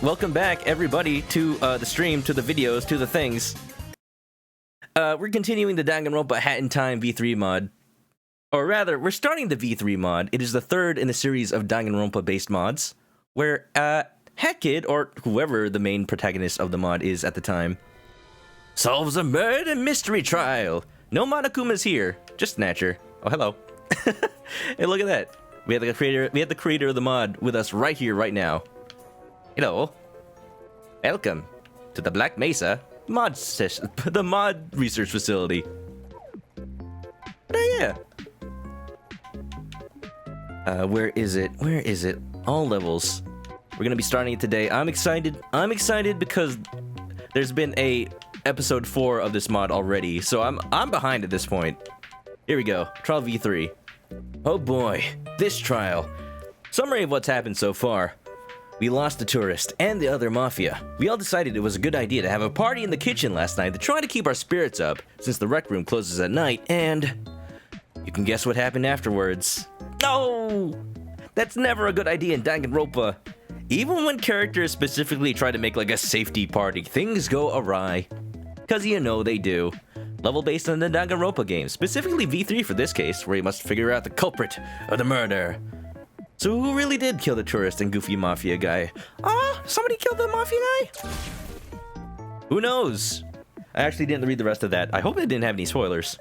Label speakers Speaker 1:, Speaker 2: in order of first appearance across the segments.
Speaker 1: Welcome back, everybody, to the stream, to the videos, to the things. We're continuing the Danganronpa Hat in Time V3 mod. Or rather, we're starting the V3 mod. It is the third in the series of Danganronpa-based mods, where Hat Kid, or whoever the main protagonist of the mod is at the time, solves a murder mystery trial. No Monokuma's here, just Snatcher. Oh, hello. Hey, look at that. We have the creator of the mod with us right here, right now. Hello. Welcome to the Black Mesa the mod research facility. Oh yeah. Where is it? Where is it? All levels. We're gonna be starting it today. I'm excited. I'm excited because there's been a episode 4 of this mod already, so I'm behind at this point. Here we go. Trial V3. Oh boy, this trial. Summary of what's happened so far. We lost the tourist and the other mafia. We all decided it was a good idea to have a party in the kitchen last night to try to keep our spirits up, since the rec room closes at night, and you can guess what happened afterwards. No! That's never a good idea in Danganronpa. Even when characters specifically try to make like a safety party, things go awry. Cause you know they do. Level based on the Danganronpa game, specifically V3 for this case, where you must figure out the culprit of the murder. So who really did kill the tourist and goofy mafia guy? Somebody killed the mafia guy? Who knows? I actually didn't read the rest of that. I hope it didn't have any spoilers.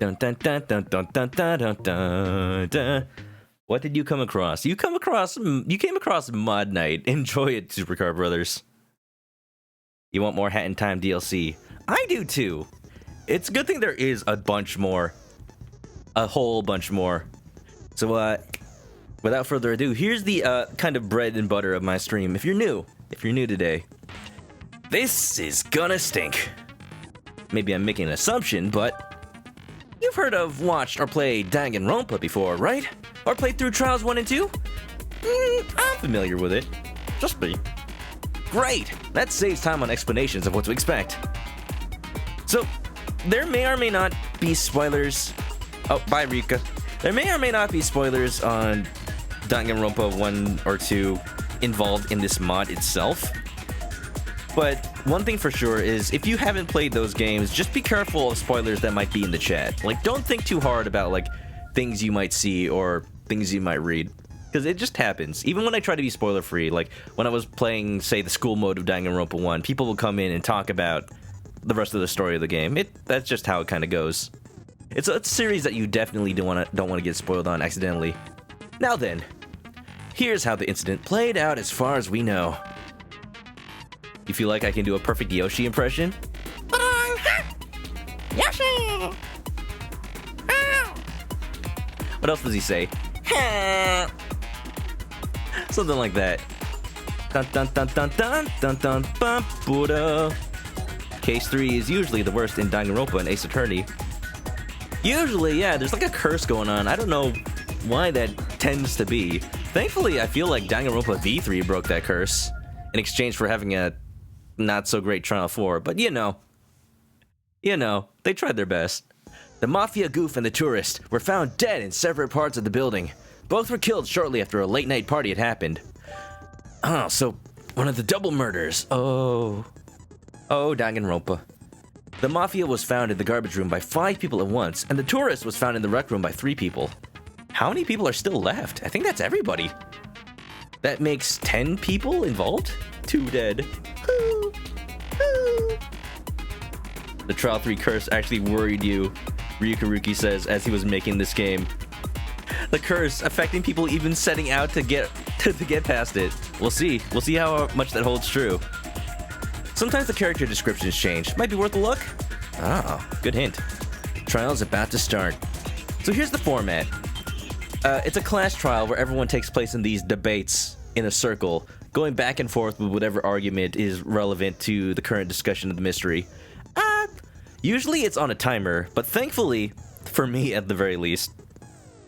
Speaker 1: Dun dun dun dun dun dun dun dun dun dun. What did you come across? You came across Mod Night. Enjoy it, Supercar Brothers. You want more Hat in Time DLC? I do too. It's a good thing there is a bunch more. A whole bunch more. So, without further ado, here's the, kind of bread and butter of my stream. If you're new today, this is gonna stink. Maybe I'm making an assumption, but you've heard of, watched, or played Danganronpa before, right? Or played through Trials 1 and 2? I'm familiar with it. Just me. Great! That saves time on explanations of what to expect. So, there may or may not be spoilers. Oh, bye, Rika. There may or may not be spoilers on Danganronpa 1 or 2 involved in this mod itself. But one thing for sure is, if you haven't played those games, just be careful of spoilers that might be in the chat. Like, don't think too hard about, like, things you might see or things you might read. Because it just happens. Even when I try to be spoiler-free, like, when I was playing, say, the school mode of Danganronpa 1, people will come in and talk about the rest of the story of the game. That's just how it kind of goes. It's a series that you definitely don't want to get spoiled on accidentally. Now then, here's how the incident played out as far as we know. You feel like I can do a perfect Yoshi impression? Yoshi! What else does he say? Something like that. Dun dun dun dun dun dun dun bum Buddha. Case 3 is usually the worst in Danganronpa and Ace Attorney. Usually, yeah, there's like a curse going on. I don't know why that tends to be. Thankfully, I feel like Danganronpa V3 broke that curse in exchange for having a not-so-great Trial 4. But you know, they tried their best. The Mafia goof and the tourist were found dead in separate parts of the building. Both were killed shortly after a late-night party had happened. Oh, so one of the double murders. Oh, Danganronpa. The Mafia was found in the garbage room by 5 people at once, and the tourist was found in the rec room by 3 people. How many people are still left? I think that's everybody. That makes 10 people involved? 2 dead. The Trial 3 curse actually worried you, Ryukaruki says as he was making this game. The curse affecting people even setting out to get past it. We'll see. We'll see how much that holds true. Sometimes the character descriptions change. Might be worth a look. Ah, good hint. Trial's about to start. So here's the format. It's a class trial where everyone takes place in these debates in a circle, going back and forth with whatever argument is relevant to the current discussion of the mystery. Usually it's on a timer, but thankfully, for me at the very least,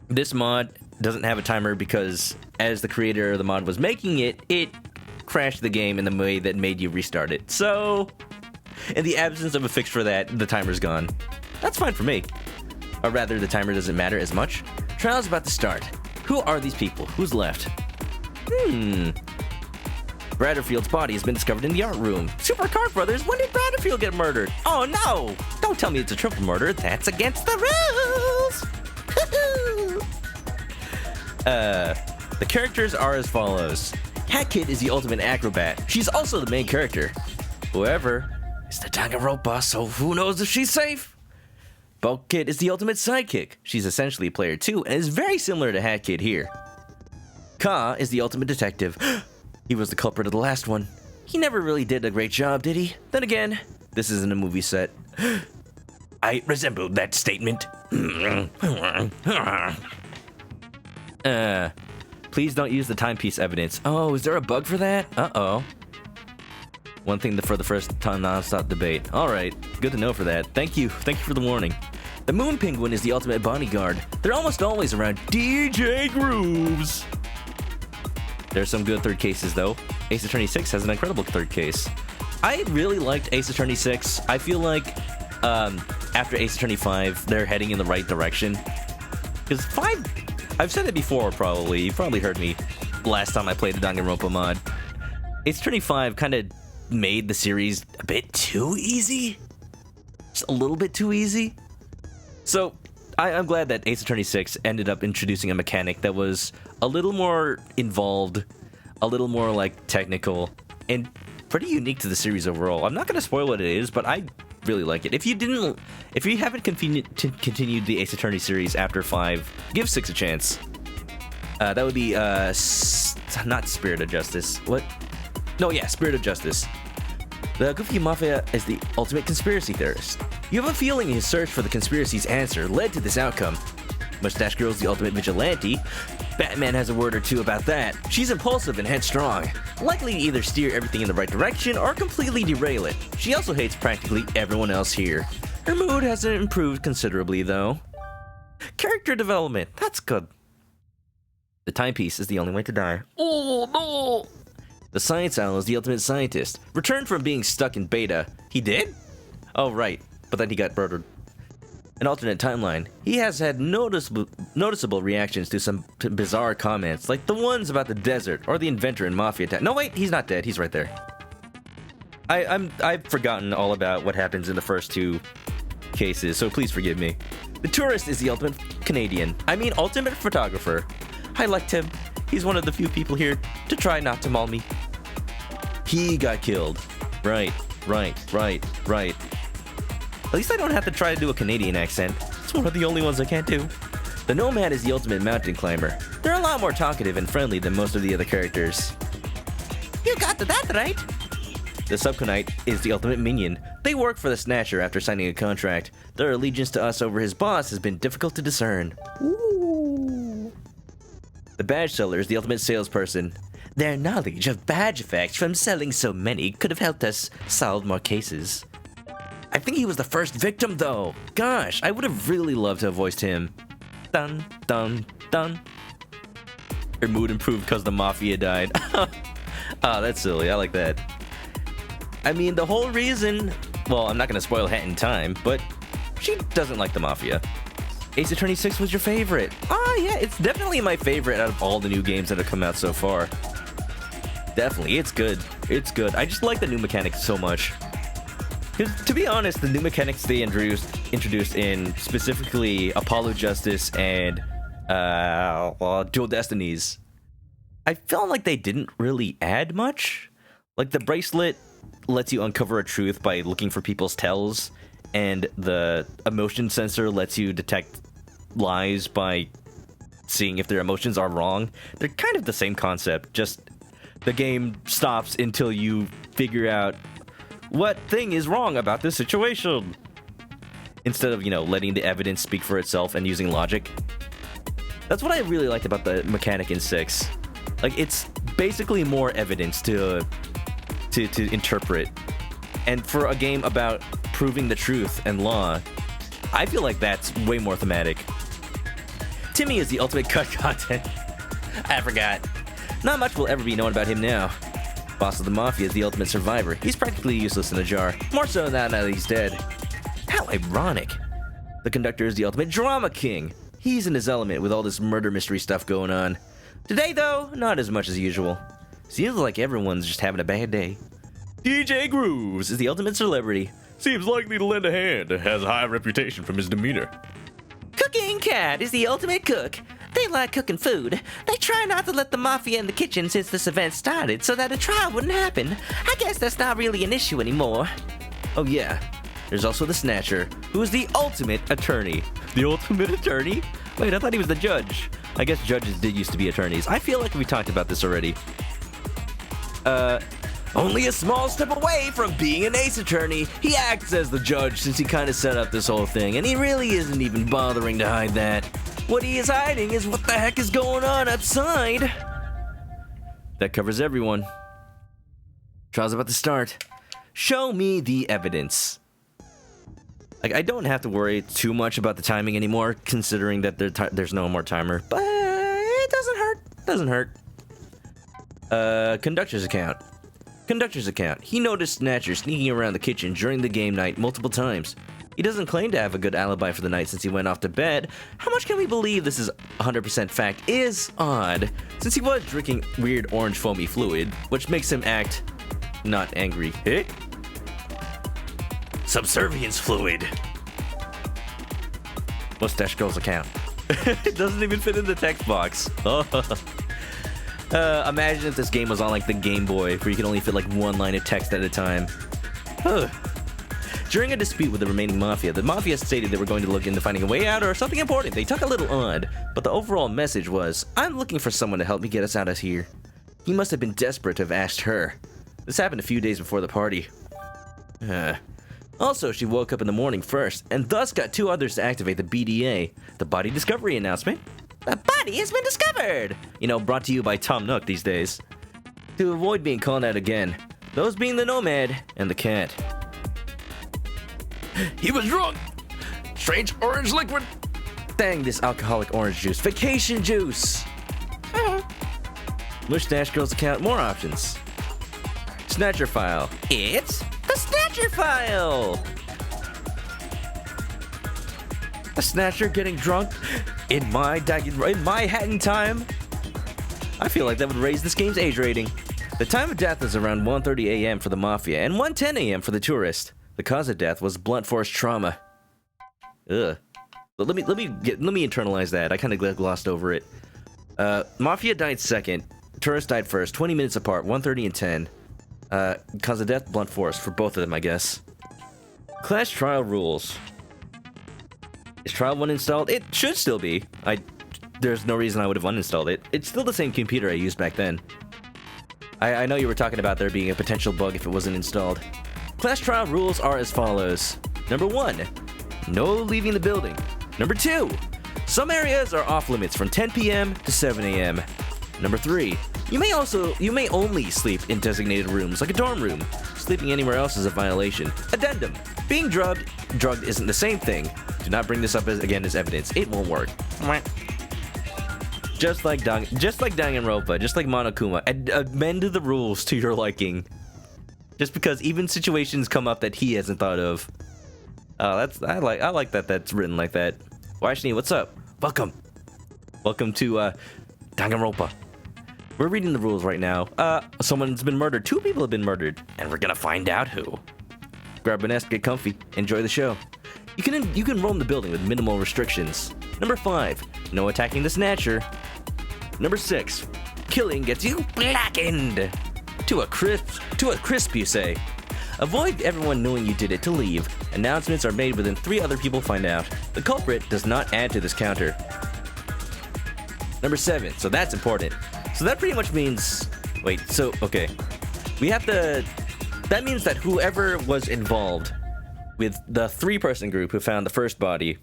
Speaker 1: this mod doesn't have a timer because as the creator of the mod was making it, it crashed the game in the way that made you restart it. So, in the absence of a fix for that, the timer's gone. That's fine for me. Or rather, the timer doesn't matter as much. Trial's about to start. Who are these people? Who's left? Bradderfield's body has been discovered in the art room. Super Cart Brothers, when did Bradderfield get murdered? Oh no! Don't tell me it's a triple murder. That's against the rules! The characters are as follows. Hat Kid is the ultimate acrobat. She's also the main character. However, it's the Danganronpa, so who knows if she's safe? Bulk Kid is the ultimate sidekick. She's essentially player 2 and is very similar to Hat Kid here. Ka is the ultimate detective. He was the culprit of the last one. He never really did a great job, did he? Then again, this isn't a movie set. I resembled that statement. Please don't use the timepiece evidence. Oh, is there a bug for that? Uh-oh. One thing for the first time non-stop debate. Alright, good to know for that. Thank you for the warning. The Moon Penguin is the ultimate bodyguard. They're almost always around DJ Grooves. There's some good third cases though. Ace Attorney 6 has an incredible third case. I really liked Ace Attorney 6. I feel like after Ace Attorney 5, they're heading in the right direction. Because 5, I've said it before probably. You probably heard me last time I played the Danganronpa mod. Ace Attorney 5 kind of made the series a bit too easy. Just a little bit too easy. So, I'm glad that Ace Attorney 6 ended up introducing a mechanic that was a little more involved, a little more, like, technical, and pretty unique to the series overall. I'm not going to spoil what it is, but I really like it. If you haven't continued the Ace Attorney series after 5, give 6 a chance. That would be, not Spirit of Justice. What? No, yeah, Spirit of Justice. The Goofy Mafia is the ultimate conspiracy theorist. You have a feeling his search for the conspiracy's answer led to this outcome. Mustache Girl's the ultimate vigilante. Batman has a word or two about that. She's impulsive and headstrong, likely to either steer everything in the right direction or completely derail it. She also hates practically everyone else here. Her mood hasn't improved considerably, though. Character development, that's good. The timepiece is the only way to die. Oh, no! The Science Owl is the ultimate scientist. Returned from being stuck in beta. He did? Oh, right. But then he got murdered. An alternate timeline. He has had noticeable reactions to some bizarre comments, like the ones about the desert or the inventor in Mafia Town. No, wait, he's not dead. He's right there. I've forgotten all about what happens in the first 2 cases, so please forgive me. The tourist is the ultimate Canadian. I mean, ultimate photographer. I liked him. He's one of the few people here to try not to maul me. He got killed. Right. At least I don't have to try to do a Canadian accent. It's one of the only ones I can't do. The Nomad is the ultimate mountain climber. They're a lot more talkative and friendly than most of the other characters. You got that right! The Subconite is the ultimate minion. They work for the Snatcher after signing a contract. Their allegiance to us over his boss has been difficult to discern. Ooh. The Badge Seller is the ultimate salesperson. Their knowledge of badge effects from selling so many could have helped us solve more cases. I think he was the first victim, though. Gosh, I would have really loved to have voiced him. Dun, dun, dun. Her mood improved because the Mafia died. Oh, that's silly. I like that. I mean, the whole reason... Well, I'm not going to spoil Hat in Time, but she doesn't like the Mafia. Ace Attorney 6 was your favorite. Oh, yeah, it's definitely my favorite out of all the new games that have come out so far. Definitely, it's good. It's good. I just like the new mechanics so much. Because, to be honest, the new mechanics they introduced in specifically Apollo Justice and Dual Destinies, I felt like they didn't really add much. Like, the bracelet lets you uncover a truth by looking for people's tells, and the emotion sensor lets you detect lies by seeing if their emotions are wrong. They're kind of the same concept, just the game stops until you figure out what thing is wrong about this situation, instead of, letting the evidence speak for itself and using logic. That's what I really liked about the mechanic in 6. Like, it's basically more evidence to interpret. And for a game about proving the truth and law, I feel like that's way more thematic. Timmy is the ultimate cut content. I forgot. Not much will ever be known about him now. Boss of the Mafia is the ultimate survivor. He's practically useless in a jar. More so now that he's dead. How ironic. The Conductor is the ultimate drama king. He's in his element with all this murder mystery stuff going on. Today, though, not as much as usual. Seems like everyone's just having a bad day. DJ Grooves is the ultimate celebrity.
Speaker 2: Seems likely to lend a hand. Has a high reputation from his demeanor.
Speaker 3: Cooking Cat is the ultimate cook. They like cooking food. They try not to let the mafia in the kitchen since this event started so that a trial wouldn't happen. I guess that's not really an issue anymore.
Speaker 1: Oh yeah, there's also the Snatcher, who is the ultimate attorney. The ultimate attorney? Wait, I thought he was the judge. I guess judges did used to be attorneys. I feel like we talked about this already. Only a small step away from being an ace attorney, he acts as the judge since he kind of set up this whole thing, and he really isn't even bothering to hide that. What he is hiding is what the heck is going on outside. That covers everyone. Trial's about to start. Show me the evidence. Like, I don't have to worry too much about the timing anymore, considering that there's no more timer, but it doesn't hurt. Doesn't hurt. Conductor's account. Conductor's account. He noticed Snatcher sneaking around the kitchen during the game night multiple times. He doesn't claim to have a good alibi for the night since he went off to bed. How much can we believe this is 100% fact is odd, since he was drinking weird orange foamy fluid, which makes him act not angry. Eh? Subservience fluid. Mustache Girl's account. It doesn't even fit in the text box. Imagine if this game was on like the Game Boy, where you can only fit like one line of text at a time. During a dispute with the remaining mafia, the mafia stated they were going to look into finding a way out or something important. They took a little odd, but the overall message was, I'm looking for someone to help me get us out of here. He must have been desperate to have asked her. This happened a few days before the party. Also, she woke up in the morning first, and thus got two others to activate the BDA, the Body Discovery Announcement. The body has been discovered! You know, brought to you by Tom Nook these days. To avoid being called out again, those being the Nomad and the Cat.
Speaker 2: He was drunk! Strange orange liquid!
Speaker 1: Dang this alcoholic orange juice. Vacation juice! Mustache Girl's account, more options. Snatcher file.
Speaker 3: It's the Snatcher file!
Speaker 1: A Snatcher getting drunk in my Manhattan time? I feel like that would raise this game's age rating. The time of death is around 1:30 a.m. for the Mafia and 1:10 a.m. for the tourist. The cause of death was blunt force trauma. Ugh. But let me internalize that. I kind of glossed over it. Mafia died second. Tourist died first. 20 minutes apart. 1:30 and 10. Cause of death, blunt force for both of them, I guess. Clash trial rules. Is trial 1 installed? It should still be. There's no reason I would have uninstalled it. It's still the same computer I used back then. I know you were talking about there being a potential bug if it wasn't installed. Clash trial rules are as follows. Number 1, no leaving the building. Number 2, some areas are off limits from 10 p.m. to 7 a.m. Number 3, you may only sleep in designated rooms like a dorm room. Sleeping anywhere else is a violation. Addendum: being drugged isn't the same thing. Do not bring this up again as evidence. It won't work. Just like Danganronpa, just like Monokuma, amend the rules to your liking. Just because even situations come up that he hasn't thought of. I like that that's written like that. Washni, what's up? Welcome to Danganronpa. We're reading the rules right now. Someone's been murdered. 2 people have been murdered, and we're gonna find out who. Grab a nest, get comfy, enjoy the show. You can roam the building with minimal restrictions. Number 5, no attacking the Snatcher. Number 6, killing gets you blackened. To a crisp, you say. Avoid everyone knowing you did it to leave. Announcements are made within 3 other people find out. The culprit does not add to this counter. Number 7, so that's important. So that pretty much means, okay. That means that whoever was involved with the 3-person group who found the first body,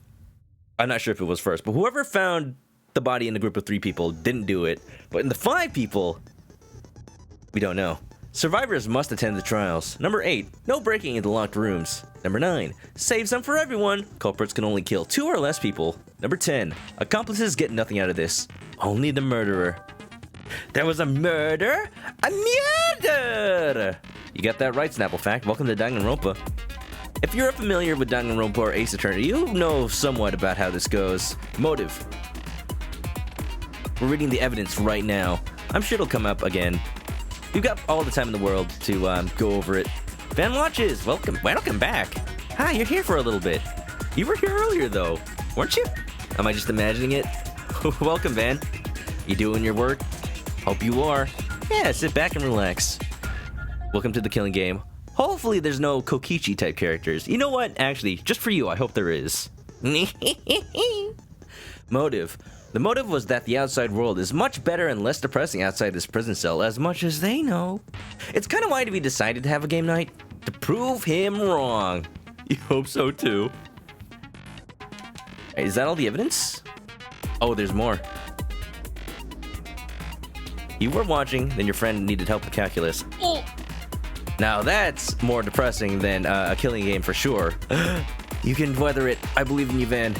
Speaker 1: I'm not sure if it was first, but whoever found the body in the group of 3 people didn't do it. But in the 5 people, we don't know. Survivors must attend the trials. Number 8, no breaking into locked rooms. Number 9, save some for everyone. Culprits can only kill 2 or less people. Number 10, accomplices get nothing out of this. Only the murderer. There was a murder? A murder! You got that right, Snapple Fact. Welcome to Danganronpa. If you're familiar with Danganronpa or Ace Attorney, you know somewhat about how this goes. Motive. We're reading the evidence right now. I'm sure it'll come up again. We've got all the time in the world to go over it. Van Watches, welcome back. Hi, you're here for a little bit. You were here earlier, though, weren't you? Am I just imagining it? Welcome, Van. You doing your work? Hope you are. Yeah, sit back and relax. Welcome to the killing game. Hopefully there's no Kokichi type characters. You know what? Actually, just for you, I hope there is. Motive. The motive was that the outside world is much better and less depressing outside this prison cell, as much as they know. It's kind of why we decided to have a game night. To prove him wrong. You hope so too. Hey, is that all the evidence? Oh, there's more. You were watching, then your friend needed help with calculus. Now that's more depressing than a killing game for sure. You can weather it. I believe in you, Van.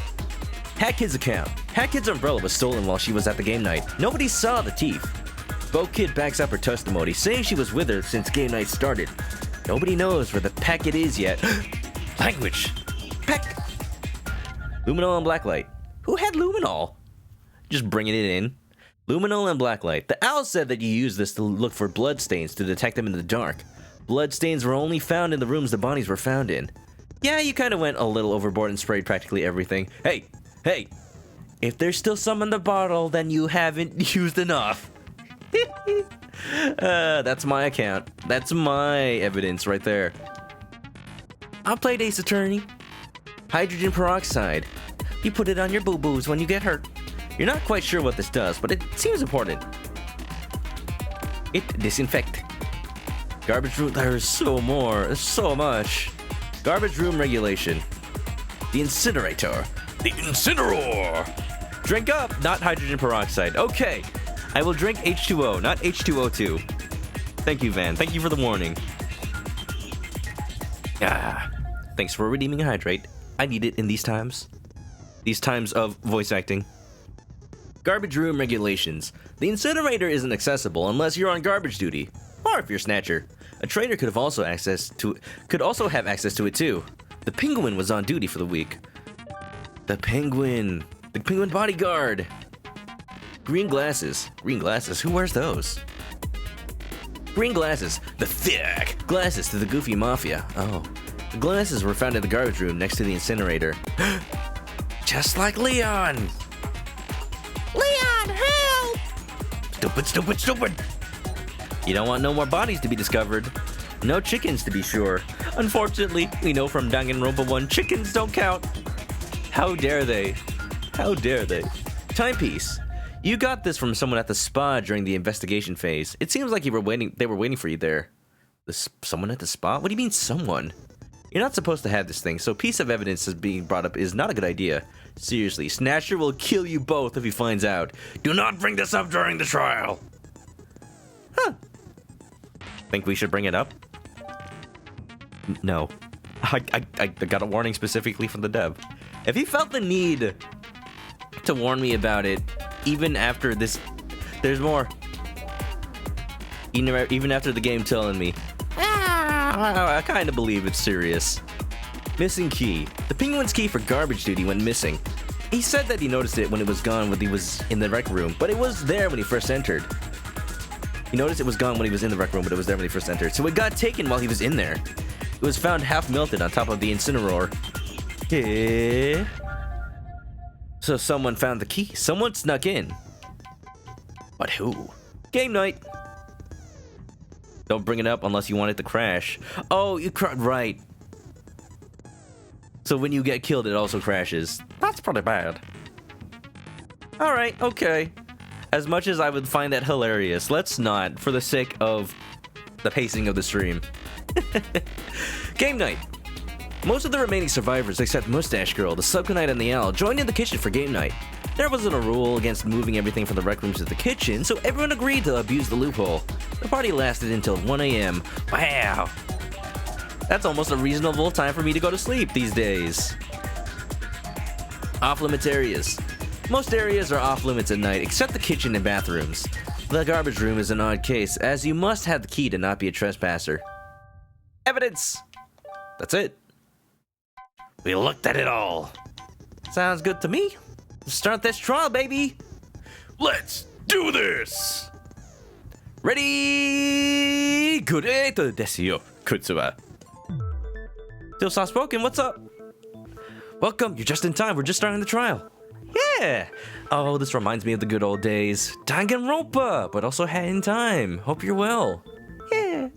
Speaker 1: Hat Kid's account. Hat Kid's umbrella was stolen while she was at the game night. Nobody saw the thief. Bo Kid backs up her testimony, saying she was with her since game night started. Nobody knows where the packet is yet. Language. Peck. Luminol and Blacklight. Who had Luminol? Just bringing it in. Luminol and Blacklight. The owl said that you use this to look for bloodstains to detect them in the dark. Bloodstains were only found in the rooms the bodies were found in. Yeah, you kind of went a little overboard and sprayed practically everything. Hey! If there's still some in the bottle, then you haven't used enough. That's my account. That's my evidence right there. I played Ace Attorney. Hydrogen peroxide. You put it on your boo-boos when you get hurt. You're not quite sure what this does, but it seems important. It disinfect. Garbage room. There's so much. Garbage room regulation. The incinerator. The incineroar. Drink up, not hydrogen peroxide. Okay. I will drink H2O, not H2O2. Thank you, Van. Thank you for the warning. Thanks for redeeming a hydrate. I need it in these times. These times of voice acting. Garbage room regulations. The incinerator isn't accessible unless you're on garbage duty, or if you're Snatcher. A trainer could also have access to it too. The Penguin was on duty for the week. The Penguin bodyguard. Green glasses. Who wears those? Green glasses. The thick glasses to the goofy mafia. Oh. The glasses were found in the garbage room next to the incinerator. Just like Leon! Leon, help! Stupid! You don't want no more bodies to be discovered. No chickens, to be sure. Unfortunately, we know from Danganronpa 1, chickens don't count. How dare they? Timepiece. You got this from someone at the spa during the investigation phase. It seems like they were waiting for you there. Someone at the spa? What do you mean, someone? You're not supposed to have this thing, so piece of evidence is being brought up is not a good idea. Seriously, Snatcher will kill you both if he finds out. Do not bring this up during the trial. Huh. Think we should bring it up? No. I got a warning specifically from the dev. If he felt the need to warn me about it, even after this, there's more. Even after the game telling me, I kind of believe it's serious. Missing key. The Penguin's key for garbage duty went missing. He said that he noticed it when it was gone when he was in the rec room, but it was there when he first entered. He noticed it was gone when he was in the rec room, but it was there when he first entered. So it got taken while he was in there. It was found half melted on top of the incineroar. Yeah. So someone found the key. Someone snuck in. But who? Game night. Don't bring it up unless you want it to crash. Oh, right. So when you get killed, it also crashes. That's pretty bad. Alright, okay. As much as I would find that hilarious, let's not, for the sake of the pacing of the stream. Game night. Most of the remaining survivors, except Mustache Girl, the Subcon, and the Owl, joined in the kitchen for game night. There wasn't a rule against moving everything from the rec rooms to the kitchen, so everyone agreed to abuse the loophole. The party lasted until 1 a.m. Wow. That's almost a reasonable time for me to go to sleep these days. Off-limits areas. Most areas are off-limits at night, except the kitchen and bathrooms. The garbage room is an odd case, as you must have the key to not be a trespasser. Evidence! That's it. We looked at it all. Sounds good to me. Let's start this trial, baby.
Speaker 2: Let's do this!
Speaker 1: Ready? Great desu yo, kutsu wa. Still soft spoken, what's up? Welcome, you're just in time, we're just starting the trial. Yeah! Oh, this reminds me of the good old days. Danganronpa, but also had in time. Hope you're well. Yeah.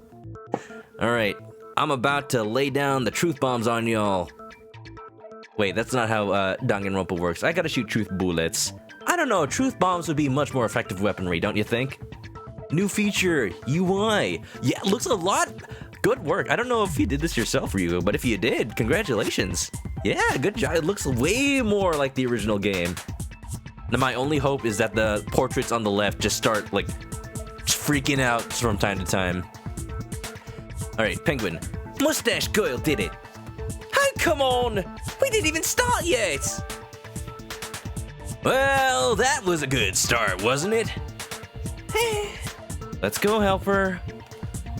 Speaker 1: Alright, I'm about to lay down the truth bombs on y'all. Wait, that's not how Danganronpa works. I gotta shoot truth bullets. I don't know, truth bombs would be much more effective weaponry, don't you think? New feature, UI. Yeah, looks a lot. Good work. I don't know if you did this yourself, Ryu, but if you did, congratulations. Yeah, good job. It looks way more like the original game. Now, my only hope is that the portraits on the left just start, like, freaking out from time to time. Alright, Penguin. Mustache Girl did it. Oh, come on! We didn't even start yet! Well, that was a good start, wasn't it? Let's go, helper.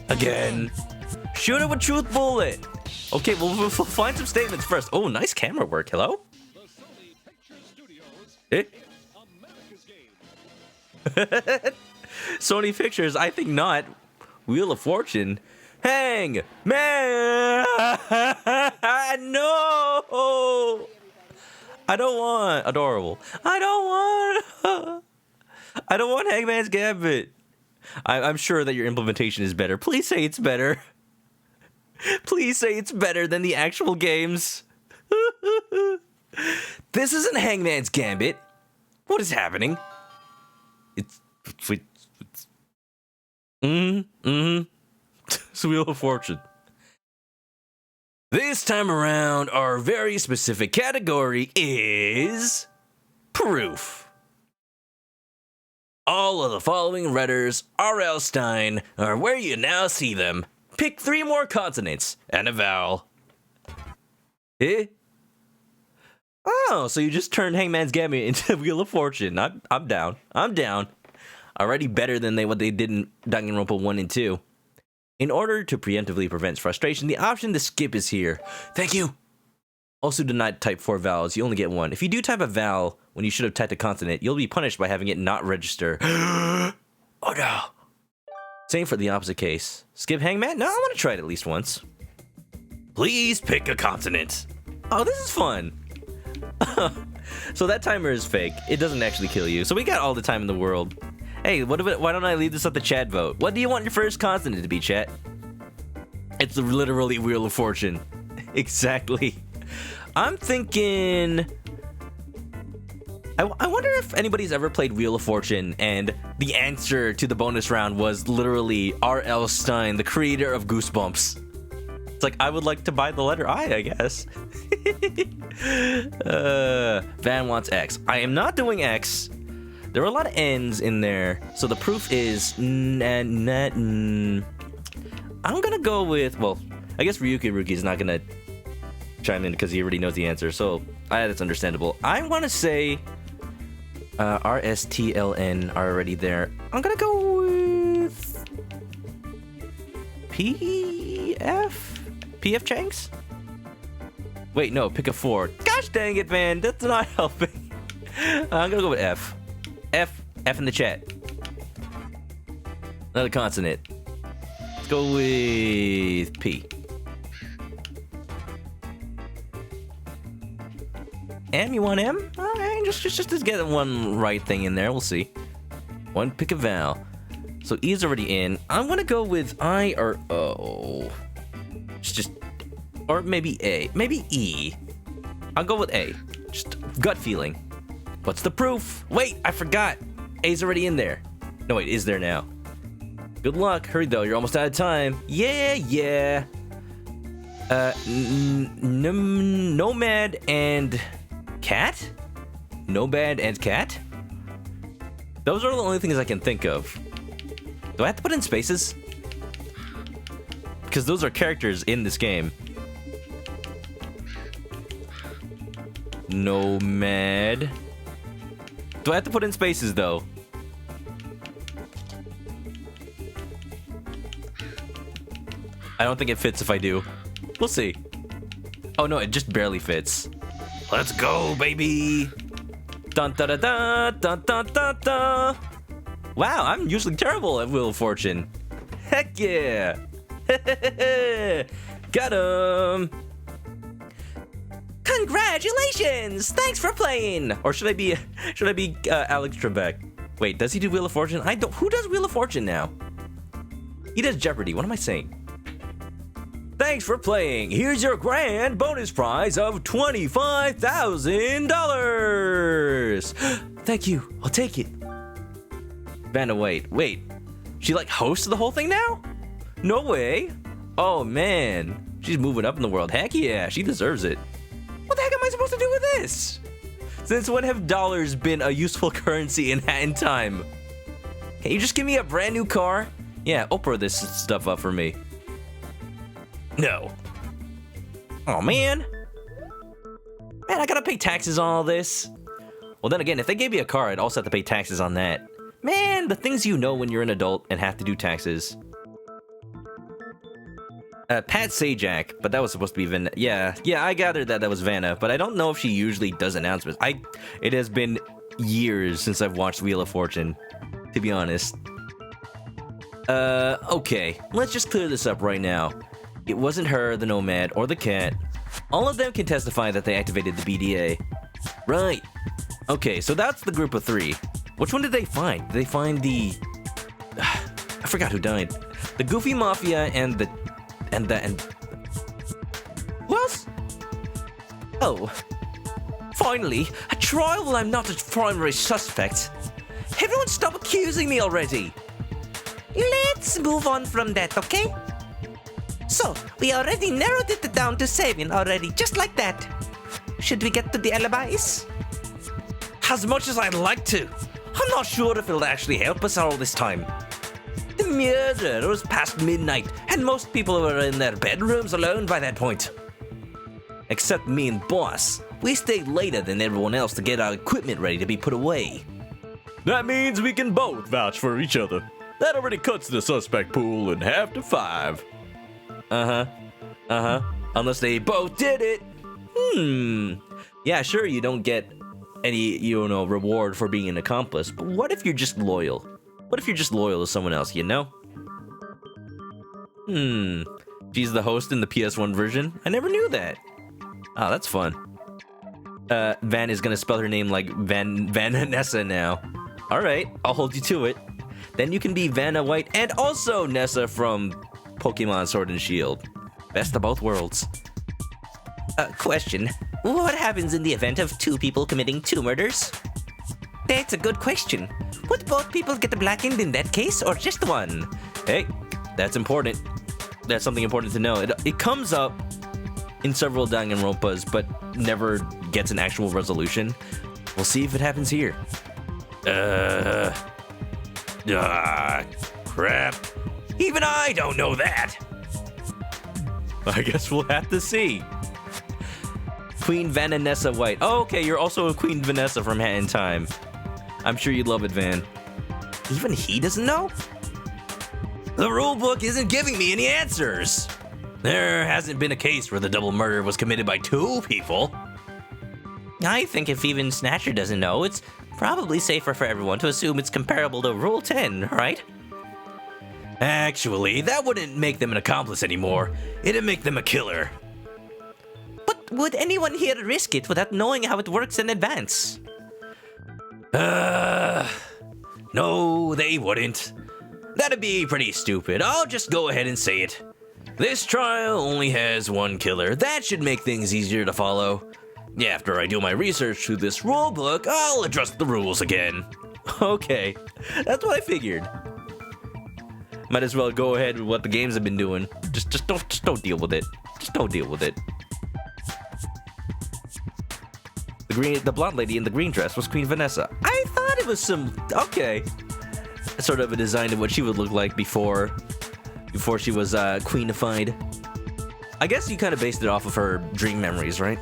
Speaker 1: Again. Shoot it with truth bullet. Okay, we'll find some statements first. Oh, nice camera work. Hello? Eh? Sony Pictures, I think not. Wheel of Fortune. Hang! Man! No! I don't want adorable. I don't want Hangman's Gambit. I'm sure that your implementation is better. Please say it's better. Please say it's better than the actual games. This isn't Hangman's Gambit. What is happening? It's Wheel of Fortune. This time around, our very specific category is proof. All of the following letters, R.L. Stein, are where you now see them. Pick 3 more consonants and a vowel. Eh? Oh, so you just turned Hangman's Gambit into Wheel of Fortune. I'm down. I'm down. Already better than what they did in Danganronpa 1 and 2. In order to preemptively prevent frustration, the option to skip is here. Thank you. Also, do not type 4 vowels. You only get 1. If you do type a vowel when you should have typed a consonant, you'll be punished by having it not register. Oh no. Same for the opposite case. Skip Hangman? No, I want to try it at least once. Please pick a consonant. Oh, this is fun. So that timer is fake. It doesn't actually kill you. So we got all the time in the world. Hey, why don't I leave this up to chat vote? What do you want your first consonant to be, chat? It's literally Wheel of Fortune. Exactly. I'm thinking... I wonder if anybody's ever played Wheel of Fortune and the answer to the bonus round was literally R.L. Stein, the creator of Goosebumps. It's like, I would like to buy the letter I guess. Van wants X. I am not doing X. There are a lot of N's in there, so the proof is I'm gonna go with, well, I guess Ryuki is not gonna chime in because he already knows the answer, so that's understandable. I want to say RSTLN are already there. I'm gonna go with PF Changs? Wait, no, pick a 4. Gosh dang it, man, that's not helping. I'm gonna go with F. F in the chat. Another consonant. Let's go with P. M, you want M? Alright, just get one right thing in there, we'll see. One, pick a vowel. So E's already in. I'm gonna go with I or O. Or maybe A. Maybe E. I'll go with A. Just gut feeling. What's the proof? Wait, I forgot. A's already in there. No, wait, is there now? Good luck. Hurry, though. You're almost out of time. Yeah. Nomad and cat? Nomad and cat? Those are the only things I can think of. Do I have to put in spaces? Because those are characters in this game. Nomad. Do I have to put in spaces, though? I don't think it fits if I do. We'll see. Oh, no, it just barely fits. Let's go, baby! Dun da da da dun dun dun dun! Wow, I'm usually terrible at Wheel of Fortune. Heck yeah. Got him.
Speaker 3: Congratulations! Thanks for playing!
Speaker 1: Or should I be Alex Trebek? Wait, does he do Wheel of Fortune? I don't. Who does Wheel of Fortune now? He does Jeopardy. What am I saying? Thanks for playing. Here's your grand bonus prize of $25,000. Thank you. I'll take it. Vanna, wait. She like hosts the whole thing now? No way. Oh man, she's moving up in the world. Heck yeah, she deserves it. What the heck am I supposed to do with this? Since when have dollars been a useful currency in time? Can you just give me a brand new car? Yeah, Oprah this stuff up for me. No. Oh man. Man, I gotta pay taxes on all this. Well then again, if they gave me a car, I'd also have to pay taxes on that. Man, the things you know when you're an adult and have to do taxes. Pat Sajak, but that was supposed to be Vanna. Yeah, I gathered that was Vanna, but I don't know if she usually does announcements. It has been years since I've watched Wheel of Fortune, to be honest. Okay, let's just clear this up right now. It wasn't her, the Nomad, or the cat. All of them can testify that they activated the BDA. Right. Okay, so that's the group of 3. Which one did they find? Did they find the... I forgot who died. The Goofy Mafia and who else? Oh. Finally, a trial while I'm not a primary suspect. Everyone stop accusing me already.
Speaker 3: Let's move on from that, okay? So, we already narrowed it down to Sabin already, just like that. Should we get to the alibis?
Speaker 1: As much as I'd like to. I'm not sure if it'll actually help us all this time. The murder was past midnight, and most people were in their bedrooms alone by that point. Except me and Boss. We stayed later than everyone else to get our equipment ready to be put away.
Speaker 2: That means we can both vouch for each other. That already cuts the suspect pool in half to 5.
Speaker 1: Unless they both did it. Yeah, sure, you don't get any, reward for being an accomplice, but what if you're just loyal? What if you're just loyal to someone else, you know? She's the host in the PS1 version? I never knew that. Oh, that's fun. Van is gonna spell her name like Vanessa now. Alright, I'll hold you to it. Then you can be Vanna White and also Nessa from Pokemon Sword and Shield. Best of both worlds.
Speaker 3: Question. What happens in the event of 2 people committing 2 murders? That's a good question. Would both people get blackened in that case, or just one?
Speaker 1: Hey, that's important. That's something important to know. It comes up in several Danganronpas, but never gets an actual resolution. We'll see if it happens here.
Speaker 2: Crap.
Speaker 1: Even I don't know that. I guess we'll have to see. Queen Vanessa White. Oh, okay, you're also a Queen Vanessa from Hat in Time. I'm sure you'd love it, Van. Even he doesn't know? The rulebook isn't giving me any answers. There hasn't been a case where the double murder was committed by 2 people.
Speaker 3: I think if even Snatcher doesn't know, it's probably safer for everyone to assume it's comparable to Rule 10, right?
Speaker 1: Actually, that wouldn't make them an accomplice anymore. It'd make them a killer.
Speaker 3: But would anyone here risk it without knowing how it works in advance?
Speaker 1: No, they wouldn't. That'd be pretty stupid. I'll just go ahead and say it. This trial only has 1 killer. That should make things easier to follow. After I do my research through this rulebook, I'll adjust the rules again. Okay, that's what I figured. Might as well go ahead with what the games have been doing. Just don't deal with it. Just don't deal with it. The blonde lady in the green dress was Queen Vanessa. I thought it was okay. Sort of a design of what she would look like before she was queenified. I guess you kind of based it off of her dream memories, right?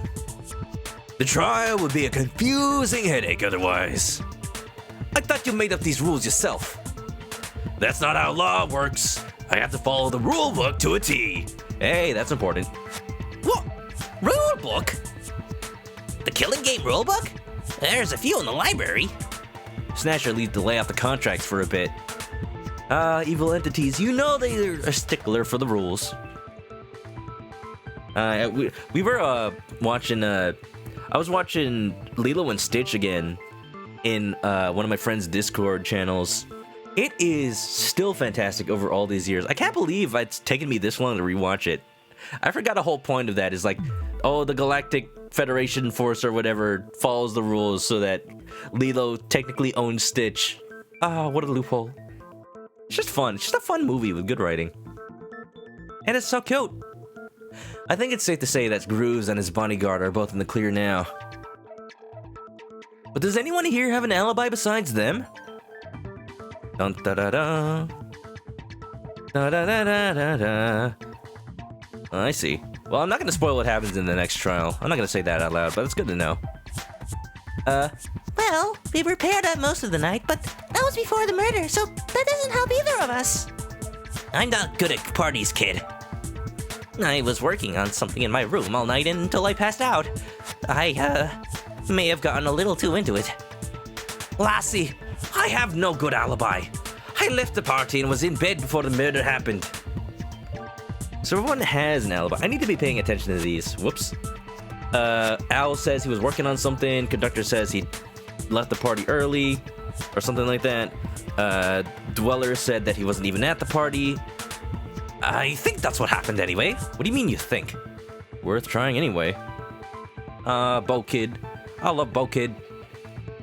Speaker 1: The trial would be a confusing headache otherwise. I thought you made up these rules yourself. That's not how law works. I have to follow the rule book to a T. Hey, that's important.
Speaker 3: What? Rule book? The Killing Game rulebook? There's a few in the library.
Speaker 1: Snatcher leads to lay off the contracts for a bit. Evil entities, you know they're a stickler for the rules. We were watching. I was watching Lilo and Stitch again in one of my friend's Discord channels. It is still fantastic over all these years. I can't believe it's taken me this long to rewatch it. I forgot a whole point of that is like, oh, the Galactic Federation Force or whatever follows the rules so that Lilo technically owns Stitch. Ah, what a loophole. It's just fun. It's just a fun movie with good writing. And it's so cute. I think it's safe to say that Grooves and his bodyguard are both in the clear now. But does anyone here have an alibi besides them? Dun da da da. Da da da da da da. I see. Well, I'm not gonna spoil what happens in the next trial. I'm not gonna say that out loud, but it's good to know.
Speaker 3: Well, we were paired up most of the night, but that was before the murder, so that doesn't help either of us. I'm not good at parties, kid. I was working on something in my room all night until I passed out. I, may have gotten a little too into it. Lassie, I have no good alibi. I left the party and was in bed before the murder happened.
Speaker 1: So everyone has an alibi. I need to be paying attention to these. Whoops. Owl says he was working on something. Conductor says he left the party early, or something like that. Dweller said that he wasn't even at the party. I think that's what happened anyway. What do you mean you think? Worth trying anyway. Bo Kid. I love Bo Kid.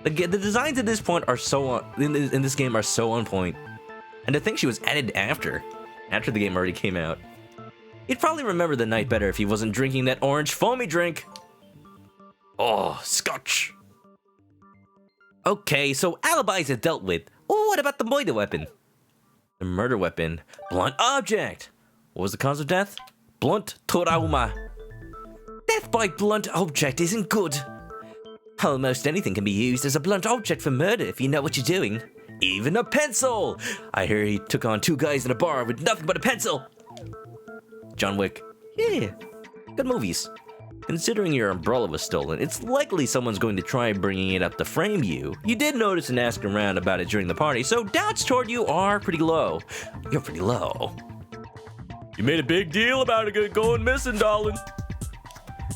Speaker 1: The designs at this point are so in this game are so on point. And to think she was added after the game already came out. He'd probably remember the night better if he wasn't drinking that orange foamy drink. Oh, scotch. Okay, so alibis are dealt with. Oh, what about the murder weapon? The murder weapon. Blunt object. What was the cause of death? Blunt trauma. Death by blunt object isn't good. Almost anything can be used as a blunt object for murder if you know what you're doing. Even a pencil! I hear he took on 2 guys in a bar with nothing but a pencil. John Wick. Yeah, good movies. Considering your umbrella was stolen, it's likely someone's going to try bringing it up to frame you. You did notice and ask around about it during the party, so doubts toward you are pretty low. You're pretty low.
Speaker 2: You made a big deal about it going missing, darling.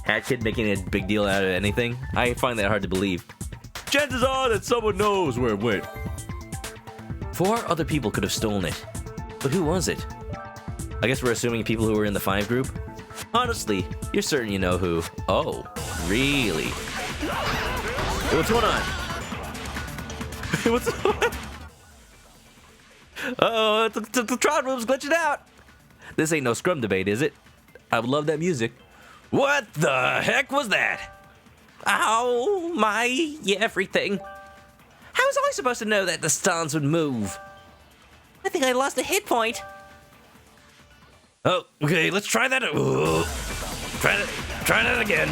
Speaker 1: Hat Kid making a big deal out of anything? I find that hard to believe.
Speaker 2: Chances are that someone knows where it went.
Speaker 1: 4 other people could have stolen it. But who was it? I guess we're assuming people who were in the 5 group? Honestly, you're certain you know who. Oh, really? Hey, what's going on? What's going on? Uh-oh, the trial room's glitching out. This ain't no scrum debate, is it? I would love that music. What the heck was that?
Speaker 3: Oh, my everything. How was I supposed to know that the stones would move? I think I lost a hit point.
Speaker 1: Oh, okay, let's try that. Try that again.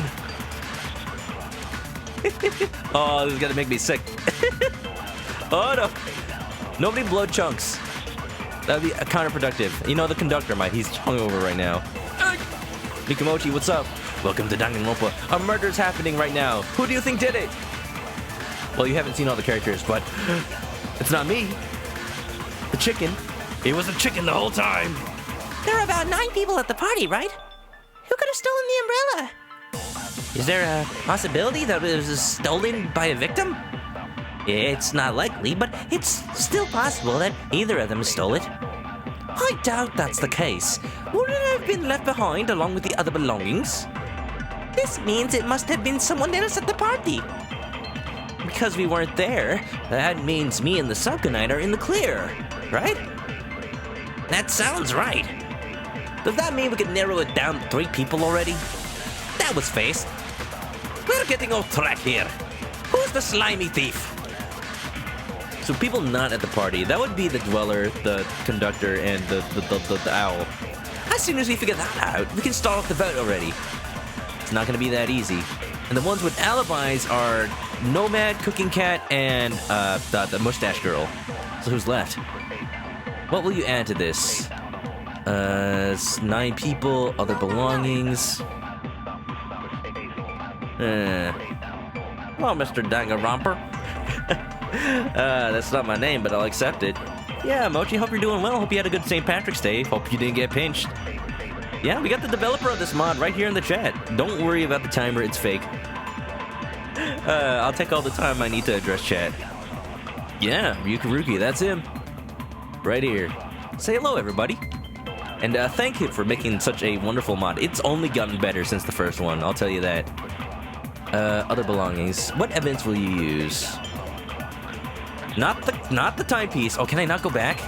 Speaker 1: Oh, this is gonna make me sick. Oh no. Nobody blow chunks. That'd be counterproductive. You know, the conductor might. He's hungover right now. Mikamochi, what's up? Welcome to Danganronpa. A murder's happening right now. Who do you think did it? Well, you haven't seen all the characters, but it's not me. The chicken. It was a chicken the whole time.
Speaker 3: There are about 9 people at the party, right? Who could have stolen the umbrella? Is there a possibility that it was stolen by a victim? It's not likely, but it's still possible that either of them stole it. I doubt that's the case. Would it have been left behind along with the other belongings? This means it must have been someone else at the party. Because we weren't there, that means me and the Subcon are in the clear, right? That sounds right. Does that mean we can narrow it down to 3 people already? That was fast. We're getting off track here. Who's the slimy thief?
Speaker 1: So people not at the party, that would be the Dweller, the Conductor, and the Owl. As soon as we figure that out, we can start off the vote already. It's not gonna be that easy. And the ones with alibis are Nomad, Cooking Cat, and the Mustache Girl. So who's left? What will you add to this? It's 9 people, other belongings. Well, Mr. Danganronpa. That's not my name, but I'll accept it. Yeah, Mochi, hope you're doing well. Hope you had a good St. Patrick's Day. Hope you didn't get pinched. Yeah, we got the developer of this mod right here in the chat. Don't worry about the timer, it's fake. I'll take all the time I need to address chat. Yeah, Ryukaruki, that's him. Right here. Say hello, everybody. And thank you for making such a wonderful mod. It's only gotten better since the first one, I'll tell you that. Other belongings. What evidence will you use? Not the timepiece. Oh, can I not go back?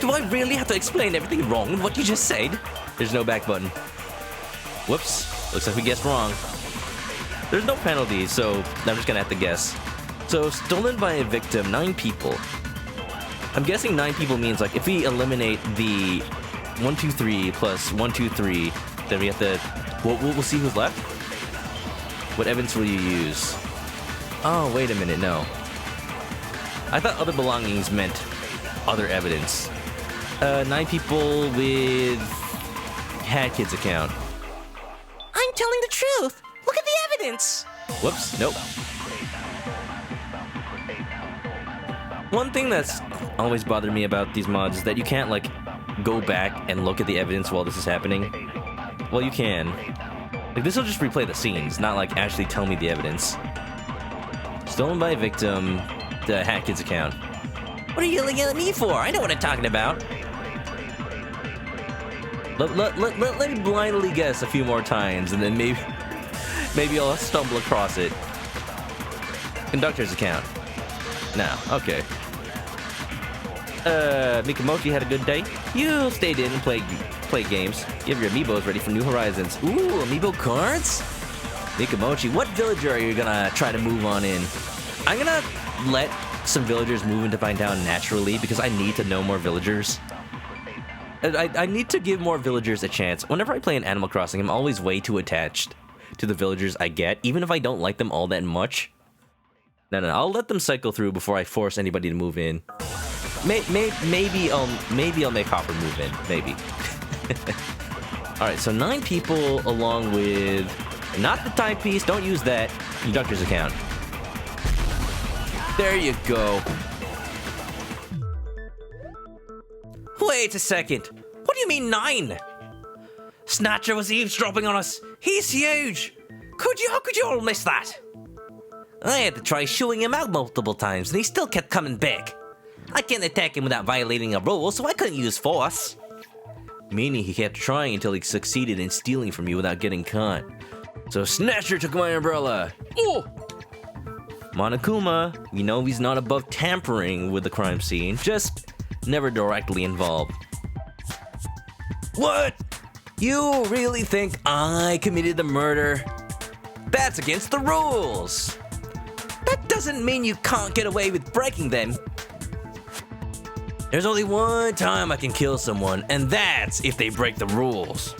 Speaker 1: Do I really have to explain everything wrong with what you just said? There's no back button. Whoops. Looks like we guessed wrong. There's no penalty, so I'm just gonna have to guess. So, stolen by a victim, 9 people. I'm guessing 9 people means, like, if we eliminate the 1, 2, 3 plus 1, 2, 3, then we have to... We'll see who's left. What evidence will you use? Oh, wait a minute, no. I thought other belongings meant other evidence. 9 people with... Had Kids account.
Speaker 3: I'm telling the truth. Look at the evidence.
Speaker 1: Whoops, nope. One thing that's always bothered me about these mods is that you can't, like, go back and look at the evidence while this is happening. Well, you can. Like, this will just replay the scenes, not, like, actually tell me the evidence. Stolen by a victim, the Hat Kids account.
Speaker 3: What are you yelling at me for? I know what I'm talking about.
Speaker 1: Let me blindly guess a few more times, and then maybe I'll stumble across it. Conductor's account. No, okay. Mikamochi had a good day. You stayed in and played games. You have your amiibos ready for new horizons. Ooh, amiibo cards? Mikamochi, what villager are you gonna try to move on in? I'm gonna let some villagers move into my town naturally because I need to know more villagers. I need to give more villagers a chance. Whenever I play in Animal Crossing, I'm always way too attached to the villagers I get, even if I don't like them all that much. No, I'll let them cycle through before I force anybody to move in. Maybe I'll make Hopper move in. Maybe. All right, so 9 people along with not the timepiece. Don't use that. Conductor's account. There you go.
Speaker 3: Wait a second. What do you mean 9? Snatcher was eavesdropping on us. He's huge. How could you all miss that? I had to try shooing him out multiple times, and he still kept coming back. I can't attack him without violating a rule, so I couldn't use force.
Speaker 1: Meaning he kept trying until he succeeded in stealing from you without getting caught. So Snatcher took my umbrella. Oh! Monokuma, we know he's not above tampering with the crime scene, just never directly involved. What? You really think I committed the murder? That's against the rules. That doesn't mean you can't get away with breaking them. There's only one time I can kill someone, and that's if they break the rules.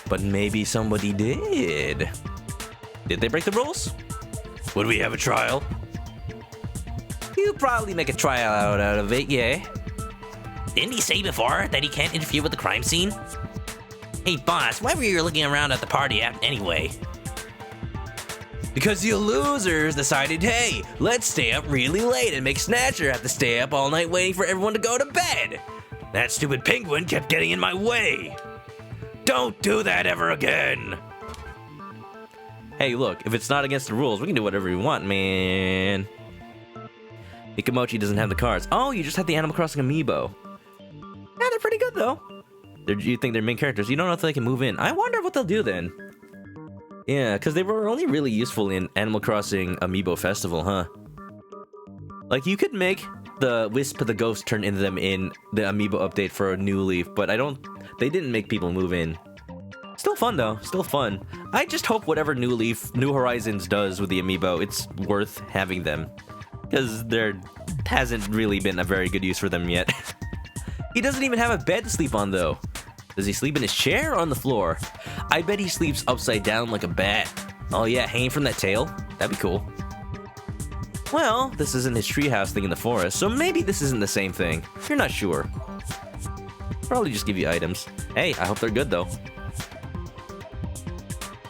Speaker 1: But maybe somebody did. Did they break the rules? Would we have a trial? You'd probably make a trial out of it, yeah.
Speaker 3: Didn't he say before that he can't interfere with the crime scene? Hey boss, why were you looking around at the party anyway?
Speaker 1: Because you losers decided, hey, let's stay up really late and make Snatcher have to stay up all night waiting for everyone to go to bed. That stupid penguin kept getting in my way. Don't do that ever again. Hey, look, if it's not against the rules, we can do whatever we want, man. Mikamochi doesn't have the cards. Oh, you just have the Animal Crossing amiibo. Yeah, they're pretty good, though. You think they're main characters. You don't know if they can move in. I wonder what they'll do then. Yeah, because they were only really useful in Animal Crossing Amiibo Festival, huh? Like, you could make the Wisp of the Ghost turn into them in the Amiibo update for a New Leaf, but they didn't make people move in. Still fun, though. Still fun. I just hope whatever New Leaf, New Horizons does with the Amiibo, it's worth having them. Because there hasn't really been a very good use for them yet. He doesn't even have a bed to sleep on, though. Does he sleep in his chair or on the floor? I bet he sleeps upside down like a bat. Oh yeah, hanging from that tail? That'd be cool. Well, this isn't his treehouse thing in the forest, so maybe this isn't the same thing. You're not sure. Probably just give you items. Hey, I hope they're good though.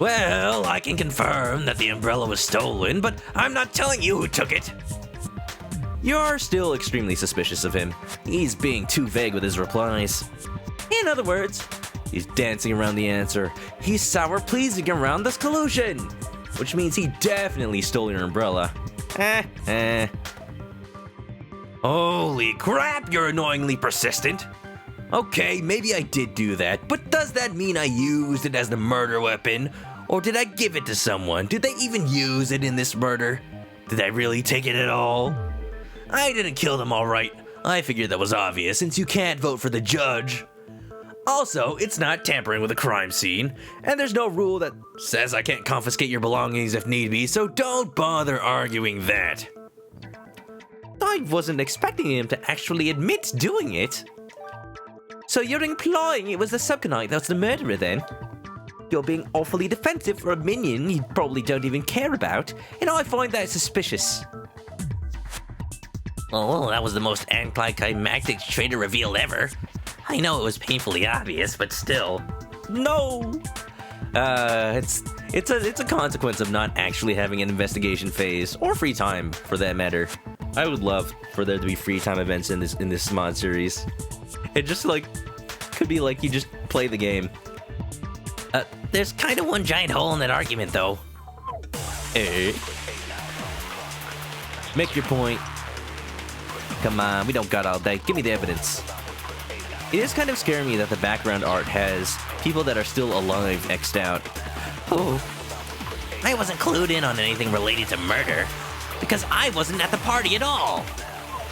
Speaker 3: Well, I can confirm that the umbrella was stolen, but I'm not telling you who took it.
Speaker 1: You're still extremely suspicious of him. He's being too vague with his replies. In other words, he's dancing around the answer. He's sour-pleasing around this collusion, which means he definitely stole your umbrella.
Speaker 3: Holy crap, you're annoyingly persistent.
Speaker 1: Okay, maybe I did do that, but does that mean I used it as the murder weapon? Or did I give it to someone? Did they even use it in this murder? Did I really take it at all? I didn't kill them, all right. I figured that was obvious since you can't vote for the judge. Also, it's not tampering with a crime scene, and there's no rule that says I can't confiscate your belongings if need be, so don't bother arguing that. I wasn't expecting him to actually admit doing it. So you're implying it was the Subcon that was the murderer then? You're being awfully defensive for a minion you probably don't even care about, and I find that suspicious.
Speaker 3: Oh, that was the most anticlimactic traitor reveal ever. I know it was painfully obvious, but still.
Speaker 1: No! It's a consequence of not actually having an investigation phase, or free time, for that matter. I would love for there to be free time events in this mod series. It just could be like you just play the game.
Speaker 3: There's kind of one giant hole in that argument, though.
Speaker 1: Make your point. Come on, we don't got all day. Give me the evidence. It is kind of scaring me that the background art has people that are still alive X'd out.
Speaker 3: Oh. I wasn't clued in on anything related to murder, because I wasn't at the party at all.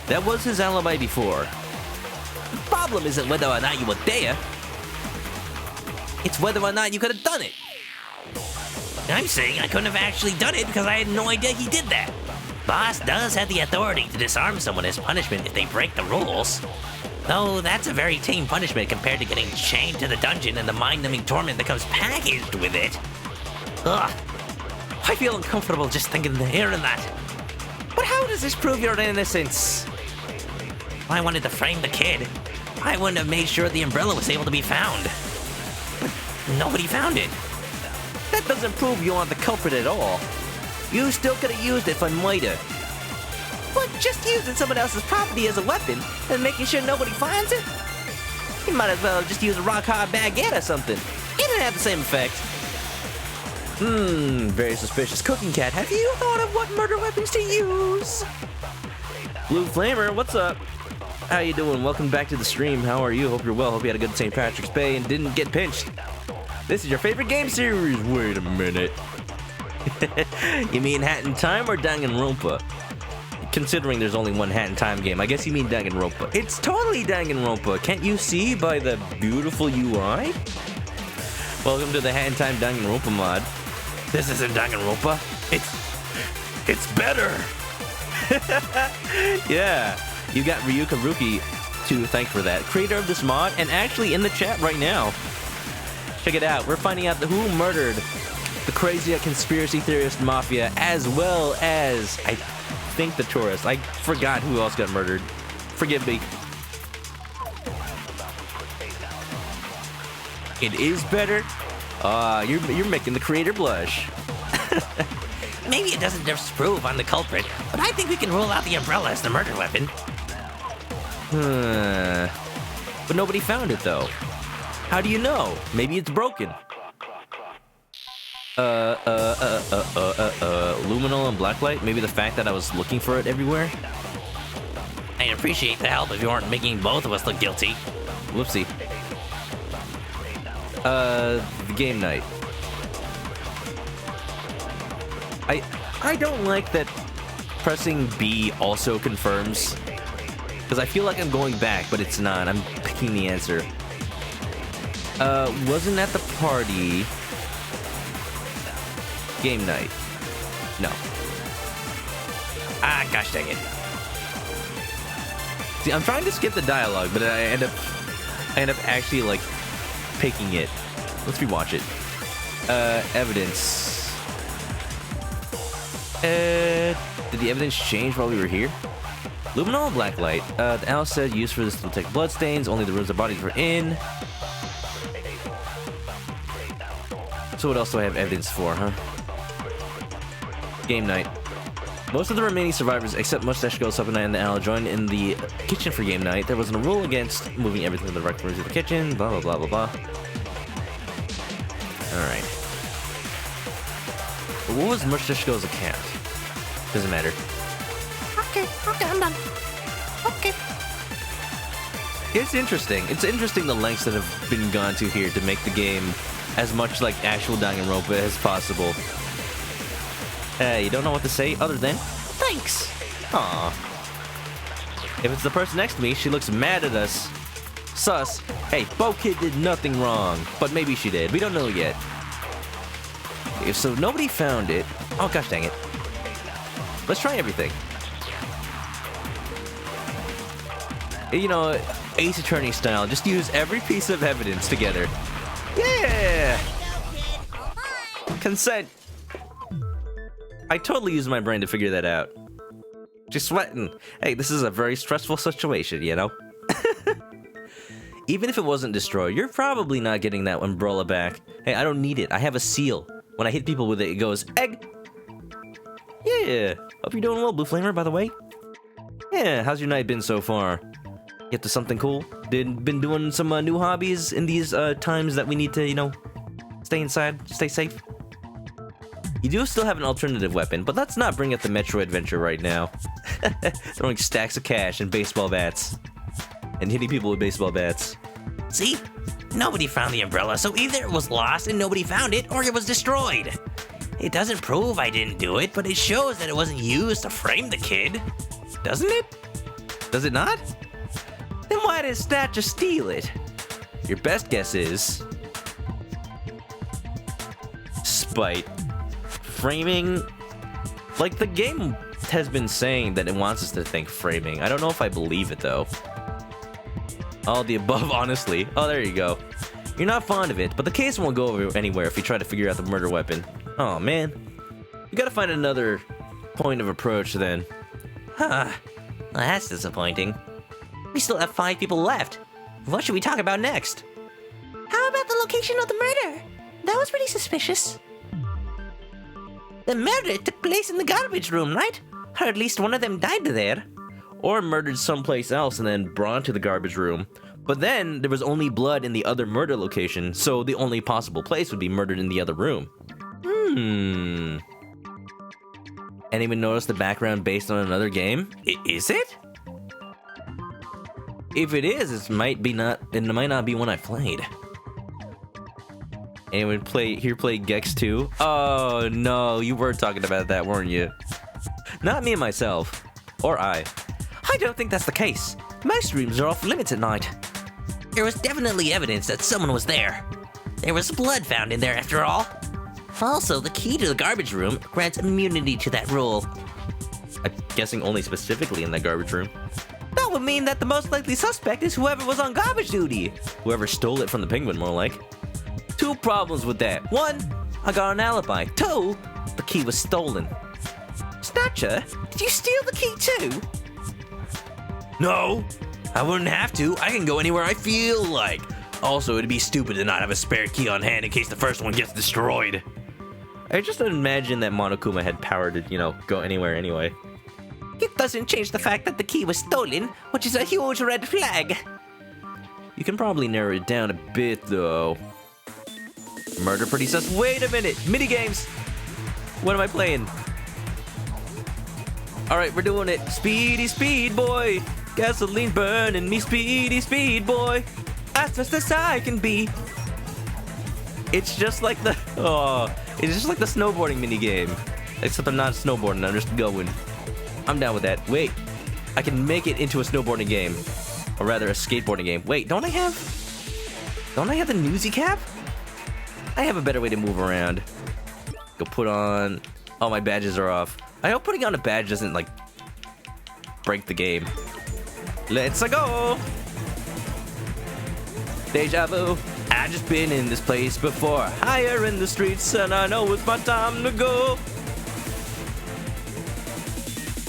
Speaker 1: That was his alibi before. The problem isn't whether or not you were there. It's whether or not you could have done it.
Speaker 3: I'm saying I couldn't have actually done it because I had no idea he did that. Boss does have the authority to disarm someone as punishment if they break the rules. Though that's a very tame punishment compared to getting chained to the dungeon and the mind-numbing torment that comes packaged with it. Ugh. I feel uncomfortable just hearing that.
Speaker 1: But how does this prove your innocence?
Speaker 3: If I wanted to frame the kid, I wouldn't have made sure the umbrella was able to be found. But nobody found it.
Speaker 1: That doesn't prove you aren't the culprit at all. You still could have used it for murder. But just using someone else's property as a weapon and making sure nobody finds it? You might as well just use a rock-hard baguette or something. It didn't have the same effect. Very suspicious. Cooking Cat, have you thought of what murder weapons to use? Blue Flamer, what's up? How you doing? Welcome back to the stream. How are you? Hope you're well. Hope you had a good St. Patrick's Day and didn't get pinched. This is your favorite game series. Wait a minute. You mean Hat in Time or Danganronpa? Considering there's only one Hat in Time game, I guess you mean Danganronpa. It's totally Danganronpa. Can't you see by the beautiful UI? Welcome to the Hat in Time Danganronpa mod.
Speaker 3: This isn't Danganronpa. It's better.
Speaker 1: Yeah, you got Ryuka Ruki to thank for that. Creator of this mod, and actually in the chat right now. Check it out. We're finding out who murdered the crazy conspiracy theorist mafia, as well as, I think, the tourist. I forgot who else got murdered. Forgive me. It is better. You're making the creator blush.
Speaker 3: Maybe it doesn't disprove I'm the culprit, but I think we can rule out the umbrella as the murder weapon.
Speaker 1: But nobody found it, though. How do you know? Maybe it's broken. Luminol and Blacklight? Maybe the fact that I was looking for it everywhere?
Speaker 3: I'd appreciate the help if you weren't making both of us look guilty.
Speaker 1: Whoopsie. The game night. I don't like that pressing B also confirms. Because I feel like I'm going back, but it's not. I'm picking the answer. Wasn't at the party. Game night. No.
Speaker 3: Ah, gosh dang it.
Speaker 1: See, I'm trying to skip the dialogue, but I end up actually like picking it. Let's rewatch it. Evidence. Did the evidence change while we were here? Luminol Blacklight. The owl said used for this to detect bloodstains. Only the rooms the bodies were in. So what else do I have evidence for, huh? Game night. Most of the remaining survivors, except Mustache Girl, Subcon, and the Owl, joined in the kitchen for game night. There wasn't a rule against moving everything to the right corners of the kitchen, blah, blah, blah, blah, blah. Alright. What was Mustache Girl's account? Doesn't matter.
Speaker 3: Okay, I'm done. Okay.
Speaker 1: It's interesting. It's interesting the lengths that have been gone to here to make the game as much like actual Danganronpa as possible. You don't know what to say other than thanks. Aw. If it's the person next to me, she looks mad at us. Sus. Hey, Bo Kid did nothing wrong, but maybe she did. We don't know yet. If so, nobody found it. Oh gosh, dang it. Let's try everything. You know, Ace Attorney style. Just use every piece of evidence together. Yeah. Consent. I totally used my brain to figure that out. Just sweating. Hey, this is a very stressful situation, you know? Even if it wasn't destroyed, you're probably not getting that umbrella back. Hey, I don't need it. I have a seal. When I hit people with it, it goes, egg! Yeah. Hope you're doing well, Blue Flamer, by the way. Yeah, how's your night been so far? Get to something cool? Been doing some new hobbies in these times that we need to, you know, stay inside, stay safe? You do still have an alternative weapon, but let's not bring up the Metro adventure right now. Throwing stacks of cash and baseball bats. And hitting people with baseball bats.
Speaker 3: See? Nobody found the umbrella, so either it was lost and nobody found it, or it was destroyed. It doesn't prove I didn't do it, but it shows that it wasn't used to frame the kid. Doesn't it?
Speaker 1: Does it not? Then why did Stat just steal it? Your best guess is... spite. Framing... like, the game has been saying that it wants us to think framing. I don't know if I believe it, though. All the above, honestly. Oh, there you go. You're not fond of it, but the case won't go anywhere if you try to figure out the murder weapon. Oh, man. You gotta find another point of approach, then.
Speaker 3: Huh. Well, that's disappointing. We still have 5 people left. What should we talk about next? How about the location of the murder? That was pretty suspicious. The murder took place in the garbage room, right? Or at least one of them died there.
Speaker 1: Or murdered someplace else and then brought to the garbage room. But then there was only blood in the other murder location, so the only possible place would be murdered in the other room. Anyone notice the background based on another game?
Speaker 3: Is it?
Speaker 1: If it is, it might not be one I played. Anyone play Gex 2? Oh no, you were talking about that, weren't you? Not me and myself. Or I don't think that's the case. Most rooms are off limits at night.
Speaker 3: There was definitely evidence that someone was there. There was blood found in there after all. Also, the key to the garbage room grants immunity to that rule.
Speaker 1: I'm guessing only specifically in that garbage room.
Speaker 3: That would mean that the most likely suspect is whoever was on garbage duty.
Speaker 1: Whoever stole it from the penguin, more like. 2 problems with that. 1, I got an alibi. 2, the key was stolen.
Speaker 3: Snatcher, did you steal the key too?
Speaker 2: No, I wouldn't have to. I can go anywhere I feel like. Also, it'd be stupid to not have a spare key on hand in case the first one gets destroyed.
Speaker 1: I just imagine that Monokuma had power to, you know, go anywhere anyway.
Speaker 3: It doesn't change the fact that the key was stolen, which is a huge red flag.
Speaker 1: You can probably narrow it down a bit, though. Murder pretty sus. Wait a minute! Minigames! What am I playing? Alright, we're doing it. Speedy speed boy! Gasoline burning me, speedy speed boy! As fast as I can be! It's just like the... it's just like the snowboarding minigame. Except I'm not snowboarding, I'm just going. I'm down with that. Wait, I can make it into a snowboarding game. Or rather, a skateboarding game. Wait, don't I have the newsy cap? I have a better way to move around. Go put on... Oh, my badges are off. I hope putting on a badge doesn't, like, break the game. Let's go! Deja vu. I just been in this place before. Higher in the streets, and I know it's my time to go.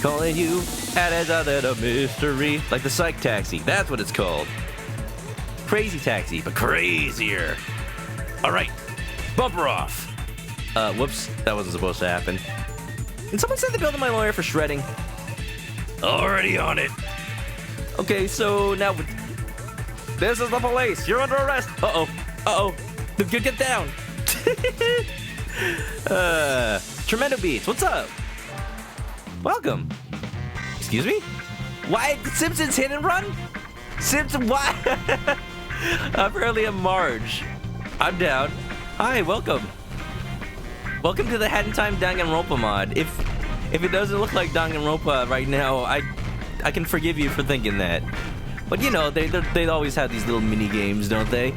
Speaker 1: Calling you, and as a little mystery. Like the psych taxi, that's what it's called. Crazy taxi, but crazier. Alright,
Speaker 2: Bumper off.
Speaker 1: Whoops, that wasn't supposed to happen. And someone said they billed my lawyer for shredding.
Speaker 2: Already on it.
Speaker 1: Okay, so now this is the police. You're under arrest. Uh-oh. Get down. Tremendo Beats, what's up? Welcome. Excuse me? Why? Simpsons hit and run? Simpson, why? Apparently I'm Marge. I'm down. Hi, welcome. Welcome to the Hat in Time Danganronpa mod. If it doesn't look like Danganronpa right now, I can forgive you for thinking that. But you know, they always have these little mini games, don't they?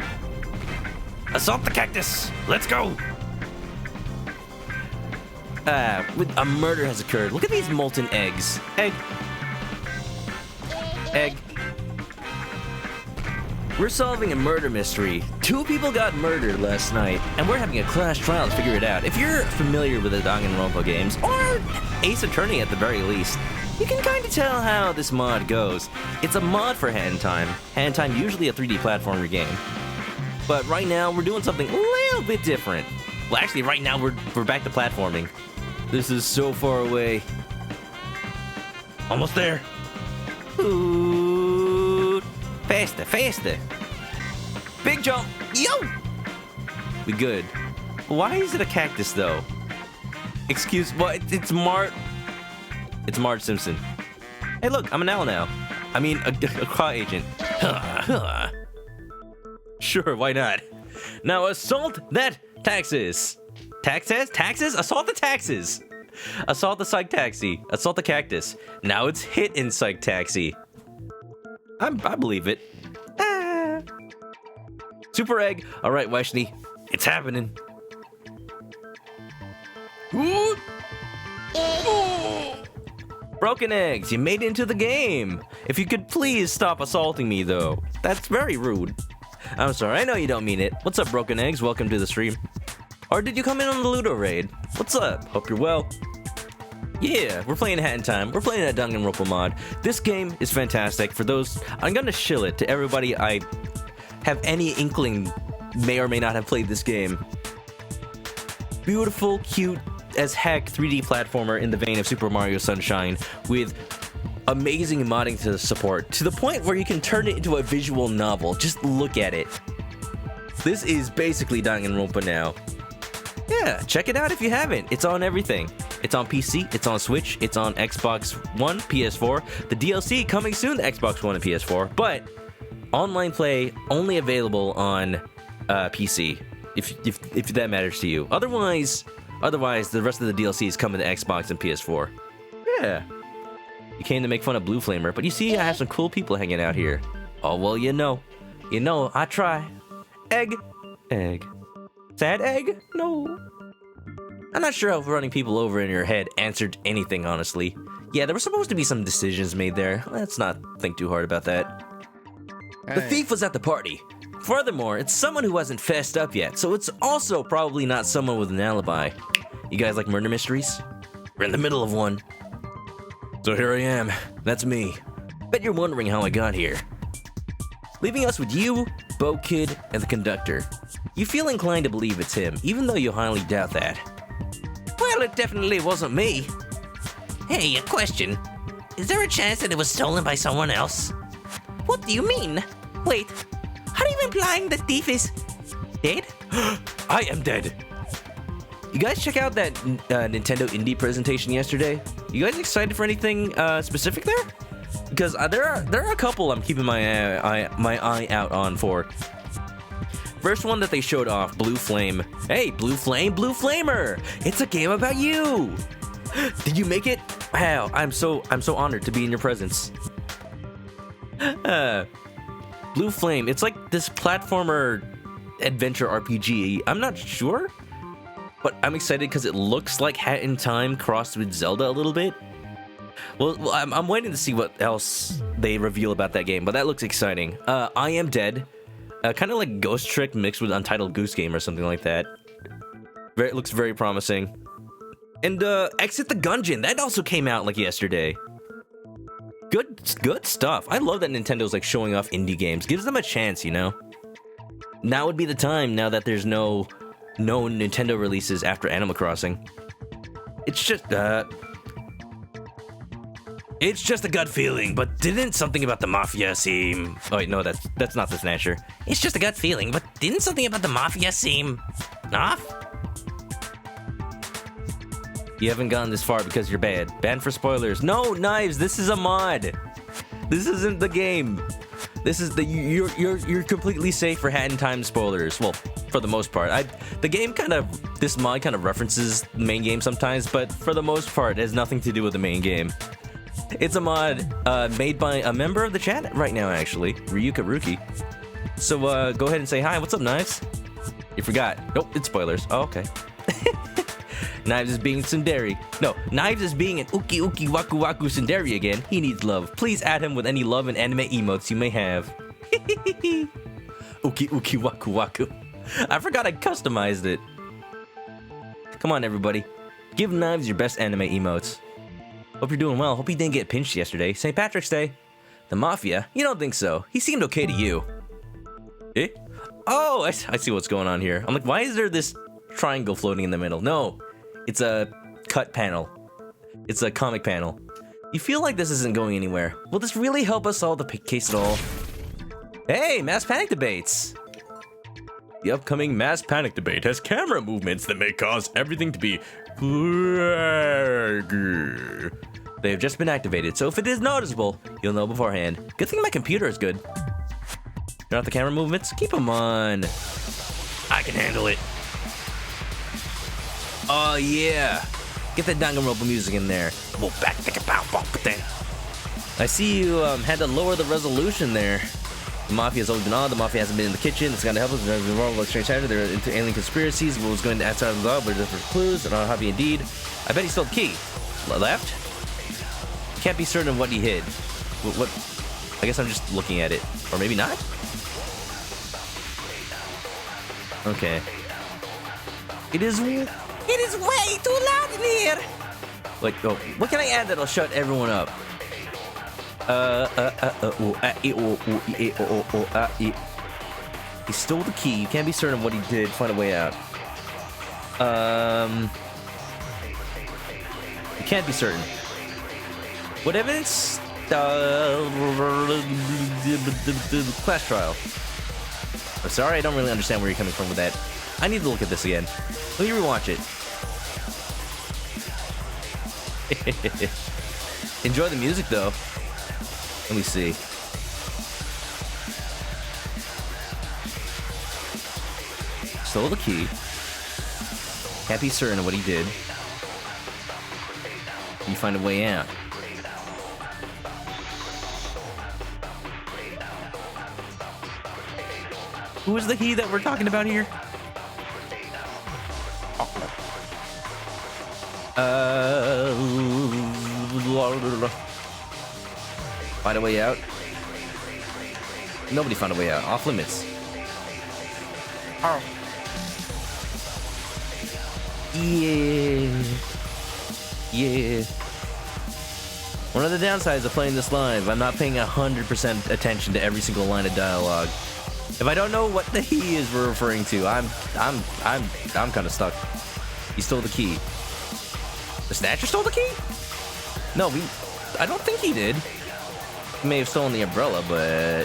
Speaker 2: Assault the cactus. Let's go.
Speaker 1: A murder has occurred. Look at these molten eggs. Egg. We're solving a murder mystery. 2 people got murdered last night, and we're having a class trial to figure it out. If you're familiar with the Danganronpa games, or Ace Attorney at the very least, you can kind of tell how this mod goes. It's a mod for Hat in Time. Hat in Time usually a 3D platformer game. But right now, we're doing something a little bit different. Well, actually, right now, we're back to platforming. This is so far away.
Speaker 2: Almost there.
Speaker 1: Ooh, faster. Big jump. Yo! We good. Why is it a cactus, though? Excuse, what? It's Marge Simpson. Hey, look, I'm an owl now. I mean, a car agent. Sure, why not? Now assault that taxes. Taxes? Assault the taxes. Assault the psych taxi. Assault the cactus. Now it's hit in psych taxi. I believe it. Super egg. All right, Wesley. It's happening. Ooh. Broken eggs. You made it into the game. If you could please stop assaulting me, though. That's very rude. I'm sorry, I know you don't mean it. What's up, Broken Eggs? Welcome to the stream. Or did you come in on the Ludo raid? What's up? Hope you're well. Yeah, we're playing Hat in Time. We're playing that Danganronpa mod. This game is fantastic. For those, I'm gonna shill it to everybody I have any inkling may or may not have played this game. Beautiful, cute as heck 3D platformer in the vein of Super Mario Sunshine with amazing modding to support, to the point where you can turn it into a visual novel. Just look at it. This is basically Danganronpa now. Yeah, check it out if you haven't. It's on everything. It's on PC, it's on Switch, it's on Xbox One, PS4. The DLC coming soon to Xbox One and PS4, but online play only available on PC, if that matters to you. Otherwise, the rest of the DLC is coming to Xbox and PS4. Yeah. You came to make fun of Blue Flamer, but you see I have some cool people hanging out here. Oh, well, you know, I try. Egg. Sad egg? No. I'm not sure if running people over in your head answered anything, honestly. Yeah, there were supposed to be some decisions made there. Let's not think too hard about that. Hey. The thief was at the party. Furthermore, it's someone who hasn't fessed up yet, so it's also probably not someone with an alibi. You guys like murder mysteries? We're in the middle of one. So here I am. That's me. Bet you're wondering how I got here. Leaving us with you, Bo Kid, and the conductor. You feel inclined to believe it's him, even though you highly doubt that. Well, it definitely wasn't me.
Speaker 3: Hey, a question. Is there a chance that it was stolen by someone else? What do you mean? Wait, are you implying the thief is dead?
Speaker 1: I am dead. You guys check out that Nintendo Indie presentation yesterday? You guys excited for anything specific there? Because there are a couple I'm keeping my eye out on for. First one that they showed off, Blue Flame. Hey, Blue Flamer! It's a game about you. Did you make it? Wow, I'm so honored to be in your presence. Blue Flame. It's like this platformer adventure RPG. I'm not sure, but I'm excited because it looks like Hat in Time crossed with Zelda a little bit. Well, I'm waiting to see what else they reveal about that game, but that looks exciting. I Am Dead. Kind of like Ghost Trick mixed with Untitled Goose Game or something like that. It looks very promising. And Exit the Gungeon. That also came out like yesterday. Good stuff. I love that Nintendo's like showing off indie games. Gives them a chance, you know? Now would be the time, now that there's no known Nintendo releases after Animal Crossing. It's just a gut feeling, but didn't something about the Mafia seem... Oh wait, no, that's not the Snatcher.
Speaker 3: It's just a gut feeling, but didn't something about the Mafia seem off?
Speaker 1: You haven't gone this far because you're bad. Banned for spoilers. No, Knives, this is a mod. This isn't the game. This is the you're completely safe for Hat in Time spoilers. Well, for the most part. This mod kind of references the main game sometimes, but for the most part, it has nothing to do with the main game. It's a mod made by a member of the chat right now, actually, Ryuka Ruki. So go ahead and say hi. What's up, Knives? You forgot. Nope, it's spoilers. Oh, okay. Knives is being tsundere. No, Knives is being an uki uki waku waku tsundere again. He needs love. Please add him with any love and anime emotes you may have. Uki uki waku waku. I forgot I customized it. Come on, everybody. Give Knives your best anime emotes. Hope you're doing well. Hope he didn't get pinched yesterday. St. Patrick's Day. The Mafia? You don't think so. He seemed okay to you. Eh? Oh, I see what's going on here. I'm like, why is there this triangle floating in the middle? No. It's a cut panel. It's a comic panel. You feel like this isn't going anywhere. Will this really help us solve the case at all? Hey, mass panic debates! The upcoming mass panic debate has camera movements that may cause everything to be... They have just been activated, so if it is noticeable, you'll know beforehand. Good thing my computer is good. Turn off the camera movements? Keep them on.
Speaker 2: I can handle it.
Speaker 1: Oh yeah, get that Danganronpa music in there. I see you had to lower the resolution there. The Mafia's always been on. The Mafia hasn't been in the kitchen. It's gonna help us. There's been wrong strange character. They're into alien conspiracies. What was going to outside of the law, but different clues. And on Happy indeed. I bet he stole the key. Left? Can't be certain of what he hid. What? I guess I'm just looking at it, or maybe not. Okay. It is way too loud in here. Like, oh, what can I add that'll shut everyone up? He stole the key. You can't be certain of what he did. Find a way out. You can't be certain. What evidence? Class trial. I'm sorry, I don't really understand where you're coming from with that. I need to look at this again. Let me rewatch it. Enjoy the music, though. Let me see. Stole the key. Can't be certain of what he did. You find a way out. Who is the he that we're talking about here? Find a way out. Nobody found a way out. Off limits. Oh. Yeah. One of the downsides of playing this live, I'm not paying 100% attention to every single line of dialogue. If I don't know what the he is we're referring to, I'm kind of stuck. He stole the key. The Snatcher stole the key? No, I don't think he did. He may have stolen the umbrella, but...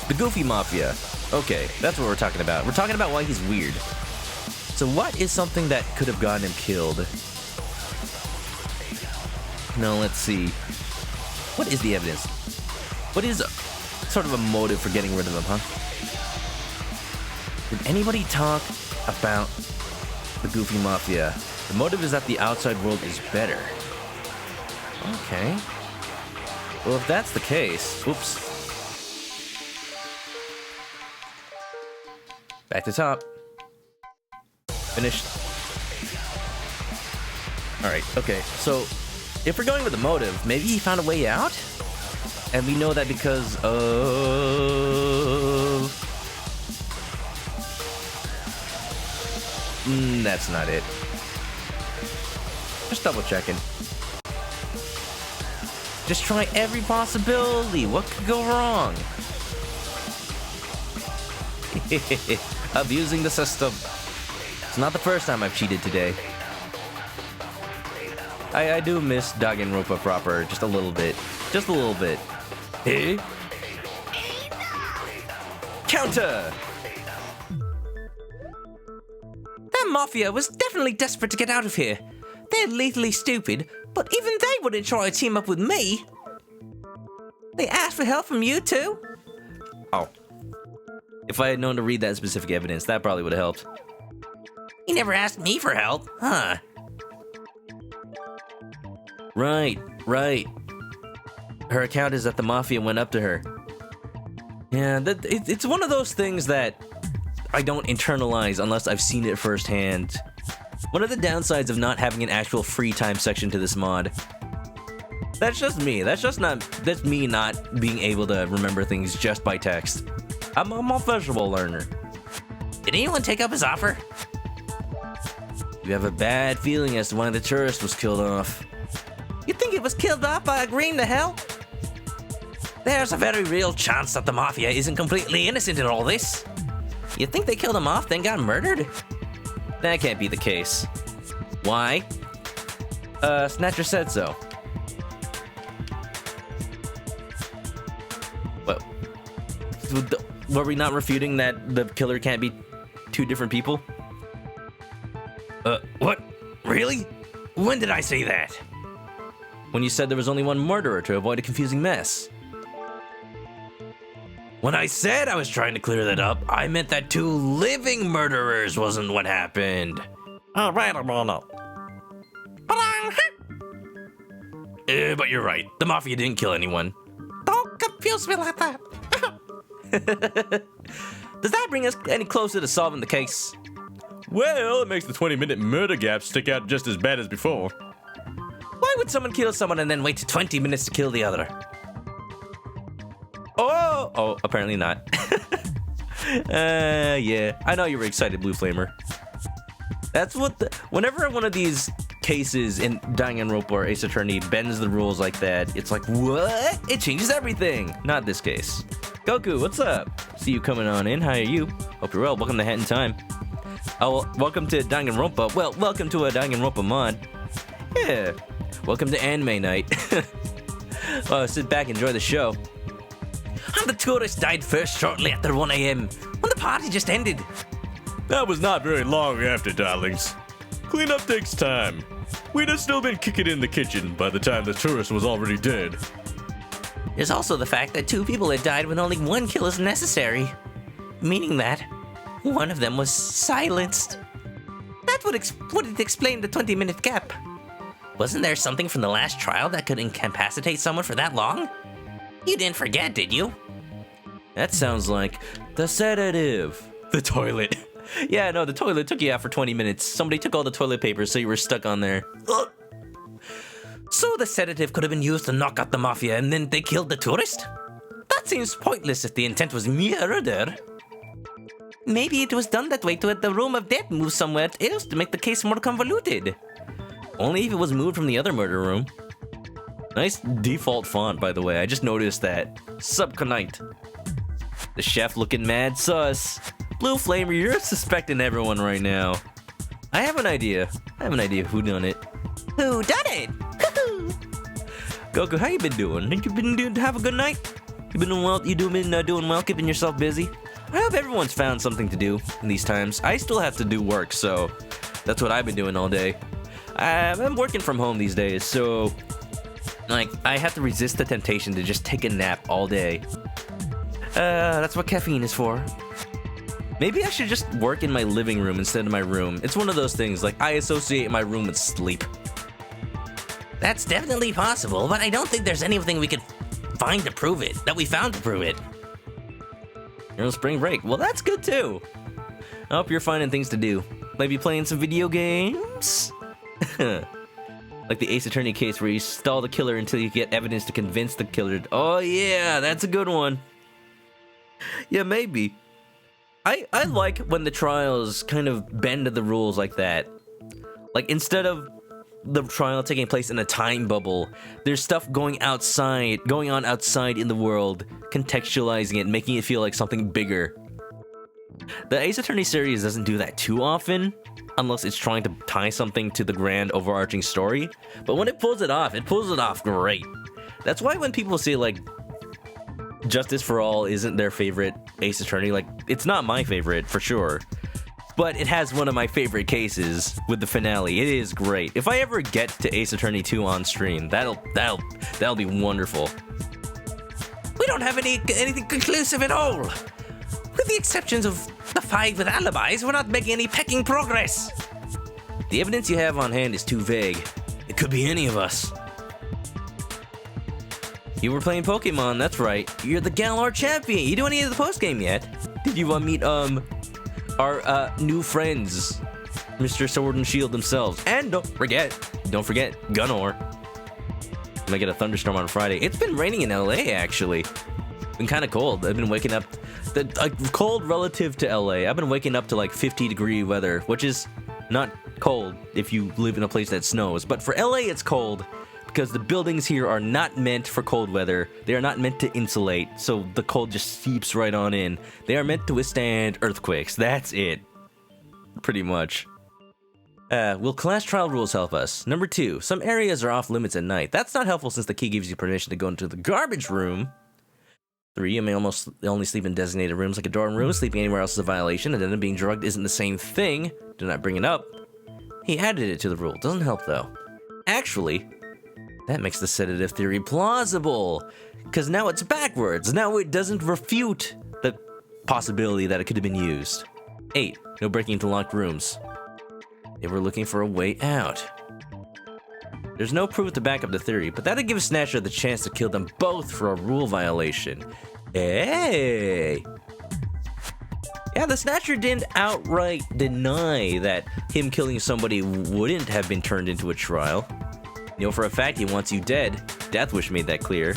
Speaker 1: The Goofy Mafia. Okay, that's what we're talking about. We're talking about why he's weird. So what is something that could have gotten him killed? No, let's see. What is the evidence? What is sort of a motive for getting rid of him, huh? Did anybody talk about the Goofy Mafia? The motive is that the outside world is better. Okay. Well, if that's the case... Oops. Back to top. Finished. Alright, okay. So, if we're going with the motive, maybe he found a way out? And we know that because of... that's not it. Just double checking. Just try every possibility. What could go wrong? Abusing the system. It's not the first time I've cheated today. I do miss Danganronpa proper just a little bit. Just a little bit. Hey? Counter!
Speaker 3: That mafia was definitely desperate to get out of here. They're lethally stupid, but even they wouldn't try to team up with me. They asked for help from you too?
Speaker 1: Oh. If I had known to read that specific evidence, that probably would have helped.
Speaker 3: You never asked me for help, huh?
Speaker 1: Right. Her account is that the mafia went up to her. Yeah, it's one of those things that I don't internalize unless I've seen it firsthand. One of the downsides of not having an actual free time section to this mod. That's just me. That's me not being able to remember things just by text. I'm a visual learner.
Speaker 3: Did anyone take up his offer?
Speaker 1: You have a bad feeling as to why the tourist was killed off.
Speaker 3: You think it was killed off by agreeing to help? There's a very real chance that the mafia isn't completely innocent in all this. You think they killed him off, then got murdered?
Speaker 1: That can't be the case. Why? Snatcher said so. What? Were we not refuting that the killer can't be two different people?
Speaker 2: What? Really? When did I say that?
Speaker 1: When you said there was only one murderer to avoid a confusing mess.
Speaker 2: When I said I was trying to clear that up, I meant that two living murderers wasn't what happened.
Speaker 1: Oh, right, I'm on up.
Speaker 2: But you're right. The mafia didn't kill anyone.
Speaker 3: Don't confuse me like that.
Speaker 1: Does that bring us any closer to solving the case?
Speaker 4: Well, it makes the 20-minute murder gap stick out just as bad as before.
Speaker 3: Why would someone kill someone and then wait 20 minutes to kill the other?
Speaker 1: Oh, apparently not. Yeah, I know you were excited, Blue Flamer. That's what whenever one of these cases in Danganronpa or Ace Attorney bends the rules like that, it's like, what? It changes everything. Not this case. Goku, what's up? See you coming on in. How are you? Hope you're well. Welcome to Hat in Time. Oh, well, welcome to Danganronpa. Well, welcome to a Danganronpa mod. Yeah. Welcome to Anime Night. Sit back, enjoy the show.
Speaker 3: And the tourist died first shortly after 1 a.m. when the party just ended.
Speaker 4: That was not very long after, darlings. Cleanup takes time. We'd have still been kicking in the kitchen by the time the tourist was already dead.
Speaker 3: There's also the fact that 2 people had died when only 1 kill is necessary. Meaning that one of them was silenced. That would explain the 20-minute gap. Wasn't there something from the last trial that could incapacitate someone for that long? You didn't forget, did you?
Speaker 1: That sounds like the sedative.
Speaker 2: The toilet.
Speaker 1: Yeah, no, the toilet took you out for 20 minutes. Somebody took all the toilet paper, so you were stuck on there.
Speaker 3: Ugh. So the sedative could have been used to knock out the mafia and then they killed the tourist? That seems pointless if the intent was murder. Maybe it was done that way to let the room of death move somewhere else to make the case more convoluted.
Speaker 1: Only if it was moved from the other murder room. Nice default font, by the way. I just noticed that. Subcon. The chef looking mad sus. Blue Flamer, you're suspecting everyone right now. I have an idea who done it.
Speaker 3: Who done it?
Speaker 1: Goku, how you been doing? Think you been doing? Have a good night? You been doing well? Doing well? Keeping yourself busy? I hope everyone's found something to do in these times. I still have to do work, so that's what I've been doing all day. I'm working from home these days, so like I have to resist the temptation to just take a nap all day. That's what caffeine is for. Maybe I should just work in my living room instead of my room. It's one of those things, like I associate my room with sleep.
Speaker 3: That's definitely possible, but I don't think there's anything we could find to prove it, that we found to prove it.
Speaker 1: You're on spring break. Well, that's good too. I hope you're finding things to do. Maybe playing some video games? Like the Ace Attorney case where you stall the killer until you get evidence to convince the killer. Oh yeah, that's a good one. Yeah, maybe. I like when the trials kind of bend the rules like that. Like instead of the trial taking place in a time bubble, there's stuff going on outside in the world, contextualizing it, making it feel like something bigger. The Ace Attorney series doesn't do that too often, unless it's trying to tie something to the grand overarching story. But when it pulls it off great. That's why when people say, like, Justice for All isn't their favorite Ace Attorney, like, it's not my favorite, for sure. But it has one of my favorite cases with the finale. It is great. If I ever get to Ace Attorney 2 on stream, that'll be wonderful.
Speaker 3: We don't have anything conclusive at all. With the exceptions of the 5 with alibis, we're not making any pecking progress.
Speaker 1: The evidence you have on hand is too vague. It could be any of us. You were playing Pokemon, that's right. You're the Galar champion. You do any of the post-game yet? Did you meet, our, new friends, Mr. Sword and Shield themselves? And don't forget, Gunor. I might get a thunderstorm on Friday. It's been raining in LA, actually. Been kind of cold. I've been waking up, cold relative to LA. I've been waking up to like 50-degree weather, which is not cold if you live in a place that snows. But for LA, it's cold because the buildings here are not meant for cold weather. They are not meant to insulate, so the cold just seeps right on in. They are meant to withstand earthquakes. That's it. Pretty much. Will class trial rules help us? Number 2, some areas are off limits at night. That's not helpful since the key gives you permission to go into the garbage room. 3, you may almost only sleep in designated rooms like a dorm room. Sleeping anywhere else is a violation, and then being drugged isn't the same thing. Do not bring it up. He added it to the rule. Doesn't help, though. Actually, that makes the sedative theory plausible, because now it's backwards. Now it doesn't refute the possibility that it could have been used. 8, no breaking into locked rooms. They were looking for a way out. There's no proof to back up the theory, but that'd give Snatcher the chance to kill them both for a rule violation. Hey! Yeah, the Snatcher didn't outright deny that him killing somebody wouldn't have been turned into a trial. You know for a fact he wants you dead. Deathwish made that clear.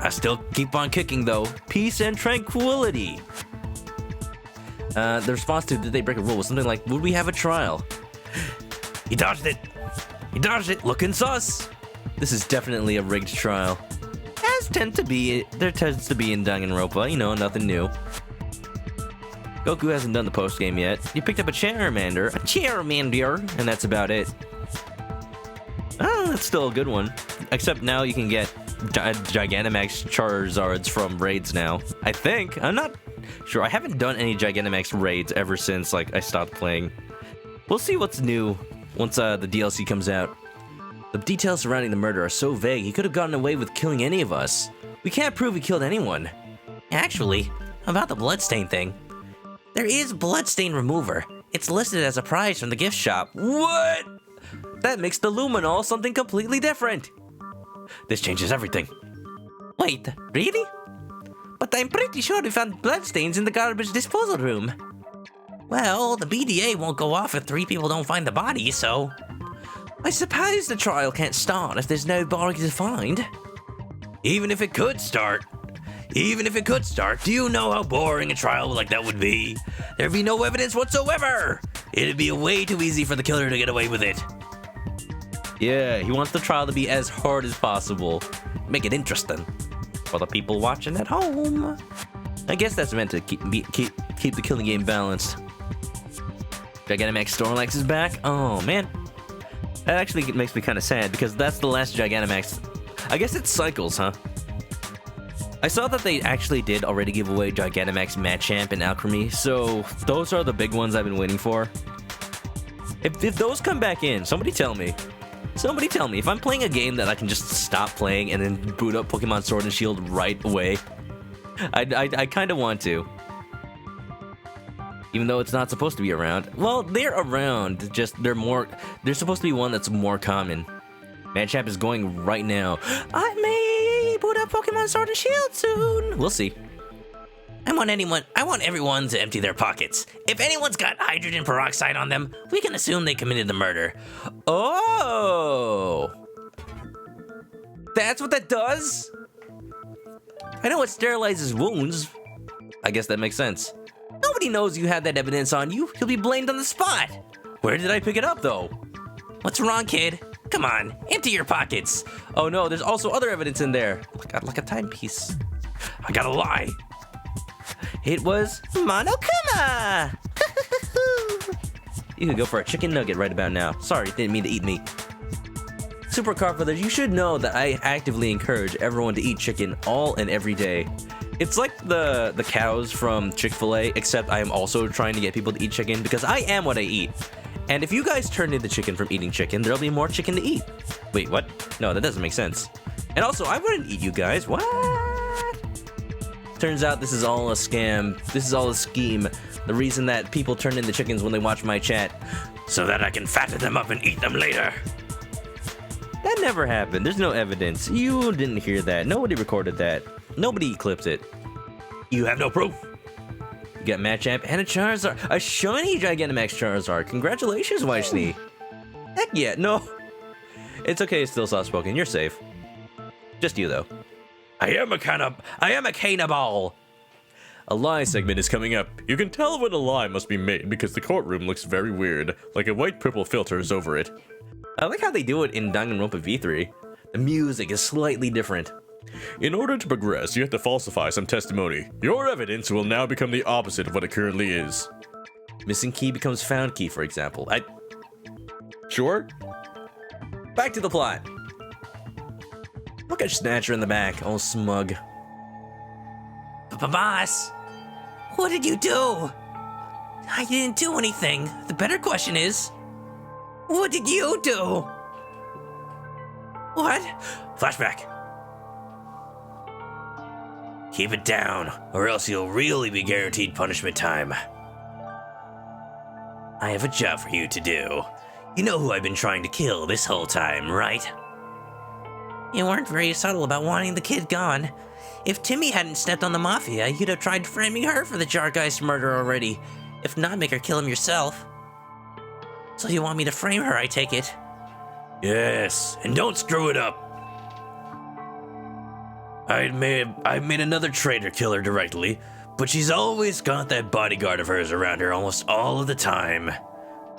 Speaker 1: I still keep on kicking, though. Peace and tranquility. The response to did they break a rule was something like, would we have a trial? He dodged it. He dodged it. Looking sus. This is definitely a rigged trial. There tends to be in Danganronpa, you know, nothing new. Goku hasn't done the post-game yet. You picked up a Charmander, and that's about it. Oh, that's still a good one. Except now you can get Gigantamax Charizards from raids now. I think. I'm not sure. I haven't done any Gigantamax raids ever since, like, I stopped playing. We'll see what's new once the DLC comes out. The details surrounding the murder are so vague, he could have gotten away with killing any of us. We can't prove he killed anyone.
Speaker 3: Actually, about the bloodstain thing. There is bloodstain remover. It's listed as a prize from the gift shop.
Speaker 1: What? That makes the Luminol something completely different. This changes everything.
Speaker 3: Wait, really? But I'm pretty sure we found bloodstains in the garbage disposal room. Well, the BDA won't go off if 3 people don't find the body, so... I suppose the trial can't start if there's no body to find.
Speaker 2: Even if it could start, do you know how boring a trial like that would be? There'd be no evidence whatsoever. It'd be way too easy for the killer to get away with it.
Speaker 1: Yeah, he wants the trial to be as hard as possible. Make it interesting for the people watching at home. I guess that's meant to keep the killing game balanced. Gigantamax Snorlax is back. Oh man, that actually makes me kind of sad because that's the last Gigantamax. I guess it cycles, huh? I saw that they actually did already give away Gigantamax Machamp and Alchemy, so those are the big ones I've been waiting for. If those come back in, somebody tell me. Somebody tell me if I'm playing a game that I can just stop playing and then boot up Pokemon Sword and Shield right away. I kind of want to. Even though it's not supposed to be around. Well, they're around, just they're supposed to be one that's more common. Machamp is going right now. I may boot up Pokemon Sword and Shield soon. We'll see.
Speaker 3: I want everyone to empty their pockets. If anyone's got hydrogen peroxide on them, we can assume they committed the murder.
Speaker 1: Oh! That's what that does? I know it sterilizes wounds. I guess that makes sense. Nobody knows you had that evidence on you. You'll be blamed on the spot. Where did I pick it up, though?
Speaker 3: What's wrong, kid? Come on, empty your pockets.
Speaker 1: Oh no, there's also other evidence in there. Like a timepiece. I gotta lie. It was Monokuma! You could go for a chicken nugget right about now. Sorry, didn't mean to eat meat. Supercar Brothers, you should know that I actively encourage everyone to eat chicken all and every day. It's like the cows from Chick-fil-A, except I am also trying to get people to eat chicken because I am what I eat. And if you guys turn into chicken from eating chicken, there'll be more chicken to eat. Wait, what? No, that doesn't make sense. And also, I wouldn't eat you guys. What? Turns out this is all a scam. This is all a scheme. The reason that people turn into chickens when they watch my chat.
Speaker 2: So that I can fatten them up and eat them later.
Speaker 1: That never happened. There's no evidence. You didn't hear that. Nobody recorded that. Nobody clipped it.
Speaker 2: You have no proof.
Speaker 1: You got Machamp and a Charizard. A shiny Gigantamax Charizard. Congratulations, Weishney. Heck yeah. No. It's okay, still soft-spoken. You're safe. Just you, though.
Speaker 2: I am a cannibal.
Speaker 4: A lie segment is coming up. You can tell when a lie must be made because the courtroom looks very weird, like a white-purple filter is over it.
Speaker 1: I like how they do it in Danganronpa V3. The music is slightly different.
Speaker 4: In order to progress, you have to falsify some testimony. Your evidence will now become the opposite of what it currently is.
Speaker 1: Missing key becomes found key, for example. Sure? Back to the plot. Look at Snatcher in the back, all smug.
Speaker 3: Boss, what did you do? I didn't do anything. The better question is, what did you do? What?
Speaker 2: Flashback. Keep it down, or else you'll really be guaranteed punishment time. I have a job for you to do. You know who I've been trying to kill this whole time, right?
Speaker 3: You weren't very subtle about wanting the kid gone. If Timmy hadn't stepped on the Mafia, you'd have tried framing her for the Jargeist murder already. If not, make her kill him yourself. So you want me to frame her, I take it?
Speaker 2: Yes, and don't screw it up. I made another traitor kill her directly, but she's always got that bodyguard of hers around her almost all of the time.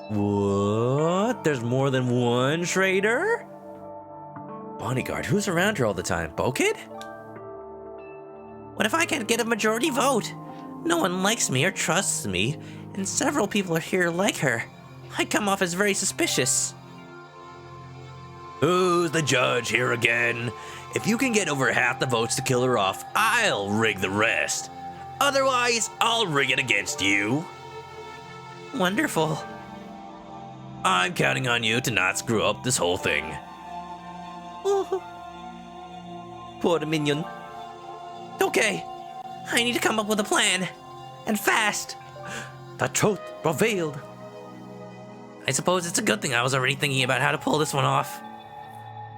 Speaker 1: What? There's more than one traitor? Bodyguard, who's around her all the time? Bo-Kid?
Speaker 3: What if I can't get a majority vote? No one likes me or trusts me, and several people are here like her. I come off as very suspicious.
Speaker 2: Who's the judge here again? If you can get over half the votes to kill her off, I'll rig the rest. Otherwise, I'll rig it against you.
Speaker 3: Wonderful.
Speaker 2: I'm counting on you to not screw up this whole thing.
Speaker 1: Poor minion.
Speaker 3: Okay, I need to come up with a plan. And fast.
Speaker 1: The truth revealed.
Speaker 3: I suppose it's a good thing I was already thinking about how to pull this one off.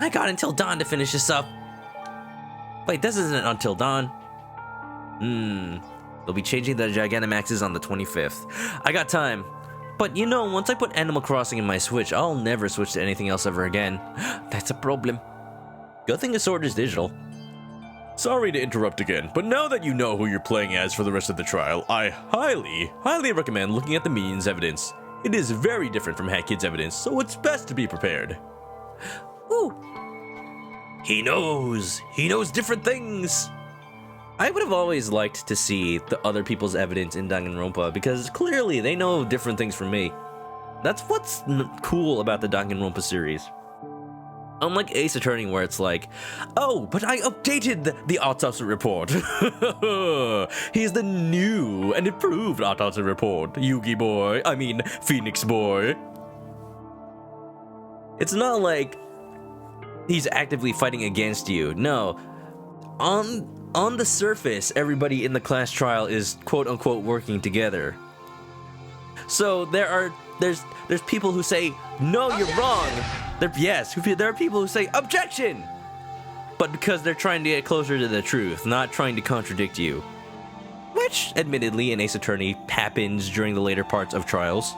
Speaker 3: I got until dawn to finish this up.
Speaker 1: Wait, this isn't until dawn. They'll be changing the Gigantamaxes on the 25th. I got time. But you know, once I put Animal Crossing in my Switch, I'll never switch to anything else ever again. That's a problem. Good thing the sword is digital.
Speaker 4: Sorry to interrupt again, but now that you know who you're playing as for the rest of the trial, I highly recommend looking at the Minion's evidence. It is very different from Hat Kid's evidence, so it's best to be prepared.
Speaker 1: Ooh.
Speaker 2: He knows different things.
Speaker 1: I would have always liked to see the other people's evidence in Danganronpa because clearly they know different things from me. That's what's cool about the Danganronpa series. Unlike Ace Attorney where it's like, oh, but I updated the autopsy report. Here's the new and improved autopsy report, Yugi boy. I mean, Phoenix boy. It's not like he's actively fighting against you. No. On the surface, everybody in the class trial is quote-unquote working together. So there's people who say, no, you're wrong. There are people who say, objection! But because they're trying to get closer to the truth, not trying to contradict you. Which, admittedly, in Ace Attorney happens during the later parts of trials.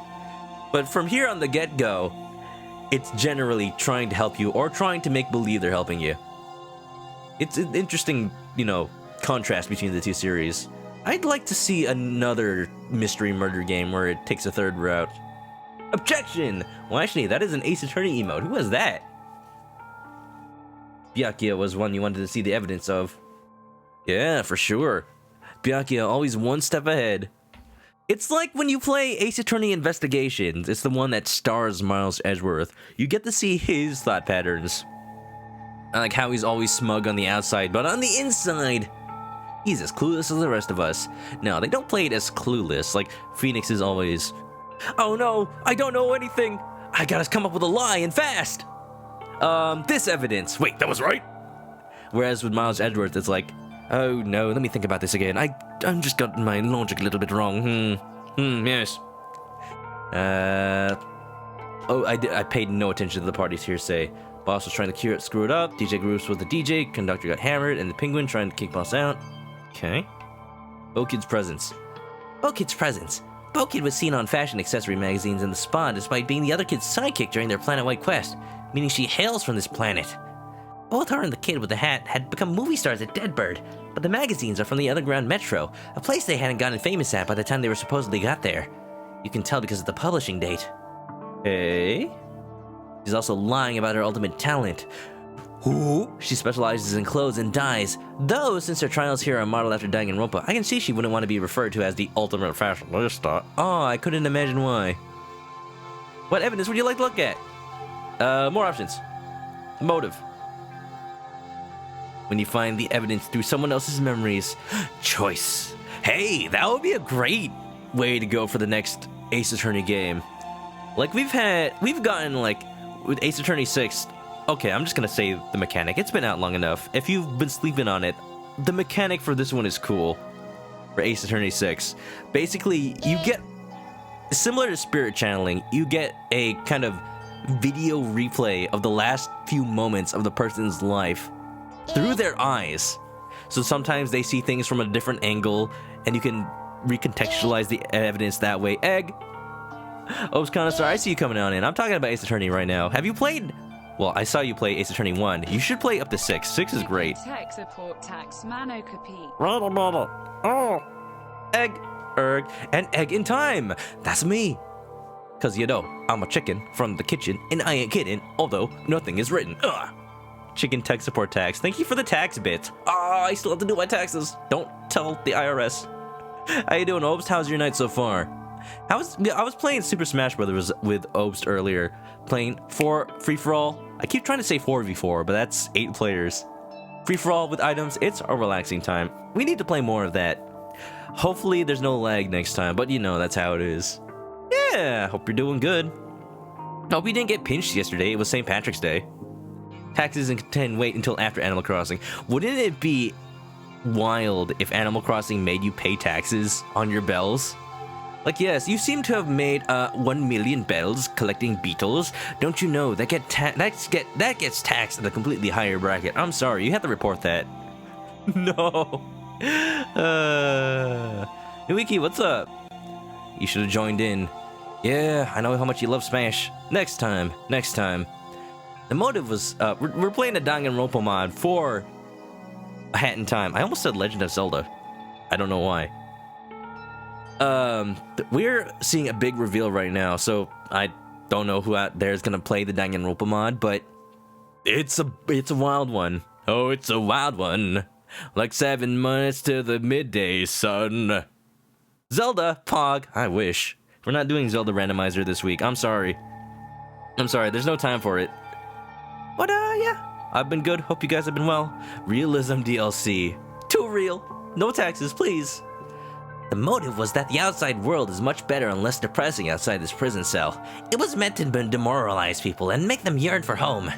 Speaker 1: But from here on the get-go, it's generally trying to help you or trying to make believe they're helping you. It's an interesting, contrast between the two series. I'd like to see another mystery murder game where it takes a third route. Objection! Well, actually, that is an Ace Attorney emote. Who was that? Byakuya was one you wanted to see the evidence of. Yeah, for sure. Byakuya always one step ahead. It's like when you play Ace Attorney Investigations. It's the one that stars Miles Edgeworth. You get to see his thought patterns. I like how he's always smug on the outside, but on the inside, he's as clueless as the rest of us. No, they don't play it as clueless. Like, Phoenix is always, oh no, I don't know anything. I gotta come up with a lie and fast. This evidence. Wait, that was right? Whereas with Miles Edgeworth, it's like, oh no, let me think about this again. I'm just got my logic a little bit wrong. Yes. I paid no attention to the party's hearsay. Boss was trying to screw it up. DJ Groups was the DJ. Conductor got hammered, and the Penguin trying to kick Boss out. Okay. Bo-Kid's presence.
Speaker 3: Bo-Kid's presence. Bo-Kid was seen on fashion accessory magazines in the spa despite being the other kid's sidekick during their planet-wide quest, meaning she hails from this planet. Both her and the kid with the hat had become movie stars at Deadbird, but the magazines are from the Underground Metro, a place they hadn't gotten famous at by the time they were supposedly got there. You can tell because of the publishing date.
Speaker 1: Hey?
Speaker 3: She's also lying about her ultimate talent. Ooh. She specializes in clothes and dyes, though since her trials here are modeled after Danganronpa, I can see she wouldn't want to be referred to as the ultimate fashionista.
Speaker 1: Oh, I couldn't imagine why. What evidence would you like to look at? More options. Motive. When you find the evidence through someone else's memories. Choice. Hey, that would be a great way to go for the next Ace Attorney game. Like, we've gotten, like, with Ace Attorney 6, okay, I'm just gonna say the mechanic. It's been out long enough. If you've been sleeping on it, the mechanic for this one is cool. For Ace Attorney 6. Basically, you get, similar to spirit channeling, you get a kind of video replay of the last few moments of the person's life through their eyes. So sometimes they see things from a different angle, and you can recontextualize the evidence that way. Egg! Oops, Connoisseur, I see you coming on in. I'm talking about Ace Attorney right now. Have you played... Well, I saw you play Ace Attorney 1. You should play up to 6. 6 is great.
Speaker 5: Tech support tax ManokAdobo.
Speaker 1: Oh. Egg, erg, and egg in time. That's me. Cause you know, I'm a chicken from the kitchen, and I ain't kidding, although nothing is written. Ugh. Chicken tech support tax. Thank you for the tax bit. I still have to do my taxes. Don't tell the IRS. How you doing, Obst? How's your night so far? I was playing Super Smash Bros. With Obst earlier, playing 4 free-for-all. I keep trying to say 4v4, but that's 8 players. Free-for-all with items, it's a relaxing time. We need to play more of that. Hopefully there's no lag next time, but you know that's how it is. Yeah, hope you're doing good. Hope you didn't get pinched yesterday. It was St. Patrick's Day. Taxes can wait until after Animal Crossing. Wouldn't it be wild if Animal Crossing made you pay taxes on your bells? Like, yes, you seem to have made 1 million bells collecting beetles. Don't you know that gets taxed at a completely higher bracket? I'm sorry, you have to report that. No. Wiki, what's up? You should have joined in. Yeah, I know how much you love Smash. Next time. The motive was, we're playing a Danganronpa mod for A Hat in Time. I almost said Legend of Zelda. I don't know why. We're seeing a big reveal right now, so I don't know who out there is gonna play the Danganronpa mod, but it's a wild one. Oh, it's a wild one. Like 7 minutes to the midday, son. Zelda, Pog, I wish. We're not doing Zelda Randomizer this week. I'm sorry. There's no time for it. But, yeah. I've been good. Hope you guys have been well. Realism DLC. Too real. No taxes, please.
Speaker 3: The motive was that the outside world is much better and less depressing outside this prison cell. It was meant to demoralize people and make them yearn for home.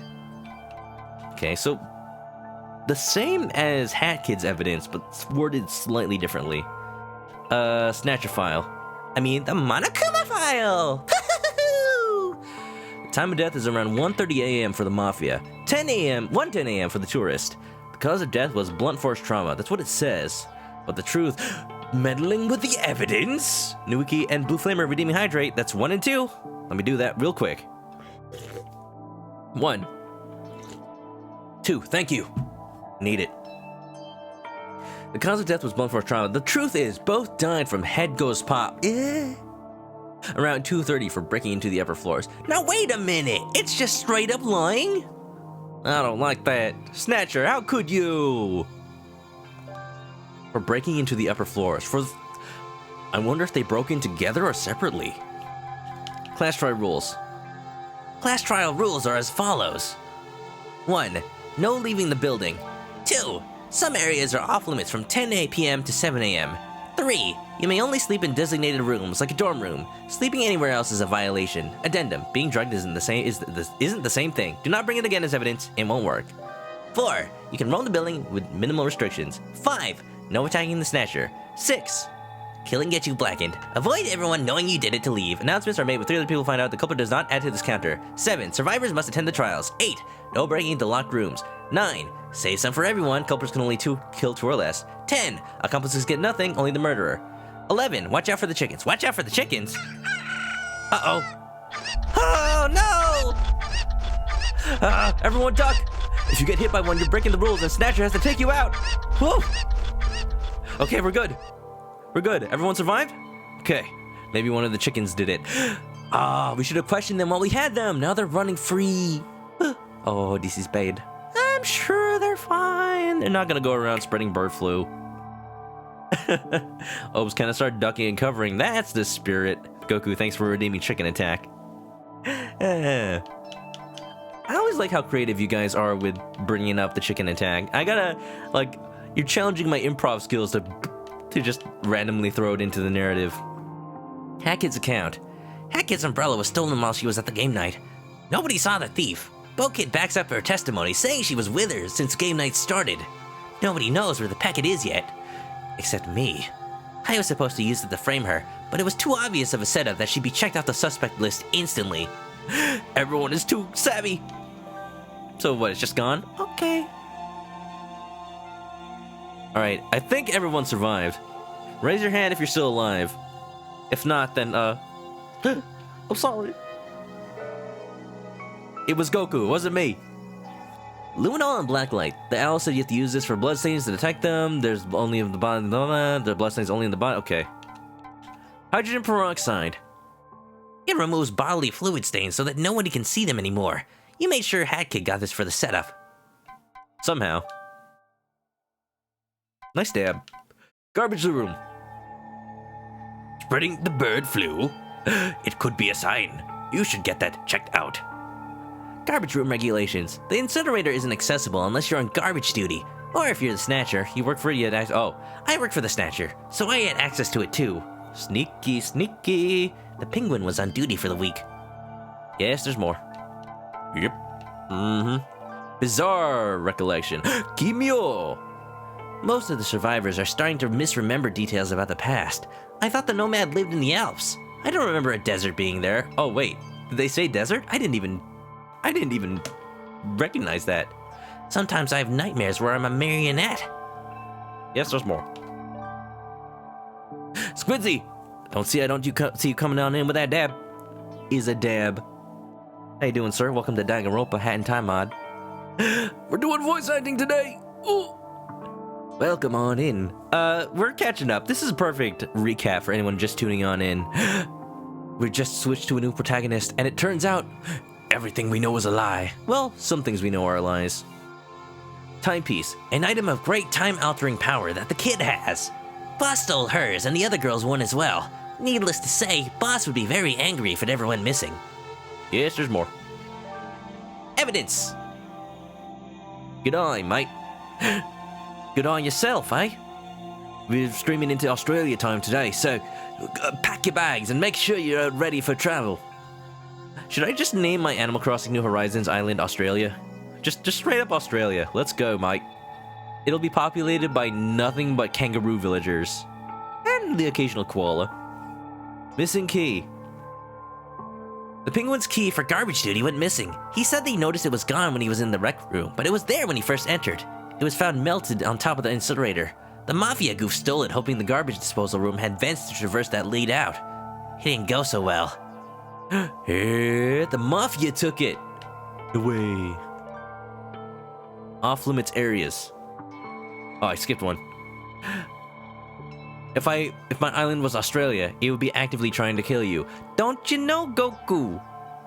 Speaker 1: Okay, so the same as Hat Kid's evidence, but worded slightly differently. Snatcher file.
Speaker 3: I mean, the Monokuma file!
Speaker 1: The time of death is around 1:30 a.m. for the Mafia, 1:10 a.m. for the tourist. The cause of death was blunt force trauma. That's what it says. But the truth, meddling with the evidence. Nuiki and Blue Flamer Redeeming Hydrate. That's 1 and 2. Let me do that real quick. 1. 2. Thank you. Need it. The cause of death was blunt force trauma. The truth is, both died from head goes pop. Around 2:30 for breaking into the upper floors.
Speaker 3: Now wait a minute, it's just straight up lying?
Speaker 1: I don't like that. Snatcher, how could you? For breaking into the upper floors. I wonder if they broke in together or separately. Class trial rules.
Speaker 3: Class trial rules are as follows. 1. No leaving the building. 2. Some areas are off limits from 10 p.m. to 7 a.m. 3. You may only sleep in designated rooms, like a dorm room. Sleeping anywhere else is a violation. Addendum. Being drugged isn't the same thing. Do not bring it again as evidence. It won't work. 4. You can roam the building with minimal restrictions. 5. No attacking the snatcher. 6. Killing gets you blackened. Avoid everyone knowing you did it to leave. Announcements are made when 3 other people find out the culprit does not add to this counter. 7. Survivors must attend the trials. 8. No breaking into locked rooms. 9. Save some for everyone. Culprits can only kill 2 or less. 10. Accomplices get nothing, only the murderer. 11. Watch out for the chickens. Watch out for the chickens? Uh-oh. Oh, no!
Speaker 1: Everyone duck! If you get hit by one, you're breaking the rules and Snatcher has to take you out! Whew! Okay, we're good. We're good. Everyone survived? Okay. Maybe one of the chickens did it. We should have questioned them while we had them. Now they're running free. Oh, this is bad. I'm sure they're fine. They're not gonna go around spreading bird flu. Obes kind of start ducking and covering. That's the spirit. Goku, thanks for redeeming chicken attack. I always like how creative you guys are with bringing up the chicken attack. I gotta, like, you're challenging my improv skills to just randomly throw it into the narrative. Hackid's account.
Speaker 3: Hackid's umbrella was stolen while she was at the game night. Nobody saw the thief. Bo-Kid backs up her testimony, saying she was with her since game night started. Nobody knows where the packet is yet. Except me. I was supposed to use it to frame her, but it was too obvious of a setup that she'd be checked off the suspect list instantly.
Speaker 1: Everyone is too savvy. So what, it's just gone? Okay. Alright, I think everyone survived. Raise your hand if you're still alive. If not, then, I'm sorry. It was Goku, it wasn't me. Luminol and Blacklight. The owl said you have to use this for bloodstains to detect them. There's only in the body. The bloodstains only in the body. Okay. Hydrogen peroxide.
Speaker 3: It removes bodily fluid stains so that nobody can see them anymore. You made sure Hat Kid got this for the setup.
Speaker 1: Somehow. Nice dab. Garbage room.
Speaker 2: Spreading the bird flu? It could be a sign. You should get that checked out.
Speaker 3: Garbage room regulations. The incinerator isn't accessible unless you're on garbage duty. Or if you're the Snatcher, you work for I work for the Snatcher, so I had access to it too.
Speaker 1: Sneaky, sneaky.
Speaker 3: The Penguin was on duty for the week.
Speaker 1: Yes, there's more.
Speaker 2: Yep.
Speaker 1: Bizarre recollection. Kimyo.
Speaker 3: Most of the survivors are starting to misremember details about the past. I thought the Nomad lived in the Alps. I don't remember a desert being there.
Speaker 1: Oh wait, did they say desert? I didn't even recognize that.
Speaker 3: Sometimes I have nightmares where I'm a marionette.
Speaker 1: Yes, there's more. Squidzy! I don't see you coming on in with that dab. Is a dab. How you doing, sir? Welcome to Danganronpa Hat and Time Mod.
Speaker 2: We're doing voice acting today. Ooh.
Speaker 1: Welcome on in. We're catching up. This is a perfect recap for anyone just tuning on in. We just switched to a new protagonist, and it turns out everything we know is a lie. Well, some things we know are lies. Timepiece,
Speaker 3: an item of great time-altering power that the kid has. Boss stole hers, and the other girl's one as well. Needless to say, Boss would be very angry if it ever went missing.
Speaker 1: Yes, there's more.
Speaker 3: Evidence!
Speaker 1: Good eye, mate. Good on yourself, eh? We're streaming into Australia time today, so pack your bags and make sure you're ready for travel. Should I just name my Animal Crossing New Horizons island Australia? Just straight up Australia. Let's go, Mike. It'll be populated by nothing but kangaroo villagers. And the occasional koala. Missing key.
Speaker 3: The Penguin's key for garbage duty went missing. He said that he noticed it was gone when he was in the rec room, but it was there when he first entered. It was found melted on top of the incinerator. The Mafia goof stole it, hoping the garbage disposal room had vents to traverse that lead out. It didn't go so well.
Speaker 1: The Mafia took it. Away. Off-limits areas. Oh, I skipped one. If my island was Australia, it would be actively trying to kill you. Don't you know, Goku?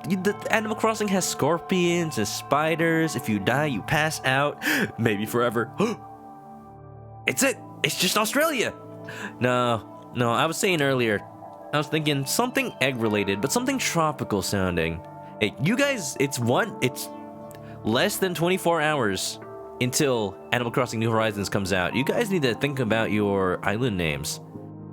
Speaker 1: The Animal Crossing has scorpions and spiders. If you die, you pass out. Maybe forever.
Speaker 2: It's it.
Speaker 1: It's just Australia. No, I was saying earlier, I was thinking something egg related, but something tropical sounding. Hey, you guys, it's less than 24 hours until Animal Crossing New Horizons comes out. You guys need to think about your island names.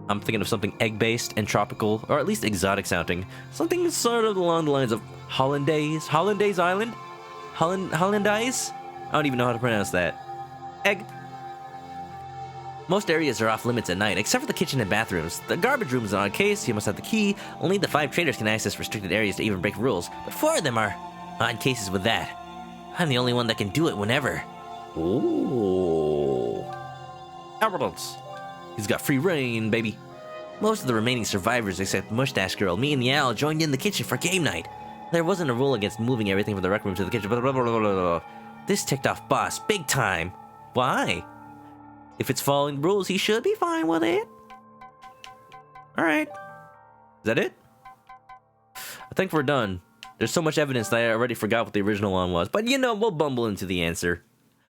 Speaker 1: I'm thinking of something egg-based and tropical, or at least exotic sounding. Something sort of along the lines of Hollandaise Island? Hollandaise? I don't even know how to pronounce that. Egg. Most areas are off limits at night, except for the kitchen and bathrooms. The garbage room is an odd case, you must have the key. Only the 5 traders can access restricted areas to even break rules, but 4 of them are odd cases with that. I'm the only one that can do it whenever.
Speaker 4: Ooh.
Speaker 1: Evidence. He's got free reign, baby. Most of the remaining survivors, except Mustache Girl, me and the owl, joined in the kitchen for game night. There wasn't a rule against moving everything from the rec room to the kitchen, blah, blah, blah, blah, blah, blah. This ticked off Boss big time. Why? If it's following rules, he should be fine with it. Alright. Is that it? I think we're done. There's so much evidence that I already forgot what the original one was, but we'll bumble into the answer.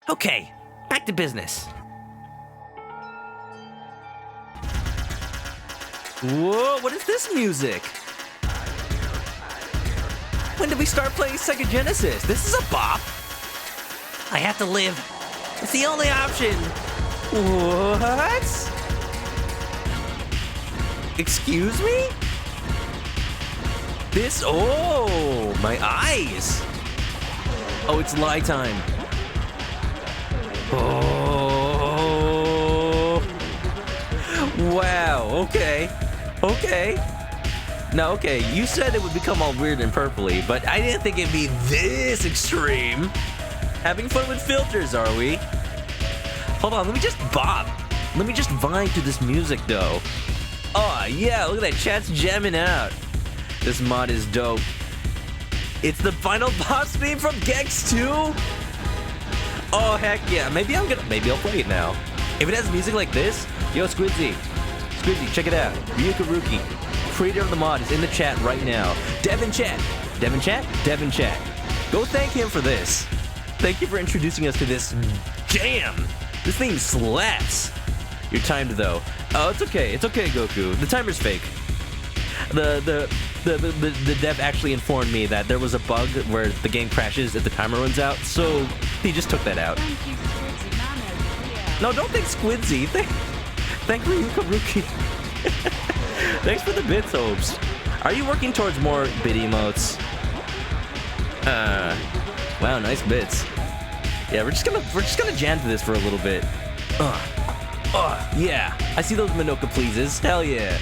Speaker 3: Okay, back to business.
Speaker 1: Whoa, what is this music? When did we start playing Sega Genesis? This is a bop.
Speaker 3: I have to live. It's the only option.
Speaker 1: What? Excuse me? My eyes. Oh, it's lie time. Oh. Wow, okay. Now, okay, you said it would become all weird and purpley, but I didn't think it'd be this extreme. Having fun with filters, are we? Hold on, let me just bop. Let me just vibe to this music, though. Oh, yeah, look at that, chat's jamming out. This mod is dope. It's the final boss theme from Gex 2? Oh, heck yeah. Maybe I'll play it now. If it has music like this, yo, Squidzy, check it out. Ryukaruki, creator of the mod, is in the chat right now. Devin Chat. Go thank him for this. Thank you for introducing us to this jam. This thing slaps. You're timed though. Oh, it's okay, Goku. The timer's fake. The dev actually informed me that there was a bug where the game crashes if the timer runs out, so he just took that out.
Speaker 5: Thank you, Squidzy Mano.
Speaker 1: No, don't thank Squidzy. Thank Ryukaruki. Thanks for the bits, Hopes. Are you working towards more bit emotes? Wow, nice bits. Yeah, we're just gonna jam to this for a little bit. Yeah. I see those Manoka pleases. Hell yeah.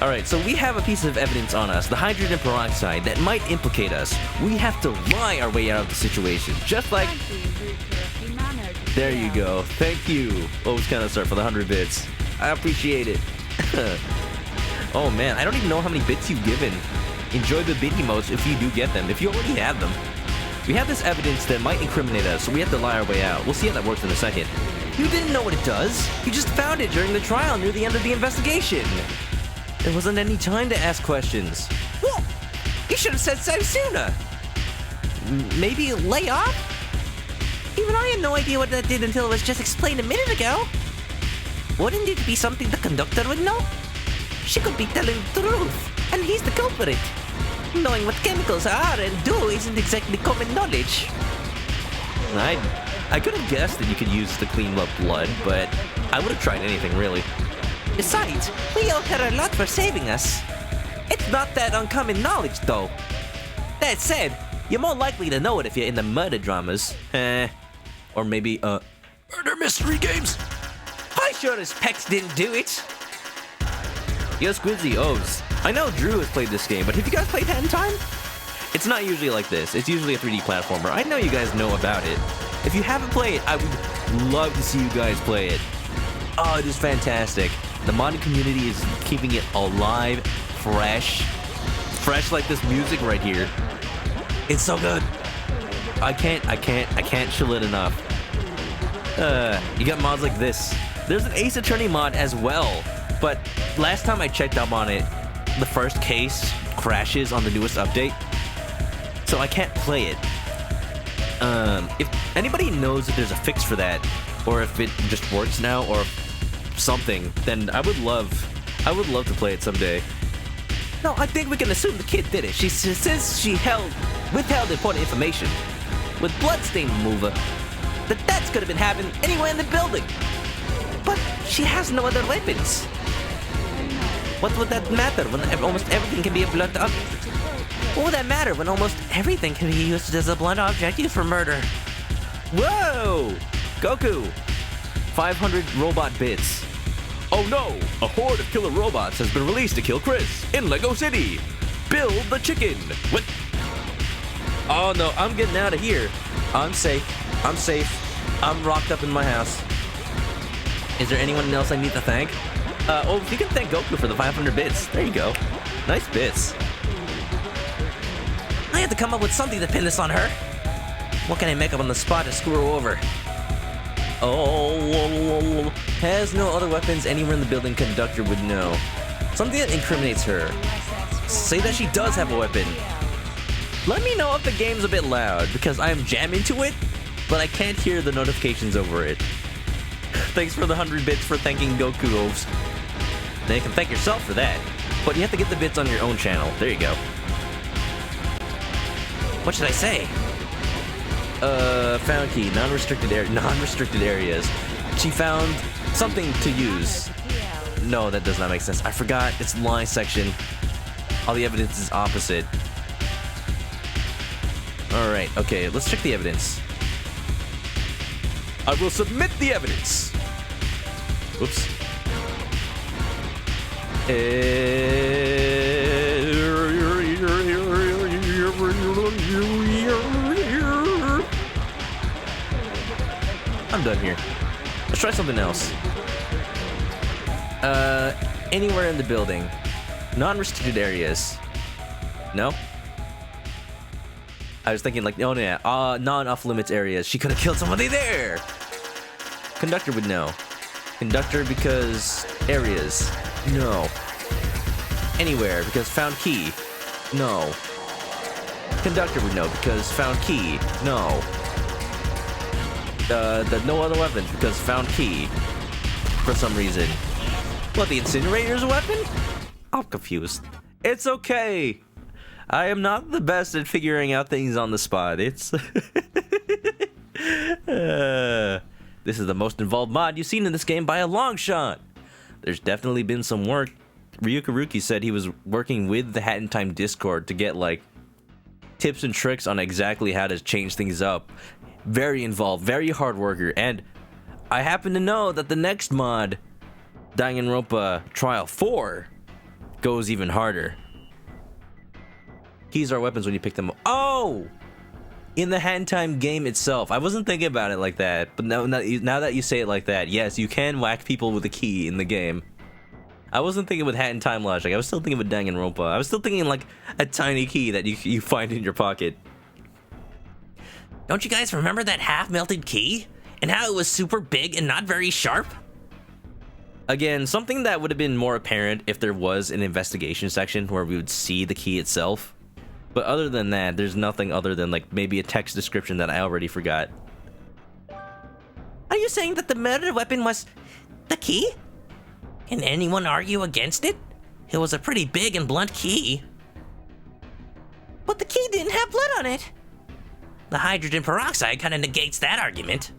Speaker 1: Alright, so we have a piece of evidence on us, the hydrogen peroxide, that might implicate us. We have to lie our way out of the situation, just like...
Speaker 5: Thank you, Mano.
Speaker 1: There you go. Thank you, O's Kind of Start, for the 100 bits. I appreciate it. Oh man, I don't even know how many bits you've given. Enjoy the bit emotes if you do get them, if you already have them. We have this evidence that might incriminate us, so we have to lie our way out. We'll see how that works in a second. You didn't know what it does. You just found it during the trial near the end of the investigation. There wasn't any time to ask questions.
Speaker 3: Well, you should have said so sooner.
Speaker 1: Maybe lay off?
Speaker 3: Even I had no idea what that did until it was just explained a minute ago. Wouldn't it be something the conductor would know? She could be telling the truth, and he's the culprit. Knowing what chemicals are and do isn't exactly common knowledge.
Speaker 1: I could have guessed that you could use to clean up blood, but I would have tried anything, really.
Speaker 3: Besides, we owe her a lot for saving us. It's not that uncommon knowledge, though. That said, you're more likely to know it if you're in the murder dramas.
Speaker 1: Or maybe,
Speaker 2: Murder mystery games.
Speaker 3: I sure as Pex didn't do it.
Speaker 1: yo, Squidzy O's. I know Drew has played this game, but have you guys played Hat in Time? It's not usually like this. It's usually a 3D platformer. I know you guys know about it. If you haven't played it, I would love to see you guys play it. Oh, it is fantastic. The modding community is keeping it alive, fresh like this music right here. It's so good. I can't chill it enough. You got mods like this. There's an Ace Attorney mod as well, but last time I checked up on it, the first case crashes on the newest update, so I can't play it. If anybody knows that there's a fix for that, or if it just works now, or something, then I would love to play it someday. No, I think we can assume the kid did it. She says she withheld important information with bloodstain remover. That's could have been happening anywhere in the building. But she has no other weapons. What would that matter when almost everything can be a blunt object? What would that matter when almost everything can be used as a blunt object used for murder? Whoa! Goku! 500 robot bits.
Speaker 4: Oh no! A horde of killer robots has been released to kill Chris in Lego City. Build the chicken. What?
Speaker 1: Oh no, I'm getting out of here. I'm safe. I'm locked up in my house. Is there anyone else I need to thank? You can thank Goku for the 500 bits. There you go. Nice bits.
Speaker 3: I had to come up with something to pin this on her. What can I make up on the spot to screw her over?
Speaker 1: Oh, has no other weapons anywhere in the building. Conductor would know. Something that incriminates her. Say that she does have a weapon. Let me know if the game's a bit loud, because I'm jamming to it, but I can't hear the notifications over it. Thanks for the 100 bits for thanking Goku. Now you can thank yourself for that, but you have to get the bits on your own channel. There you go.
Speaker 3: What should I say?
Speaker 1: Found key, non-restricted areas. She found something to use. No, that does not make sense. I forgot. It's line section. All the evidence is opposite. Alright, okay, let's check the evidence.
Speaker 4: I will submit the evidence.
Speaker 1: Oops. I'm done here. Let's try something else. Anywhere in the building. Non-restricted areas. No? I was thinking like, oh yeah, non-off-limits areas. She could have killed somebody there. Conductor would know. Conductor because areas. No. Anywhere because found key. No. Conductor would know because found key. No. The no other weapons because found key. For some reason. What, the incinerator's a weapon? I'm confused. It's okay. I am not the best at figuring out things on the spot. It's... this is the most involved mod you've seen in this game by a long shot. There's definitely been some work. Ryukaruki said he was working with the Hat in Time Discord to get, like, tips and tricks on exactly how to change things up. Very involved, very hard worker, and I happen to know that the next mod, Danganronpa Trial 4, goes even harder. Keys are weapons when you pick them up. Oh! In the Hat in Time game itself. I wasn't thinking about it like that, but now that you say it like that, yes, you can whack people with a key in the game. I wasn't thinking with Hat in Time logic. I was still thinking with Danganronpa. I was still thinking like a tiny key that you find in your pocket.
Speaker 3: Don't you guys remember that half-melted key? And how it was super big and not very sharp?
Speaker 1: Again, something that would have been more apparent if there was an investigation section where we would see the key itself. But other than that, there's nothing other than like maybe a text description that I already forgot.
Speaker 3: Are you saying that the murder weapon was the key? Can anyone argue against it? It was a pretty big and blunt key. But the key didn't have blood on it. The hydrogen peroxide kind of negates that argument.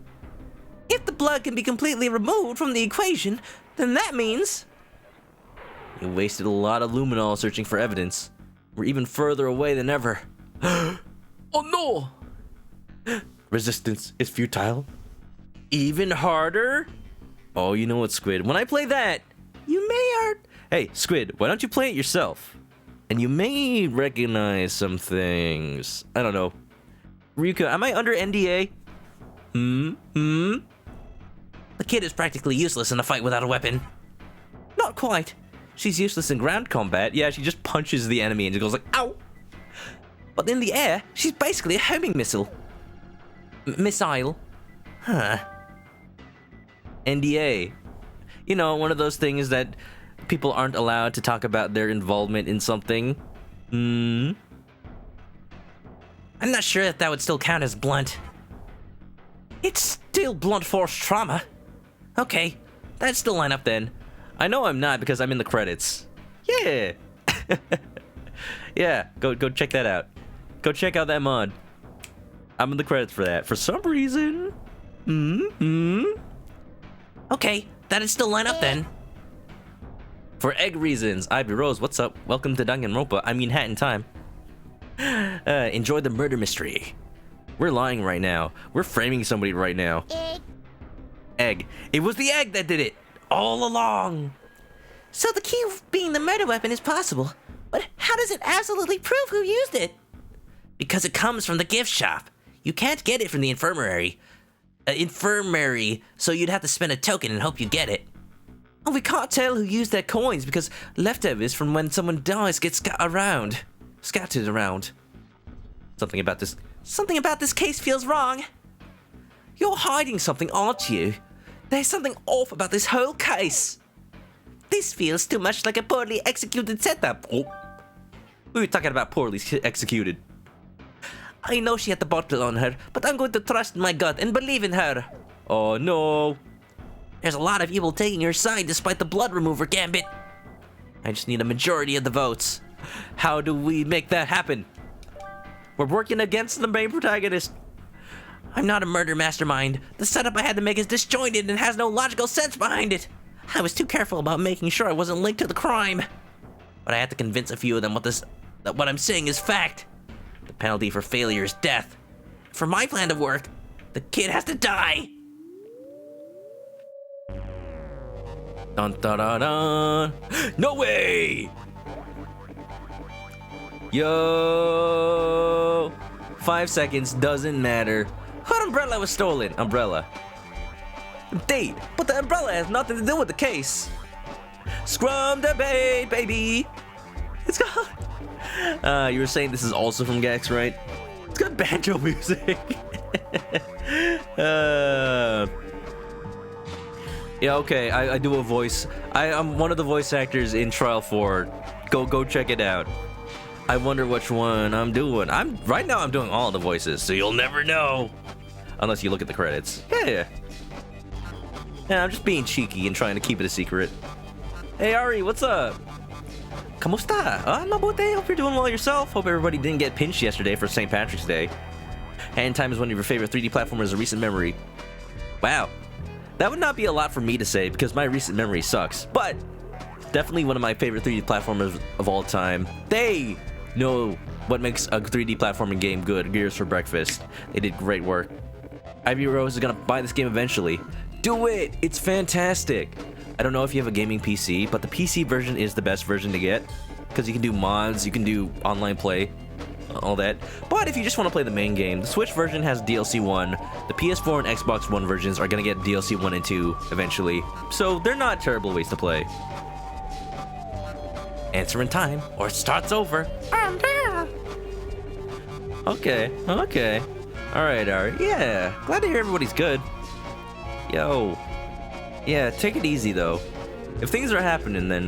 Speaker 3: If the blood can be completely removed from the equation, then that means...
Speaker 1: You wasted a lot of luminol searching for evidence. We're even further away than ever.
Speaker 4: Oh no!
Speaker 1: Resistance is futile. Even harder? Oh, you know what, Squid? When I play that, you may Hey, Squid, why don't you play it yourself? And you may recognize some things. I don't know. Ryuka, am I under NDA?
Speaker 3: The kid is practically useless in a fight without a weapon.
Speaker 1: Not quite. She's useless in ground combat. Yeah, she just punches the enemy and just goes like, ow! But in the air, she's basically a homing missile. Missile. Huh. NDA. You know, one of those things that people aren't allowed to talk about their involvement in something.
Speaker 3: I'm not sure if that would still count as blunt. It's still blunt force trauma. Okay, that's still line up then.
Speaker 1: I know I'm not because I'm in the credits. Yeah. Yeah, go check that out. Go check out that mod. I'm in the credits for that. For some reason.
Speaker 3: Okay, that is still line up then.
Speaker 1: For egg reasons. Ivy Rose, what's up? Welcome to Danganronpa. I mean Hat in Time. Enjoy the murder mystery. We're lying right now. We're framing somebody right now. Egg. It was the egg that did it. All along.
Speaker 3: So the key being the murder weapon is possible, but how does it absolutely prove who used it? Because it comes from the gift shop. You can't get it from the infirmary. So you'd have to spend a token and hope you get it.
Speaker 1: Oh, we can't tell who used their coins because leftovers from when someone dies get scattered around. Something about this case feels wrong. You're hiding something, aren't you? There's something off about this whole case.
Speaker 3: This feels too much like a poorly executed setup.
Speaker 1: Oh. We were talking about poorly executed.
Speaker 3: I know she had the bottle on her, but I'm going to trust my gut and believe in her.
Speaker 1: Oh no.
Speaker 3: There's a lot of evil taking your side despite the blood remover gambit.
Speaker 1: I just need a majority of the votes. How do we make that happen? We're working against the main protagonist.
Speaker 3: I'm not a murder mastermind. The setup I had to make is disjointed and has no logical sense behind it. I was too careful about making sure I wasn't linked to the crime. But I had to convince a few of them that what I'm saying is fact. The penalty for failure is death. For my plan to work, the kid has to die.
Speaker 1: Dun dun dun dun. No way! Yo! 5 seconds doesn't matter. Her umbrella was stolen. Umbrella. Indeed, but the umbrella has nothing to do with the case. Scrum debate, baby. It's got. You were saying this is also from Gex, right? It's got banjo music. Yeah, okay. I do a voice. I'm one of the voice actors in Trial 4. Go check it out. I wonder which one I'm doing. Right now I'm doing all the voices, so you'll never know. Unless you look at the credits. Yeah, I'm just being cheeky and trying to keep it a secret. Hey Ari, what's up? Kamusta? Mabuti. Hope you're doing well yourself. Hope everybody didn't get pinched yesterday for St. Patrick's Day. Hand Time is one of your favorite 3D platformers of recent memory. Wow. That would not be a lot for me to say because my recent memory sucks, but definitely one of my favorite 3D platformers of all time. They know what makes a 3D platforming game good. Gears for breakfast. They did great work. Ivy Rose is gonna buy this game eventually. Do it! It's fantastic. I don't know if you have a gaming PC, but the PC version is the best version to get because you can do mods, you can do online play, all that. But if you just want to play the main game, the Switch version has DLC 1. The PS4 and Xbox One versions are gonna get DLC 1 and 2 eventually. So they're not terrible ways to play. Answer in time, or it starts over. I'm there. Okay. Alright, Ari. Yeah, glad to hear everybody's good. Yo. Yeah, take it easy though. If things are happening, then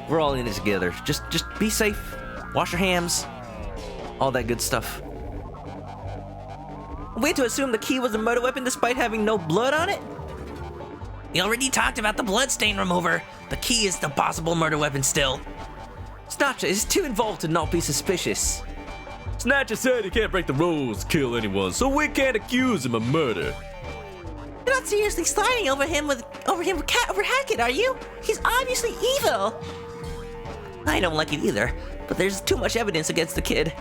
Speaker 1: we're all in it together. Just be safe. Wash your hands. All that good stuff.
Speaker 3: Way to assume the key was a murder weapon despite having no blood on it? We already talked about the bloodstain remover. The key is the possible murder weapon still.
Speaker 1: Snatcher is too involved to not be suspicious.
Speaker 4: Snatcher said he can't break the rules, kill anyone, so we can't accuse him of murder.
Speaker 3: You're not seriously sliding over Hackett, are you? He's obviously evil. I don't like it either, but there's too much evidence against the kid.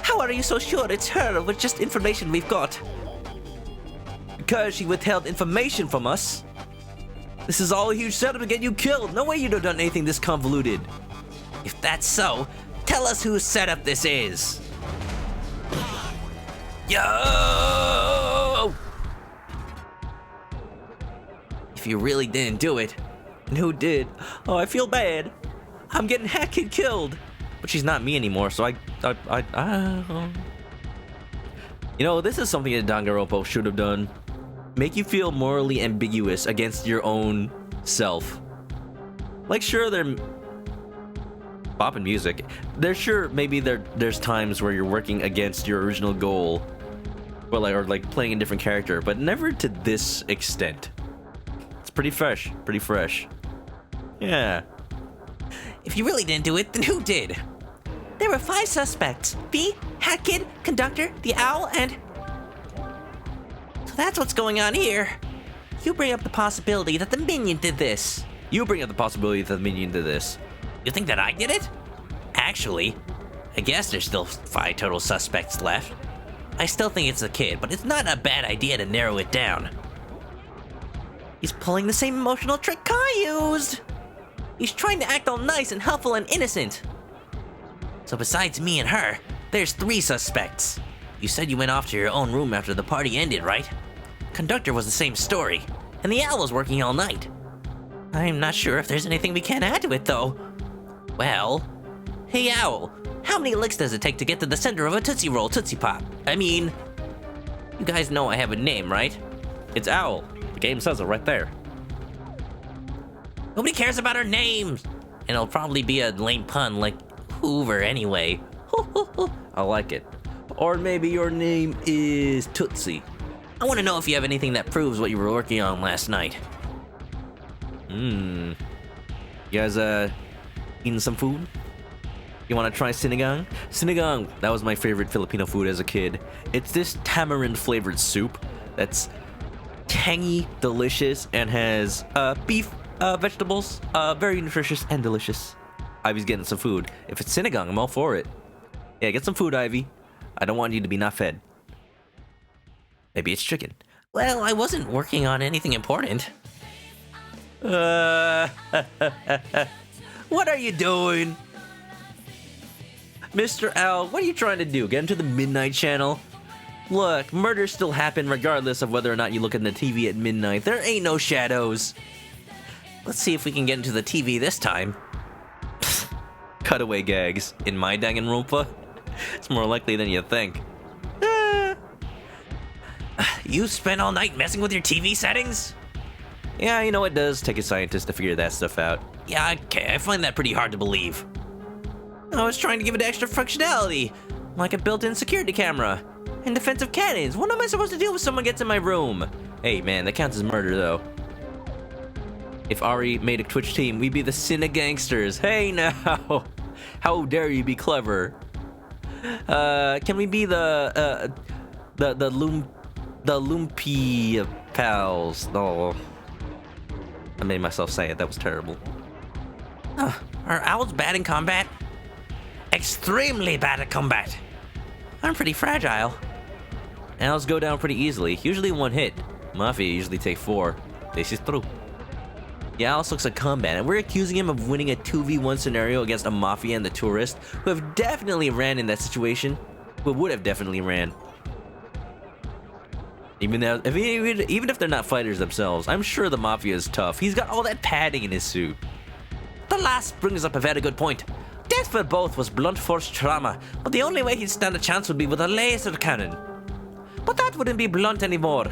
Speaker 3: How are you so sure it's her with just information we've got?
Speaker 1: Because she withheld information from us. This is all a huge setup to get you killed. No way you'd have done anything this convoluted.
Speaker 3: If that's so, tell us whose setup this is.
Speaker 1: Yo!
Speaker 3: If you really didn't do it,
Speaker 1: and who did? Oh, I feel bad. I'm getting Hackett killed. But she's not me anymore, so this is something that Danganronpa should have done. Make you feel morally ambiguous against your own self. Like, sure, they're popping music. There's times where you're working against your original goal, Well, or like playing a different character, but never to this extent. It's pretty fresh, pretty fresh. Yeah.
Speaker 3: If you really didn't do it, then who did? There were 5 suspects. B, Hat Kid, Conductor, the Owl, and... So that's what's going on here. You bring up the possibility that the minion did this.
Speaker 1: You bring up the possibility that the minion did this.
Speaker 3: You think that I did it? Actually, I guess there's still 5 total suspects left. I still think it's the kid, but it's not a bad idea to narrow it down. He's pulling the same emotional trick Kai used. He's trying to act all nice and helpful and innocent. So besides me and her, there's 3 suspects. You said you went off to your own room after the party ended, right? Conductor was the same story, and the Owl was working all night. I'm not sure if there's anything we can add to it, though. Well, hey Owl, how many licks does it take to get to the center of a Tootsie Roll Tootsie Pop? I mean, you guys know I have a name, right?
Speaker 1: It's Owl. The game says it right there.
Speaker 3: Nobody cares about our names! And it'll probably be a lame pun like Hoover anyway.
Speaker 1: I like it. Or maybe your name is Tootsie.
Speaker 3: I want to know if you have anything that proves what you were working on last night.
Speaker 1: You guys, eating some food? You want to try sinigang? Sinigang, that was my favorite Filipino food as a kid. It's this tamarind-flavored soup that's tangy, delicious, and has beef, vegetables, very nutritious and delicious. Ivy's getting some food. If it's sinigang, I'm all for it. Yeah, get some food, Ivy. I don't want you to be not fed. Maybe it's chicken.
Speaker 3: Well, I wasn't working on anything important.
Speaker 1: What are you doing? Mr. Owl, what are you trying to do? Get into the midnight channel? Look, murders still happen regardless of whether or not you look at the TV at midnight. There ain't no shadows.
Speaker 3: Let's see if we can get into the TV this time.
Speaker 1: Cutaway gags. In my Danganronpa, it's more likely than you think.
Speaker 3: You spent all night messing with your TV settings?
Speaker 1: Yeah, you know it does take a scientist to figure that stuff out.
Speaker 3: Yeah, okay, I find that pretty hard to believe. I was trying to give it extra functionality, like a built-in security camera and defensive cannons. What am I supposed to do if someone gets in my room?
Speaker 1: Hey man, that counts as murder though. If Ari made a Twitch team, we'd be the Cinegangsters. Hey now! How dare you be clever? Can we be the Lumpy Pals? No. I made myself say it, that was terrible.
Speaker 3: Are owls bad in combat? Extremely bad at combat. I'm pretty fragile.
Speaker 1: Owls go down pretty easily, usually 1 hit. Mafia usually take 4. This is true. Yeah, Owl looks at combat, and we're accusing him of winning a 2v1 scenario against a Mafia and the tourist, who have definitely ran in that situation. Who would have definitely ran. Even if they're not fighters themselves, I'm sure the Mafia is tough. He's got all that padding in his suit.
Speaker 3: The last brings up a very good point. Death for both was blunt force trauma, but the only way he'd stand a chance would be with a laser cannon. But that wouldn't be blunt anymore.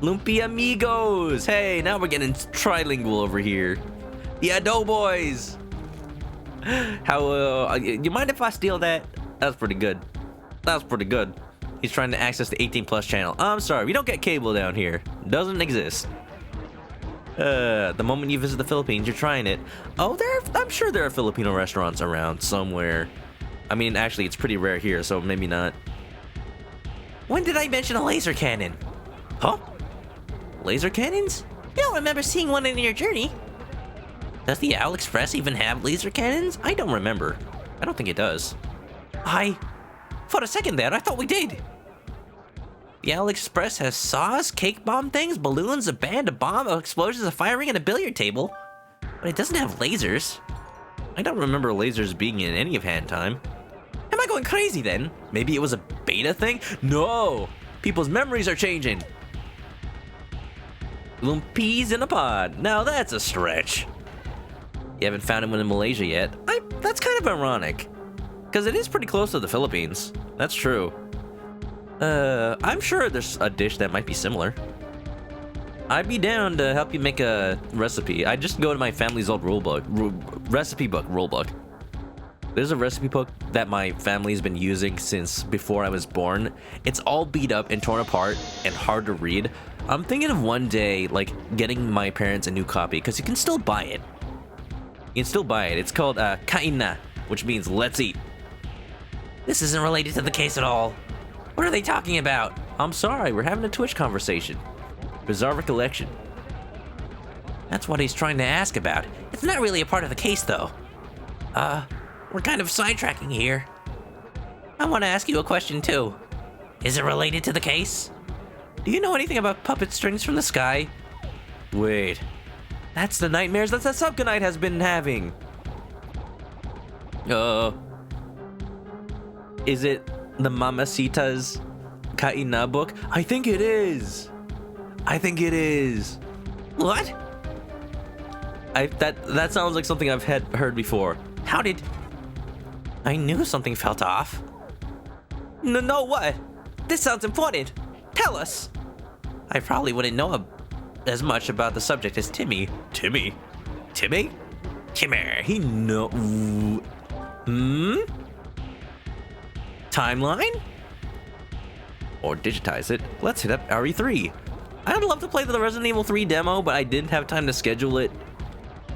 Speaker 1: Lumpy amigos! Hey, now we're getting trilingual over here. The Adobo boys! How, you mind if I steal that? That was pretty good. That was pretty good. He's trying to access the 18+ channel. I'm sorry, we don't get cable down here. Doesn't exist. The moment you visit the Philippines, you're trying it. Oh, I'm sure there are Filipino restaurants around somewhere. I mean, actually, it's pretty rare here, so maybe not.
Speaker 3: When did I mention a laser cannon?
Speaker 1: Huh? Laser cannons?
Speaker 3: You don't remember seeing one in your journey? Does the Owl Express even have laser cannons?
Speaker 1: I don't remember. I don't think it does.
Speaker 3: For a second there, I thought we did. The Owl Express has saws, cake bomb things, balloons, a band, a bomb, explosions, a fire ring, and a billiard table. But it doesn't have lasers.
Speaker 1: I don't remember lasers being in any of Hand Time.
Speaker 3: Am I going crazy then?
Speaker 1: Maybe it was a beta thing? No! People's memories are changing. Lumpies in a pod. Now that's a stretch. You haven't found one in Malaysia yet? That's kind of ironic. Because it is pretty close to the Philippines. That's true. I'm sure there's a dish that might be similar. I'd be down to help you make a recipe. I just go to my family's old recipe book rulebook. There's a recipe book that my family's been using since before I was born. It's all beat up and torn apart and hard to read. I'm thinking of one day, like, getting my parents a new copy, because you can still buy it. You can still buy it. It's called Kaina, which means let's eat.
Speaker 3: This isn't related to the case at all. What are they talking about?
Speaker 1: I'm sorry, we're having a Twitch conversation. Bizarre recollection.
Speaker 3: That's what he's trying to ask about. It's not really a part of the case, though. We're kind of sidetracking here. I want to ask you a question, too. Is it related to the case? Do you know anything about puppet strings from the sky?
Speaker 1: Wait. That's the nightmares that the Subcon has been having. Is it the Mamacita's Kaina book? I think it is. I think it is.
Speaker 3: What?
Speaker 1: That sounds like something I've heard before.
Speaker 3: How did... I knew something felt off.
Speaker 1: No, what? This sounds important. Tell us.
Speaker 3: I probably wouldn't know as much about the subject as Timmy.
Speaker 1: Timmy?
Speaker 3: Timmy?
Speaker 1: He know... Timeline? Or digitize it. Let's hit up RE3. I'd love to play the Resident Evil 3 demo, but I didn't have time to schedule it.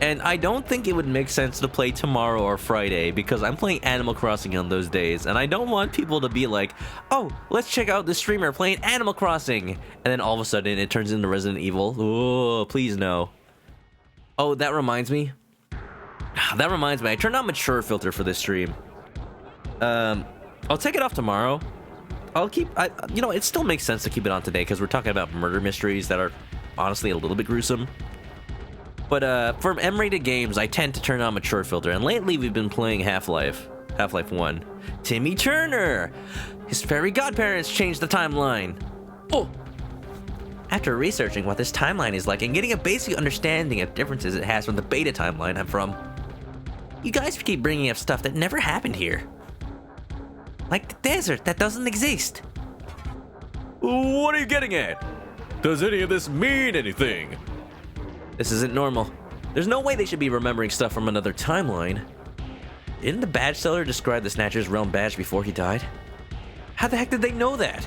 Speaker 1: And I don't think it would make sense to play tomorrow or Friday, because I'm playing Animal Crossing on those days, and I don't want people to be like, oh, let's check out this streamer playing Animal Crossing, and then all of a sudden it turns into Resident Evil. Oh, please no. Oh, that reminds me. I turned on mature filter for this stream. I'll take it off tomorrow. It still makes sense to keep it on today, because we're talking about murder mysteries that are honestly a little bit gruesome. But for M-rated games, I tend to turn on mature filter, and lately we've been playing Half-Life 1. Timmy Turner! His fairy godparents changed the timeline. Oh!
Speaker 3: After researching what this timeline is like and getting a basic understanding of differences it has from the beta timeline I'm from, you guys keep bringing up stuff that never happened here. Like the desert that doesn't exist.
Speaker 4: What are you getting at? Does any of this mean anything?
Speaker 1: This isn't normal. There's no way they should be remembering stuff from another timeline. Didn't the badge seller describe the Snatcher's Realm badge before he died? How the heck did they know that?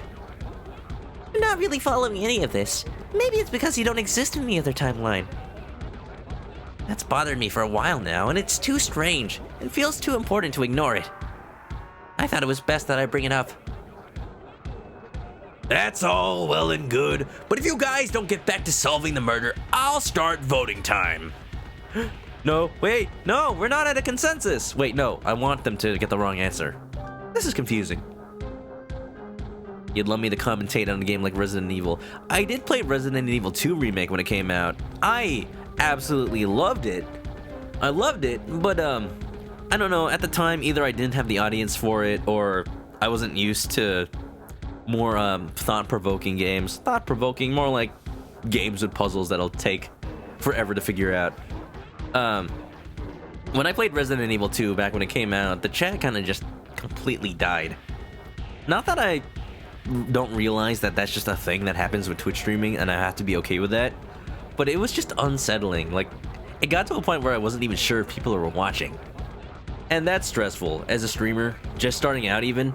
Speaker 3: I'm not really following any of this. Maybe it's because you don't exist in the other timeline. That's bothered me for a while now, and it's too strange. It feels too important to ignore it. I thought it was best that I bring it up.
Speaker 2: That's all well and good, but if you guys don't get back to solving the murder, I'll start voting time.
Speaker 1: No, wait, no, we're not at a consensus. Wait, no, I want them to get the wrong answer. This is confusing. You'd love me to commentate on a game like Resident Evil. I did play Resident Evil 2 Remake when it came out. I absolutely loved it. I loved it, but I don't know, at the time either I didn't have the audience for it or I wasn't used to more thought-provoking games. Thought-provoking, more like games with puzzles that'll take forever to figure out. When I played Resident Evil 2 back when it came out, the chat kind of just completely died. Not that I don't realize that that's just a thing that happens with Twitch streaming and I have to be okay with that, but it was just unsettling. Like, it got to a point where I wasn't even sure if people were watching. And that's stressful as a streamer, just starting out even.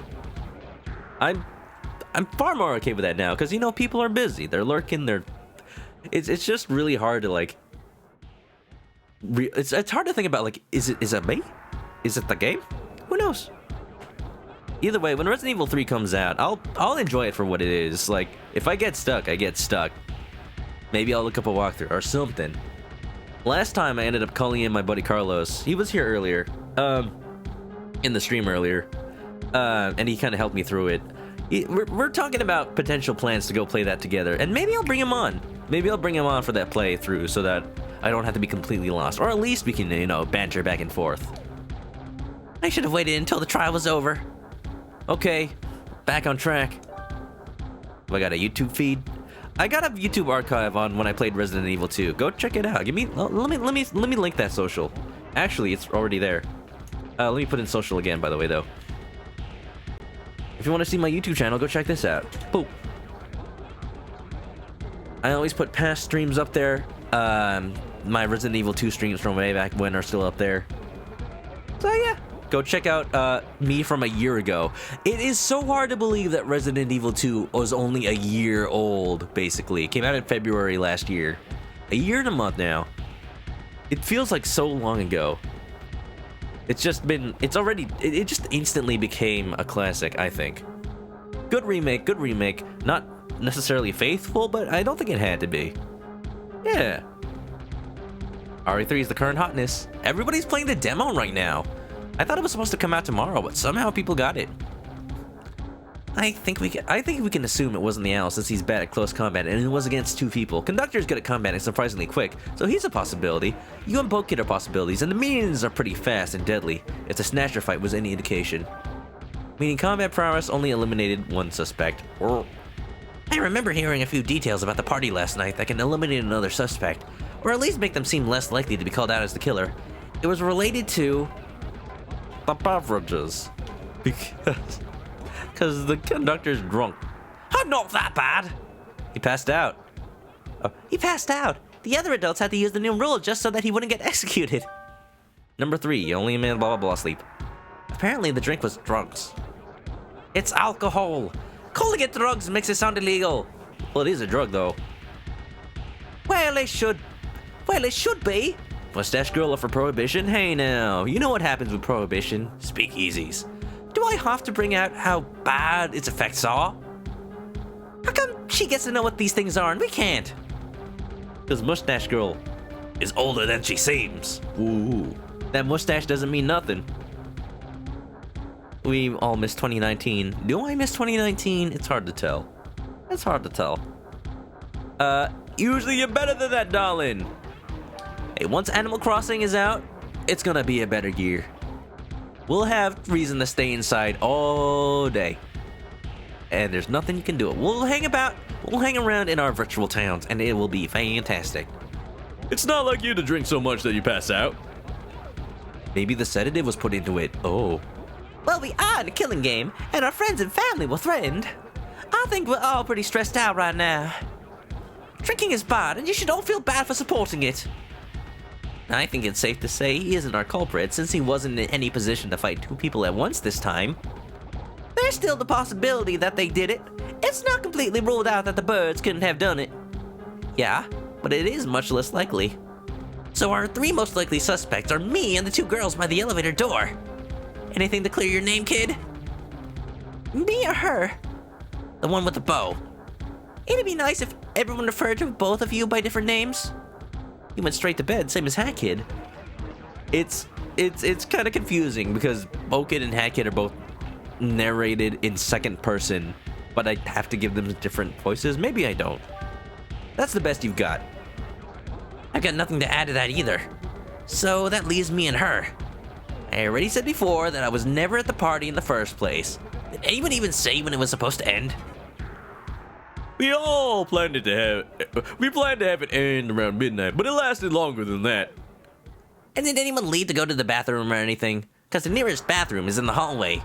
Speaker 1: I'm far more okay with that now, because, you know, people are busy. They're lurking, It's just really hard to, like... It's hard to think about, like, is it me? Is it the game? Who knows? Either way, when Resident Evil 3 comes out, I'll enjoy it for what it is. Like, if I get stuck, I get stuck. Maybe I'll look up a walkthrough or something. Last time I ended up calling in my buddy Carlos. He was here earlier, in the stream earlier, and he kind of helped me through it. We're talking about potential plans to go play that together, and maybe I'll bring him on. Maybe I'll bring him on for that playthrough so that I don't have to be completely lost, or at least we can, you know, banter back and forth.
Speaker 3: I should have waited until the trial was over.
Speaker 1: Okay, back on track. Have I got a YouTube feed? I got a YouTube archive on when I played Resident Evil 2. Go check it out. Let me link that social. Actually, it's already there. Let me put in social again, by the way, though. If you want to see my YouTube channel, go check this out. Boop. I always put past streams up there. My Resident Evil 2 streams from way back when are still up there. So yeah, Go check out me from a year ago. It is so hard to believe that Resident Evil 2 was only a year old, basically. It came out in February last year. A year and a month now. It feels like so long ago. It's just it just instantly became a classic, I think. Good remake. Not necessarily faithful, but I don't think it had to be. Yeah. RE3 is the current hotness. Everybody's playing the demo right now. I thought it was supposed to come out tomorrow, but somehow people got it. I think we can assume it wasn't the owl since he's bad at close combat and it was against 2 people. Conductor's good at combat and surprisingly quick, so he's a possibility. You and Boat Kid are possibilities, and the minions are pretty fast and deadly, if the Snatcher fight was any indication. Meaning combat prowess only eliminated 1 suspect.
Speaker 3: I remember hearing a few details about the party last night that can eliminate another suspect, or at least make them seem less likely to be called out as the killer. It was related to
Speaker 1: the beverages. Because the conductor's drunk.
Speaker 3: I'm not that bad.
Speaker 1: He passed out.
Speaker 3: He passed out. The other adults had to use the new rule just so that he wouldn't get executed.
Speaker 1: Number 3, only a man blah blah blah sleep.
Speaker 3: Apparently the drink was drugs. It's alcohol. Calling it drugs makes it sound illegal.
Speaker 1: Well, it is a drug though.
Speaker 3: Well, it should be.
Speaker 1: Mustache girl up for prohibition? Hey now, you know what happens with prohibition. Speakeasies.
Speaker 3: Do I have to bring out how bad its effects are? How come she gets to know what these things are and we can't?
Speaker 1: Because Mustache girl
Speaker 2: Is older than she seems.
Speaker 1: Ooh, that mustache doesn't mean nothing. We all miss 2019. Do I miss 2019? It's hard to tell. It's hard to tell. Usually you're better than that, darling. Hey, once Animal Crossing is out, it's gonna be a better year. We'll have reason to stay inside all day. And there's nothing you can do. We'll hang around in our virtual towns, and it will be fantastic.
Speaker 4: It's not like you to drink so much that you pass out.
Speaker 1: Maybe the sedative was put into it. Oh.
Speaker 3: Well, we are in a killing game, and our friends and family were threatened. I think we're all pretty stressed out right now. Drinking is bad, and you should all feel bad for supporting it.
Speaker 1: I think it's safe to say he isn't our culprit, since he wasn't in any position to fight 2 people at once this time.
Speaker 3: There's still the possibility that they did it. It's not completely ruled out that the birds couldn't have done it.
Speaker 1: Yeah, but it is much less likely.
Speaker 3: So our 3 most likely suspects are me and the 2 girls by the elevator door. Anything to clear your name, kid? Me or her?
Speaker 1: The one with the bow.
Speaker 3: It'd be nice if everyone referred to both of you by different names.
Speaker 1: He went straight to bed, same as Hat Kid. It's kind of confusing because Bo-Kid and Hat Kid are both narrated in second person, but I have to give them different voices. Maybe I don't. That's the best you've got.
Speaker 3: I've got nothing to add to that either. So that leaves me and her. I already said before that I was never at the party in the first place. Did anyone even say when it was supposed to end?
Speaker 4: We planned to have it end around midnight, but it lasted longer than that.
Speaker 3: And did anyone leave to go to the bathroom or anything? Because the nearest bathroom is in the hallway.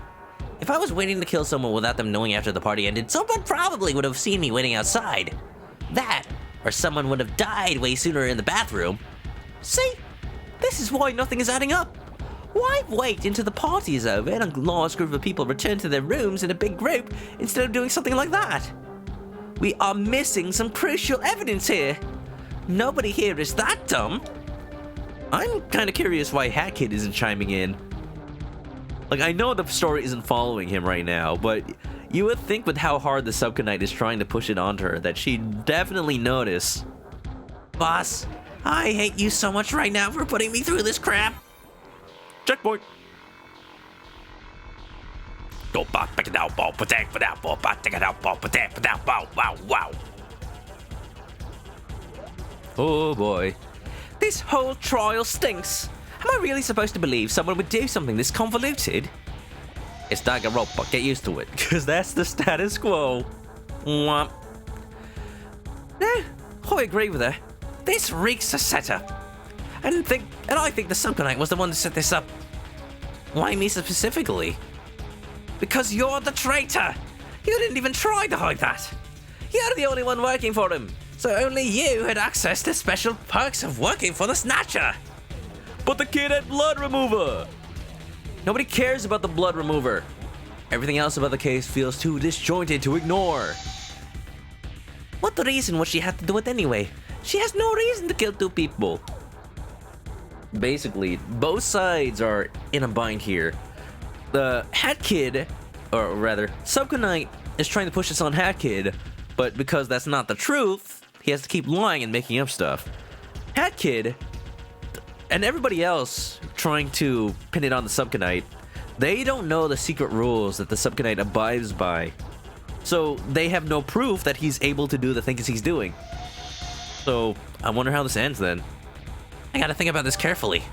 Speaker 3: If I was waiting to kill someone without them knowing after the party ended, someone probably would have seen me waiting outside. That, or someone would have died way sooner in the bathroom. See? This is why nothing is adding up. Why wait until the party is over and a large group of people return to their rooms in a big group instead of doing something like that? We are missing some crucial evidence here. Nobody here is that dumb.
Speaker 1: I'm kind of curious why Hat Kid isn't chiming in. Like, I know the story isn't following him right now, but you would think with how hard the Subcon is trying to push it onto her that she'd definitely notice.
Speaker 3: Boss, I hate you so much right now for putting me through this crap.
Speaker 4: Checkpoint.
Speaker 1: Oh boy.
Speaker 3: This whole trial stinks. Am I really supposed to believe someone would do something this convoluted?
Speaker 1: It's Danganronpa, get used to it, because that's the status quo. Mwah.
Speaker 3: No, I agree with her. This reeks of setup. I think the Subcon was the one to set this up.
Speaker 1: Why me specifically?
Speaker 3: Because you're the traitor! You didn't even try to hide that! You're the only one working for him, so only you had access to special perks of working for the Snatcher!
Speaker 4: But the kid had blood remover!
Speaker 1: Nobody cares about the blood remover. Everything else about the case feels too disjointed to ignore.
Speaker 3: What reason would she have to do it anyway? She has no reason to kill two people.
Speaker 1: Basically, both sides are in a bind here. The Hat Kid, or rather, Subcon is trying to push this on Hat Kid, but because that's not the truth, he has to keep lying and making up stuff. Hat Kid and everybody else trying to pin it on the Subcon, they don't know the secret rules that the Subcon abides by. So they have no proof that he's able to do the things he's doing. So I wonder how this ends then.
Speaker 3: I gotta think about this carefully.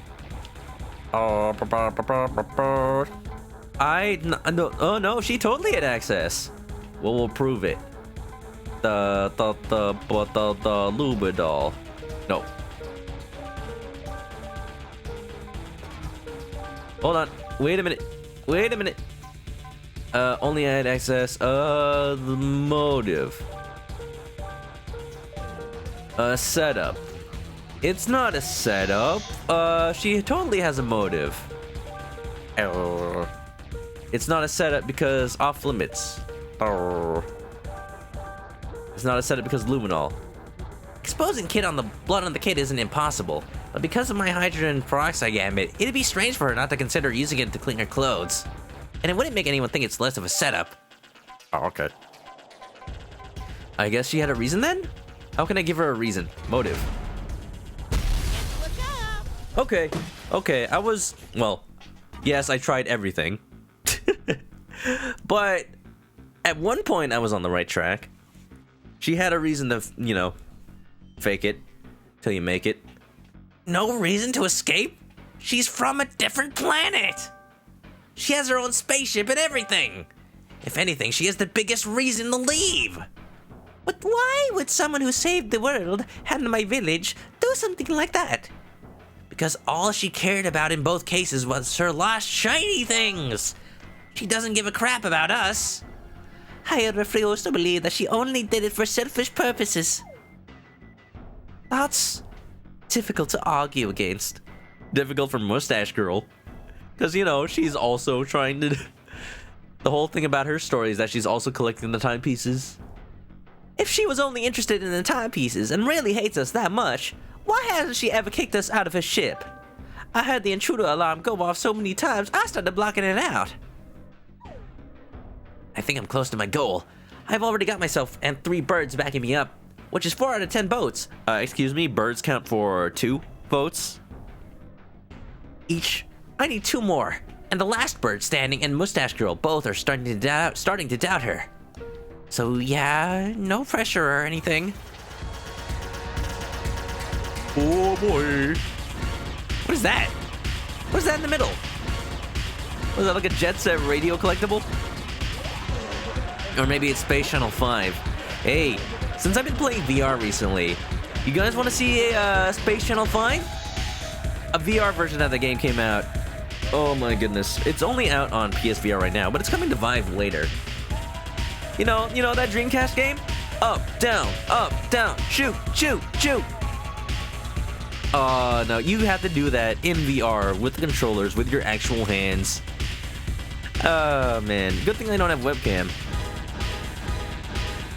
Speaker 1: Oh no, she totally had access. Well, we'll prove it. The Lubidol. No. Hold on. Wait a minute. Only had access. The motive. Setup. It's not a setup. She totally has a motive. It's not a setup because off limits. It's not a setup because luminol.
Speaker 3: Exposing Kid on the blood on the kid isn't impossible, but because of my hydrogen peroxide gambit, it'd be strange for her not to consider using it to clean her clothes. And it wouldn't make anyone think it's less of a setup.
Speaker 1: Oh, okay. I guess she had a reason then? How can I give her a reason? Motive. Okay, well, yes, I tried everything. But at one point I was on the right track. She had a reason to, fake it till you make it.
Speaker 3: No reason to escape? She's from a different planet! She has her own spaceship and everything! If anything, she has the biggest reason to leave! But why would someone who saved the world and my village do something like that? Because all she cared about in both cases was her lost shiny things! She doesn't give a crap about us! I refuse to believe that she only did it for selfish purposes. That's difficult to argue against.
Speaker 1: Difficult for Mustache Girl. Because, she's also trying to... The whole thing about her story is that she's also collecting the timepieces.
Speaker 3: If she was only interested in the timepieces and really hates us that much, why hasn't she ever kicked us out of her ship? I heard the intruder alarm go off so many times, I started blocking it out. I think I'm close to my goal. I've already got myself and 3 birds backing me up, which is 4 out of 10 votes.
Speaker 1: Excuse me, birds count for 2 votes?
Speaker 3: Each. I need 2 more. And the last bird standing and Mustache Girl both are starting to doubt her. So yeah, no pressure or anything.
Speaker 1: Oh boy.
Speaker 3: What is that? What is that in the middle?
Speaker 1: Was that like a Jet Set radio collectible? Or maybe it's Space Channel 5. Hey, since I've been playing VR recently, you guys want to see a Space Channel 5? A VR version of the game came out. Oh my goodness. It's only out on PSVR right now, but it's coming to Vive later. You know that Dreamcast game? Up, down, shoot, shoot, shoot. No, you have to do that in VR with the controllers, with your actual hands. Oh man, good thing I don't have webcam.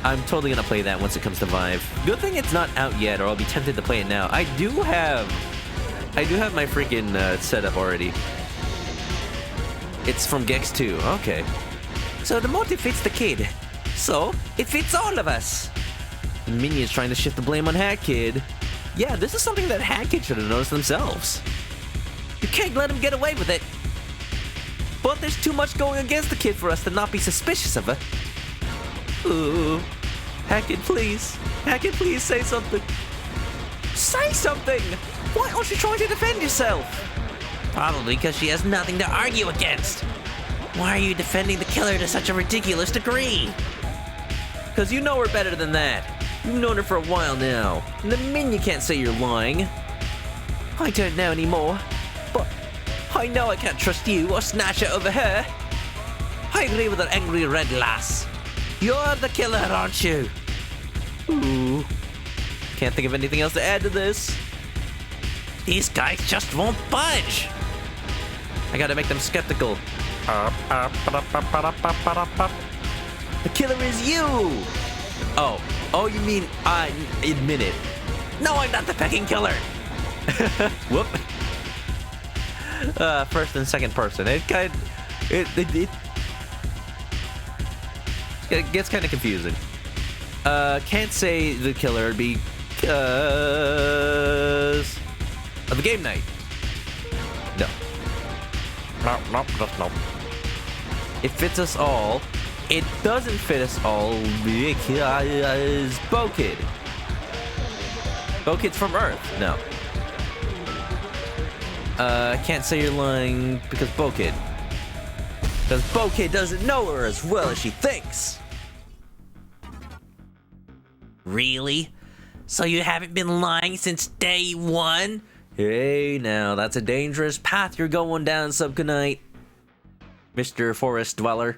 Speaker 1: I'm totally gonna play that once it comes to Vive. Good thing it's not out yet, or I'll be tempted to play it now. I do have my freaking setup already. It's from Gex 2. Okay.
Speaker 3: So the motive fits the kid. So it fits all of us.
Speaker 1: The Minion's trying to shift the blame on Hat Kid. Yeah, this is something that Hat Kid should have noticed themselves.
Speaker 3: You can't let him get away with it.
Speaker 1: But there's too much going against the kid for us to not be suspicious of her. Ooh. Hat Kid, please. Hat Kid, please say something. Say something! Why aren't you trying to defend yourself?
Speaker 3: Probably because she has nothing to argue against. Why are you defending the killer to such a ridiculous degree?
Speaker 1: Because you know her better than that. You've known her for a while now. And the Minion can't say you're lying.
Speaker 3: I don't know anymore. But I know I can't trust you or snatch her over her. I agree with that angry red lass. You're the killer, aren't you?
Speaker 1: Ooh. Can't think of anything else to add to this.
Speaker 3: These guys just won't budge.
Speaker 1: I gotta make them skeptical. The killer is you! Oh, you mean I admit it.
Speaker 3: No, I'm not the pecking killer.
Speaker 1: Whoop. First and second person. It gets kind of confusing. Can't say the killer because of the game night. No. No. It fits us all. It doesn't fit us all because Bo-Kid. Bo-Kid's from Earth. No. Can't say you're lying because Bo-Kid. Because Bo-Kid doesn't know her as well as she thinks.
Speaker 3: Really? So you haven't been lying since day one?
Speaker 1: Hey, now, that's a dangerous path you're going down, Subconite. Mr. Forest Dweller.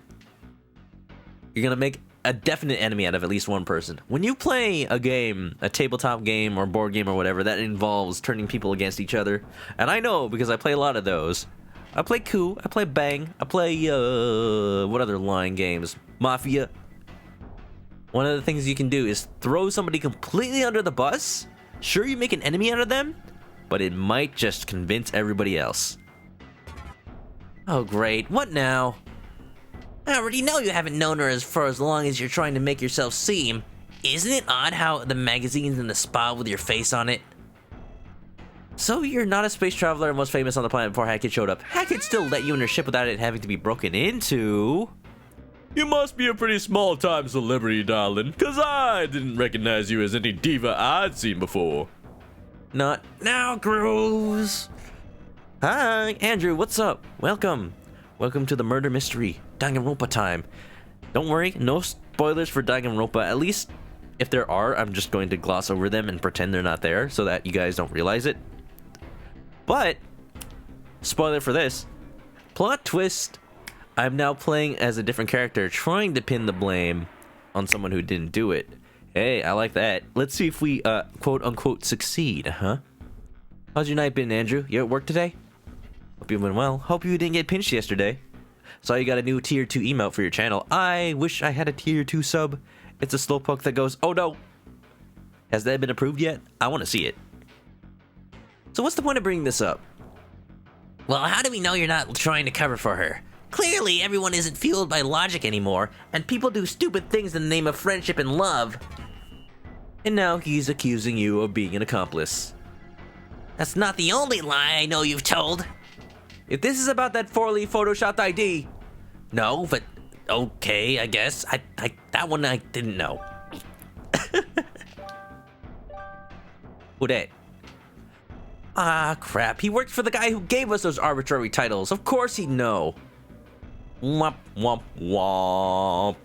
Speaker 1: You're gonna make a definite enemy out of at least one person. When you play a game, a tabletop game or board game or whatever, that involves turning people against each other, and I know because I play a lot of those. I play Coup, I play Bang, I play, what other line games? Mafia. One of the things you can do is throw somebody completely under the bus. Sure, you make an enemy out of them, but it might just convince everybody else. Oh, great. What now?
Speaker 3: I already know you haven't known her for as long as you're trying to make yourself seem. Isn't it odd how the magazine's in the spot with your face on it?
Speaker 1: So you're not a space traveler and was famous on the planet before Hackett showed up. Hackett still let you in her ship without it having to be broken into.
Speaker 4: You must be a pretty small-time celebrity, darling, because I didn't recognize you as any diva I'd seen before.
Speaker 1: Not now, Grooves. Hi, Andrew, what's up? Welcome. Welcome to the murder mystery, Danganronpa time. Don't worry, no spoilers for Danganronpa. At least, if there are, I'm just going to gloss over them and pretend they're not there so that you guys don't realize it. But, spoiler for this, plot twist, I'm now playing as a different character, trying to pin the blame on someone who didn't do it. Hey, I like that. Let's see if we, quote-unquote, succeed, huh? How's your night been, Andrew? You at work today? Hope you've been well. Hope you didn't get pinched yesterday. Saw you got a new tier 2 emote for your channel. I wish I had a tier 2 sub. It's a slowpoke that goes, oh no. Has that been approved yet? I want to see it. So what's the point of bringing this up?
Speaker 3: Well, how do we know you're not trying to cover for her? Clearly, everyone isn't fueled by logic anymore, and people do stupid things in the name of friendship and love.
Speaker 1: And now he's accusing you of being an accomplice.
Speaker 3: That's not the only lie I know you've told.
Speaker 1: If this is about that 4-leaf photoshopped ID.
Speaker 3: No, but okay, I guess. That one I didn't know.
Speaker 1: Who that? Ah, crap. He worked for the guy who gave us those arbitrary titles. Of course he'd know. Womp, womp, womp.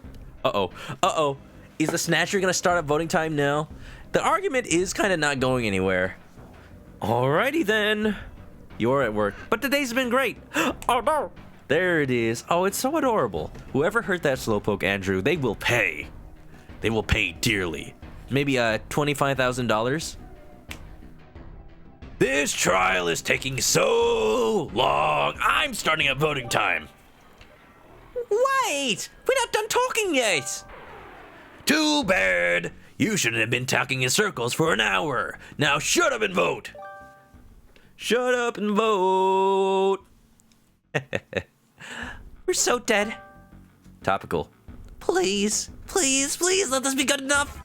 Speaker 1: Uh-oh. Is the Snatcher gonna start up voting time now? The argument is kind of not going anywhere. Alrighty then. You're at work, but today's been great. Oh no. There it is. Oh, it's so adorable. Whoever hurt that slowpoke, Andrew, they will pay. They will pay dearly. Maybe $25,000?
Speaker 2: This trial is taking so long. I'm starting up voting time.
Speaker 3: Wait! We're not done talking yet!
Speaker 2: Too bad. You shouldn't have been talking in circles for an hour. Now shut up and vote.
Speaker 1: Shut up and vote.
Speaker 3: We're so dead.
Speaker 1: Topical.
Speaker 3: Please, let this be good enough.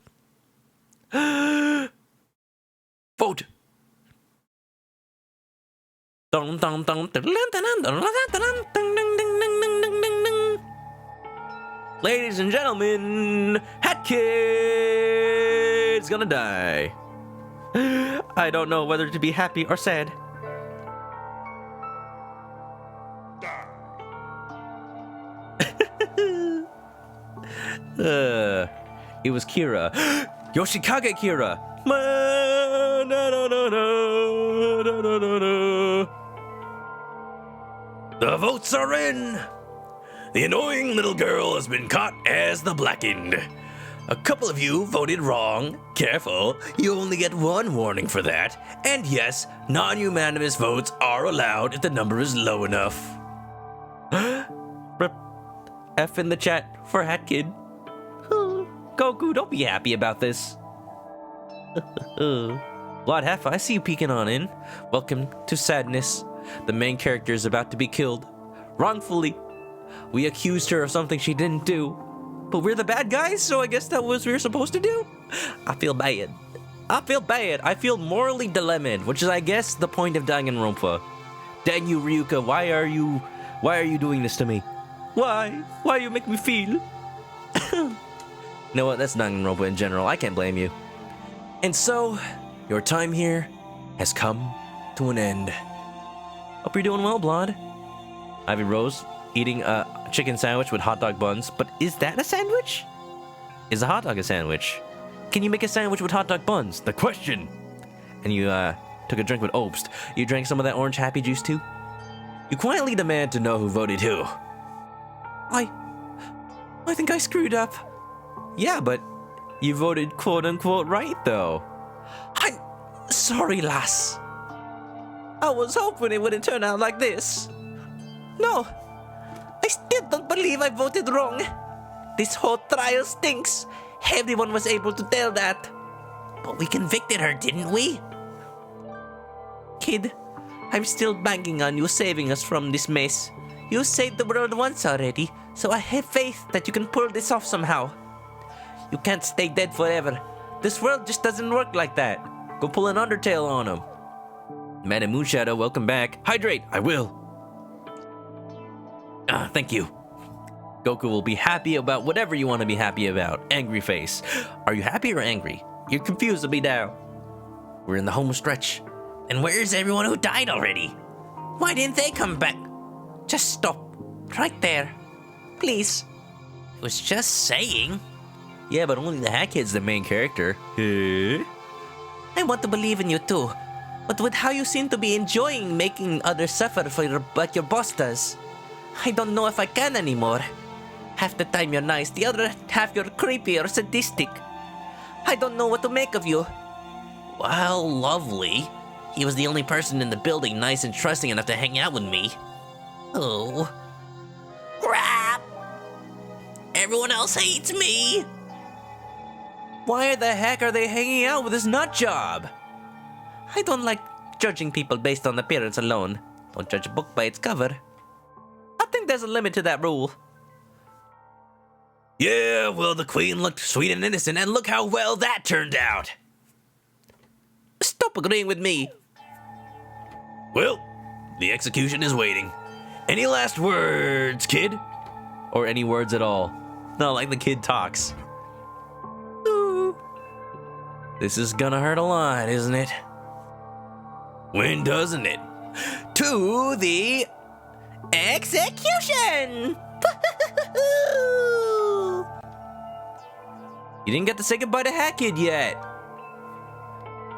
Speaker 2: Vote.
Speaker 1: Ladies and gentlemen, Hat Kid's gonna die. I don't know whether to be happy or sad. It was Kira. Yoshikage Kira.
Speaker 2: The votes are in. The annoying little girl has been caught as the blackened. A couple of you voted wrong. Careful, you only get one warning for that. And yes, non-unanimous votes are allowed if the number is low enough.
Speaker 1: F in the chat for Hat Kid. Goku, don't be happy about this. Lord Hef, I see you peeking on in. Welcome to sadness. The main character is about to be killed. Wrongfully. We accused her of something she didn't do. But we're the bad guys, so I guess that was what we were supposed to do? I feel bad. I feel morally dilemmaed, which is, I guess, the point of Danganronpa. Dang you, Ryuka, why are you doing this to me? Why? Why you make me feel? You know what, that's Danganronpa in general, I can't blame you. And so, your time here has come to an end. Hope you're doing well, Blonde. Ivy Rose, eating a chicken sandwich with hot dog buns, but is that a sandwich? Is a hot dog a sandwich? Can you make a sandwich with hot dog buns? The question! And you, took a drink with Obst. You drank some of that orange happy juice too? You quietly demand to know who voted who. I think I screwed up. Yeah, but you voted quote-unquote right, though. I'm sorry, lass. I was hoping it wouldn't turn out like this. No, I still don't believe I voted wrong. This whole trial stinks. Everyone was able to tell that.
Speaker 3: But we convicted her, didn't we?
Speaker 1: Kid, I'm still banking on you saving us from this mess. You saved the world once already, so I have faith that you can pull this off somehow. You can't stay dead forever. This world just doesn't work like that. Go pull an Undertale on him. Madam Moonshadow, welcome back. Hydrate, I will. Thank you. Goku will be happy about whatever you want to be happy about. Angry face. Are you happy or angry? You're confused me now. We're in the home stretch.
Speaker 3: And where's everyone who died already? Why didn't they come back? Just stop. Right there. Please. I was just saying.
Speaker 1: Yeah, but only the Hat Kid's the main character.
Speaker 3: I want to believe in you too. But with how you seem to be enjoying making others suffer like your boss does, I don't know if I can anymore. Half the time you're nice, the other half you're creepy or sadistic. I don't know what to make of you.
Speaker 2: Well, lovely. He was the only person in the building nice and trusting enough to hang out with me.
Speaker 3: Oh. Crap! Everyone else hates me!
Speaker 1: Why the heck are they hanging out with this nut job?
Speaker 3: I don't like judging people based on appearance alone. Don't judge a book by its cover.
Speaker 1: I think there's a limit to that rule.
Speaker 2: Yeah, well, the queen looked sweet and innocent, and look how well that turned out.
Speaker 1: Stop agreeing with me.
Speaker 2: Well, the execution is waiting. Any last words, kid?
Speaker 1: Or any words at all. Not like the kid talks. Ooh. This is gonna hurt a lot, isn't it?
Speaker 2: When doesn't it?
Speaker 3: To the execution!
Speaker 1: You didn't get to say goodbye to Hat Kid yet.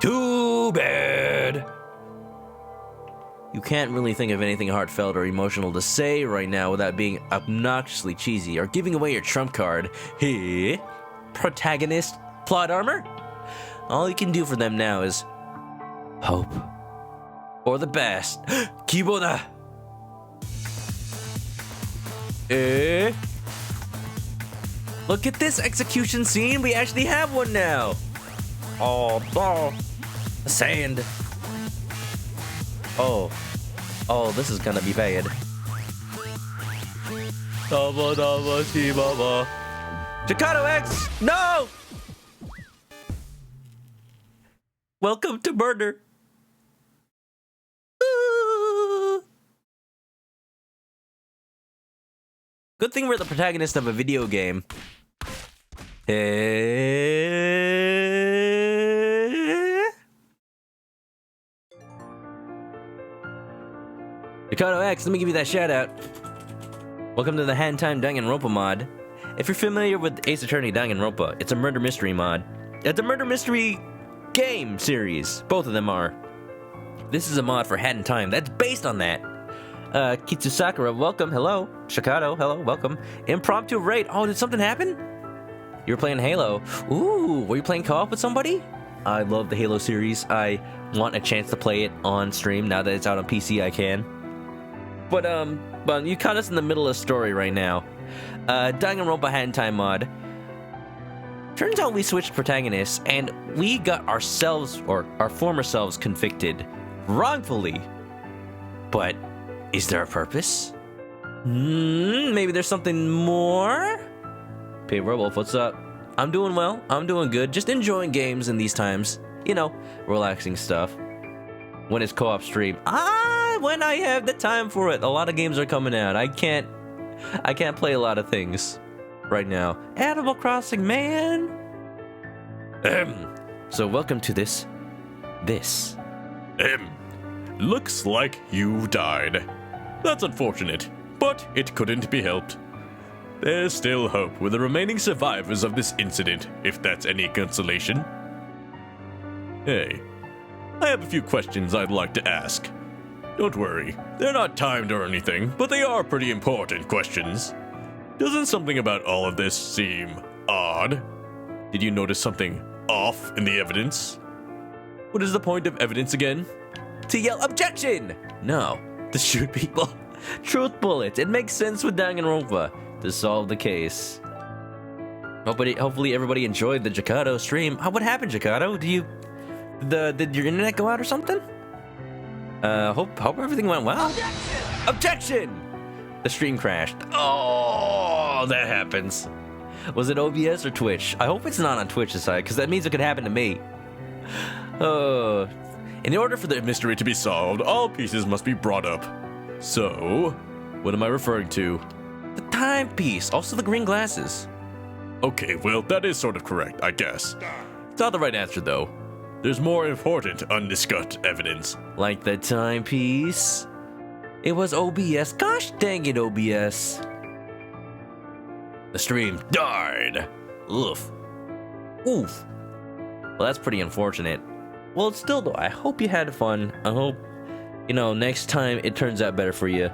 Speaker 2: Too bad.
Speaker 1: You can't really think of anything heartfelt or emotional to say right now without being obnoxiously cheesy or giving away your trump card. Hey, protagonist, plot armor? All you can do for them now is hope. Or the best. Kiboda. Look at this execution scene. We actually have one now. Oh, sand. Oh, this is gonna be bad. Chikado X, no! Welcome to murder. Good thing we're the protagonist of a video game. Ricardo X, let me give you that shout out. Welcome to the Hand Time Danganronpa mod. If you're familiar with Ace Attorney Danganronpa, it's a murder mystery mod. It's a murder mystery game series. Both of them are. This is a mod for Hand Time that's based on that. Kitsu Sakura, welcome, hello. Shikado, hello, welcome. Impromptu raid. Oh, did something happen? You were playing Halo. Ooh, were you playing co-op with somebody? I love the Halo series. I want a chance to play it on stream. Now that it's out on PC, I can. But you caught us in the middle of the story right now. Danganronpa Hat in Time mod. Turns out we switched protagonists, and we got ourselves, or our former selves, convicted. Wrongfully. But is there a purpose? Maybe there's something more? Hey, Werewolf, what's up? I'm doing well. I'm doing good. Just enjoying games in these times. You know, relaxing stuff. When it's co-op stream. When I have the time for it. A lot of games are coming out. I can't play a lot of things right now. Animal Crossing, man. So welcome to this.
Speaker 4: Looks like you died. That's unfortunate, but it couldn't be helped. There's still hope with the remaining survivors of this incident, if that's any consolation. Hey, I have a few questions I'd like to ask. Don't worry, they're not timed or anything, but they are pretty important questions. Doesn't something about all of this seem odd? Did you notice something off in the evidence? What is the point of evidence again?
Speaker 1: To yell objection! No, to shoot people. Truth bullets. It makes sense with Danganronpa to solve the case. Hopefully everybody enjoyed the Jakato stream. What happened, Jakato? Did your internet go out or something? Hope everything went well. Objection! The stream crashed. Oh, that happens. Was it OBS or Twitch? I hope it's not on Twitch's side, because that means it could happen to me. Oh.
Speaker 4: In order for the mystery to be solved, all pieces must be brought up. So, what am I referring to?
Speaker 1: The timepiece, also the green glasses.
Speaker 4: Okay, well, that is sort of correct, I guess. It's not the right answer, though. There's more important undiscussed evidence.
Speaker 1: Like the timepiece? It was OBS. Gosh dang it, OBS. The stream died. Oof. Well, that's pretty unfortunate. Well, still, though, I hope you had fun. I hope, next time it turns out better for you.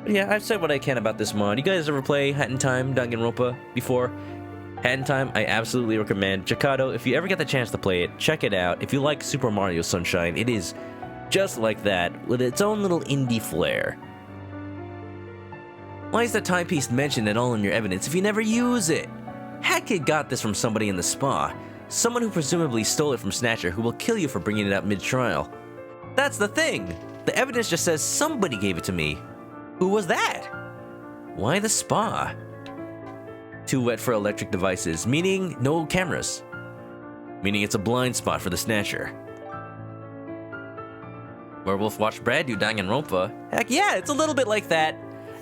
Speaker 1: But yeah, I've said what I can about this mod. You guys ever play Hat in Time Danganronpa before? Hat in Time, I absolutely recommend. Jakato, if you ever get the chance to play it, check it out. If you like Super Mario Sunshine, it is just like that, with its own little indie flair. Why is the timepiece mentioned at all in your evidence if you never use it? Hat Kid got this from somebody in the spa. Someone who presumably stole it from Snatcher, who will kill you for bringing it up mid-trial. That's the thing! The evidence just says somebody gave it to me. Who was that? Why the spa? Too wet for electric devices, meaning no cameras. Meaning it's a blind spot for the Snatcher. Werewolf watched Brad do Danganronpa. Heck yeah, it's a little bit like that.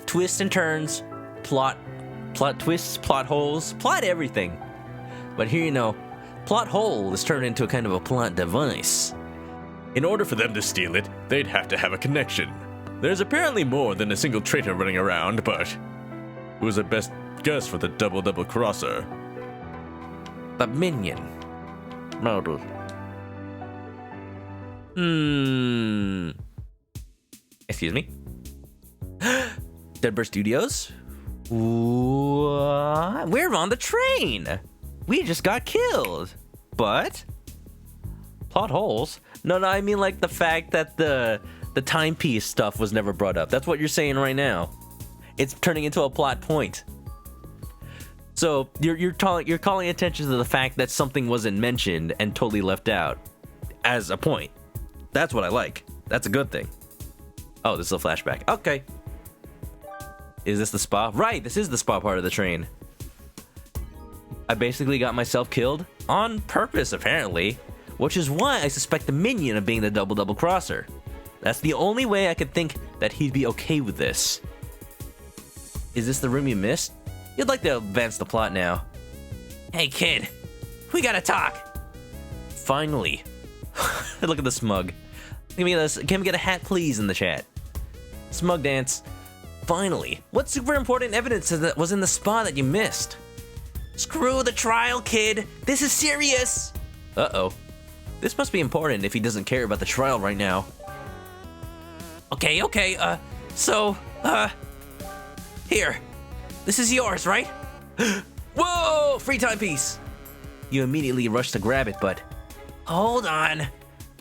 Speaker 1: Twists and turns, plot twists, plot holes, plot everything. But here plot hole is turned into a kind of a plot device.
Speaker 4: In order for them to steal it, they'd have to have a connection. There's apparently more than a single traitor running around, but who's the best guess for the double crosser?
Speaker 1: The minion. Murder. Excuse me? Deadbird Studios? What? We're on the train! We just got killed. But? Plot holes? No, I mean like the fact that the timepiece stuff was never brought up. That's what you're saying right now. It's turning into a plot point. So you're calling attention to the fact that something wasn't mentioned and totally left out as a point. That's what I like. That's a good thing. Oh, this is a flashback. Okay. Is this the spa? Right, this is the spa part of the train. I basically got myself killed on purpose, apparently, which is why I suspect the minion of being the double crosser. That's the only way I could think that he'd be okay with this. Is this the room you missed? You'd like to advance the plot now.
Speaker 3: Hey, kid. We gotta talk.
Speaker 1: Finally. Look at the smug. Can we get a hat, please, in the chat? Smug dance. Finally. What super important evidence that was in the spa that you missed?
Speaker 3: Screw the trial, kid. This is serious.
Speaker 1: Uh-oh. This must be important if he doesn't care about the trial right now.
Speaker 3: Okay, here. This is yours, right?
Speaker 1: Whoa! Free timepiece! You immediately rush to grab it, but
Speaker 3: Hold on.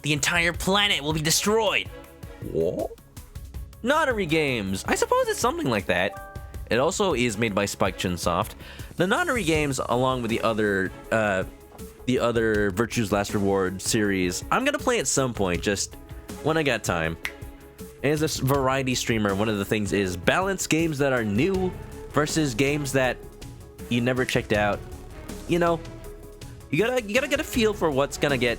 Speaker 3: The entire planet will be destroyed.
Speaker 1: what? Nonary Games. I suppose it's something like that. It also is made by Spike Chunsoft. The Nonary Games, along with the other Virtue's Last Reward series, I'm gonna play at some point, just when I got time. And as a variety streamer, one of the things is balance games that are new versus games that you never checked out. You know, you gotta get a feel for what's gonna get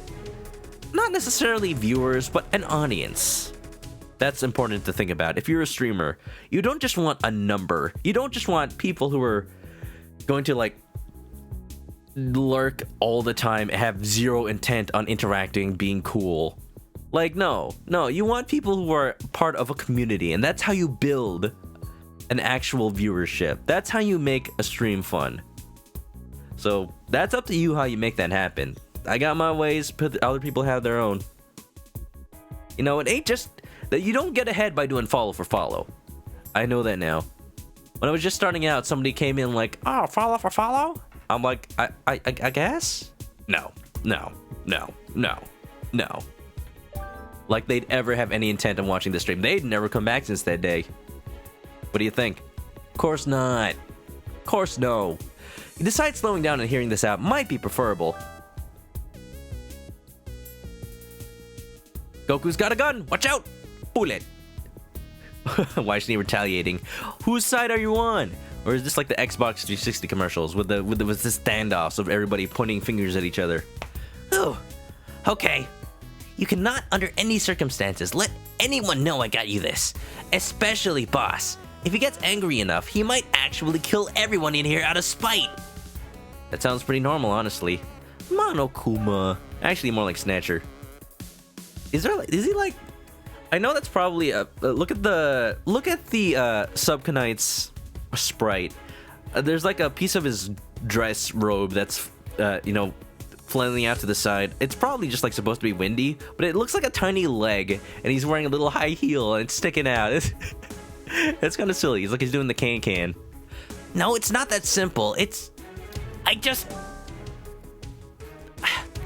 Speaker 1: not necessarily viewers, but an audience. That's important to think about. If you're a streamer, you don't just want a number. You don't just want people who are going to like lurk all the time, have zero intent on interacting, being cool. Like, no, you want people who are part of a community, and that's how you build an actual viewership. That's how you make a stream fun. So that's up to you how you make that happen. I got my ways, but other people have their own. You know, it ain't just that you don't get ahead by doing follow for follow. I know that now. When I was just starting out, somebody came in like, oh, follow for follow? I'm like, I guess? No. Like they'd ever have any intent on watching the stream. They'd never come back since that day. What do you think? Of course not. Of course no. You decide slowing down and hearing this out might be preferable. Goku's got a gun! Watch out! Bullet! Why isn't he retaliating? Whose side are you on? Or is this like the Xbox 360 commercials with the standoffs of everybody pointing fingers at each other?
Speaker 3: Ooh. Okay. You cannot, under any circumstances, let anyone know I got you this. Especially Boss. If he gets angry enough, he might actually kill everyone in here out of spite.
Speaker 1: That sounds pretty normal, honestly. Monokuma. Actually, more like Snatcher. Is he like? I know that's probably a look at the Subconite's sprite. There's like a piece of his dress robe that's flailing out to the side. It's probably just like supposed to be windy, but it looks like a tiny leg, and he's wearing a little high heel and it's sticking out. It's kind of silly. He's like he's doing the can.
Speaker 3: No, it's not that simple.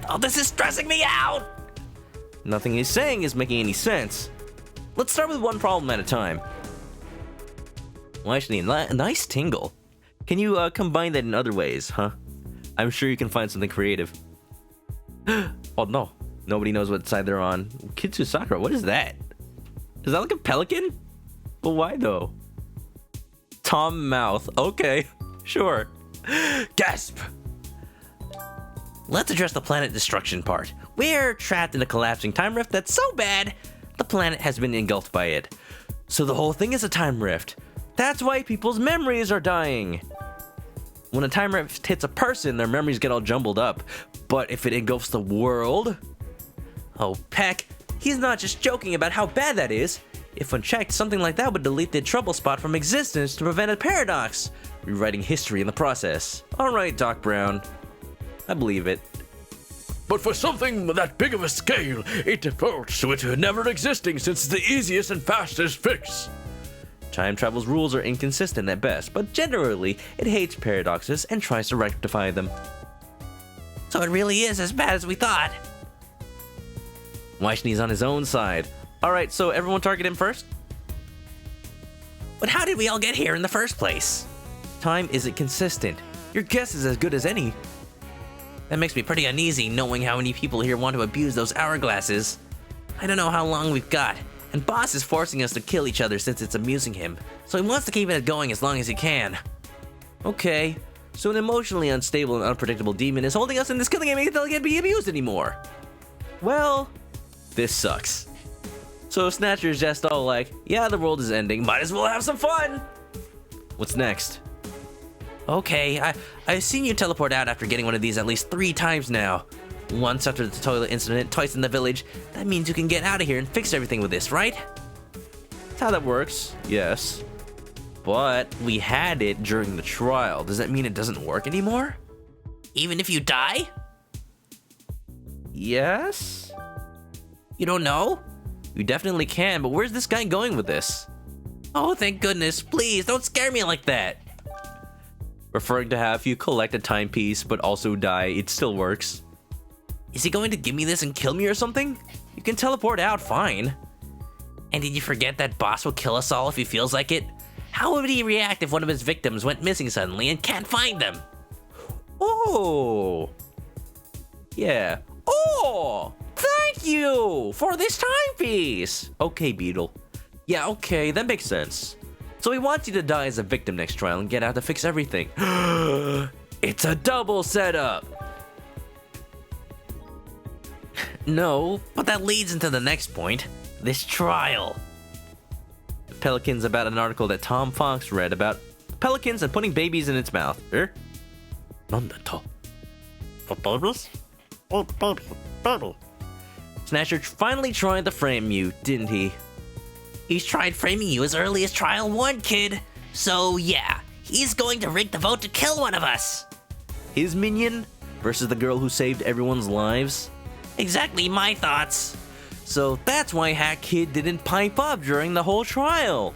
Speaker 3: Oh, this is stressing me out.
Speaker 1: Nothing he's saying is making any sense. Let's start with one problem at a time. Well, actually, a nice tingle. Can you combine that in other ways, huh? I'm sure you can find something creative. Oh no, nobody knows what side they're on. Kitsu Sakura, what is that? Is that like a pelican? But why though? Tom Mouth, okay, sure. Gasp!
Speaker 3: Let's address the planet destruction part. We're trapped in a collapsing time rift that's so bad, the planet has been engulfed by it.
Speaker 1: So the whole thing is a time rift. That's why people's memories are dying. When a time rift hits a person, their memories get all jumbled up. But if it engulfs the world... Oh, Peck, he's not just joking about how bad that is. If unchecked, something like that would delete the trouble spot from existence to prevent a paradox, rewriting history in the process. Alright, Doc Brown. I believe it.
Speaker 4: But for something that big of a scale, it defaults to it never existing since it's the easiest and fastest fix.
Speaker 1: Time travel's rules are inconsistent at best, but generally, it hates paradoxes and tries to rectify them.
Speaker 3: So it really is as bad as we thought.
Speaker 1: Weishney's on his own side. Alright, so everyone target him first?
Speaker 3: But how did we all get here in the first place?
Speaker 1: Time isn't consistent. Your guess is as good as any.
Speaker 3: That makes me pretty uneasy knowing how many people here want to abuse those hourglasses. I don't know how long we've got, and Boss is forcing us to kill each other since it's amusing him, so he wants to keep it going as long as he can.
Speaker 1: Okay, so an emotionally unstable and unpredictable demon is holding us in this killing game until he can't be abused anymore. Well, this sucks. So Snatcher's just all like, yeah, the world is ending, might as well have some fun! What's next?
Speaker 3: Okay, I've seen you teleport out after getting one of these at least 3 times now. Once after the toilet incident, twice in the village. That means you can get out of here and fix everything with this, right?
Speaker 1: That's how that works, yes. But we had it during the trial. Does that mean it doesn't work anymore?
Speaker 3: Even if you die?
Speaker 1: Yes?
Speaker 3: You don't know?
Speaker 1: You definitely can, but where's this guy going with this?
Speaker 3: Oh, thank goodness. Please, don't scare me like that.
Speaker 1: referring to how if you collect a timepiece but also die, it still works.
Speaker 3: Is he going to give me this and kill me or something?
Speaker 1: You can teleport out fine.
Speaker 3: And did you forget that boss will kill us all if he feels like it? How would he react if one of his victims went missing suddenly and can't find them?
Speaker 1: Oh. Yeah. Oh! Thank you for this timepiece! Okay, Beetle. Yeah, okay, that makes sense. So he wants you to die as a victim next trial and get out to fix everything. It's a double setup!
Speaker 3: No, but that leads into the next point. This trial.
Speaker 1: Pelicans about an article that Tom Fox read about pelicans and putting babies in its mouth.
Speaker 3: Babies? Oh, baby.
Speaker 1: Snatcher finally tried to frame you, didn't he?
Speaker 3: He's tried framing you as early as trial 1, kid. So yeah, he's going to rig the vote to kill one of us.
Speaker 1: His minion versus the girl who saved everyone's lives?
Speaker 3: Exactly my thoughts.
Speaker 1: So that's why Hat Kid didn't pipe up during the whole trial.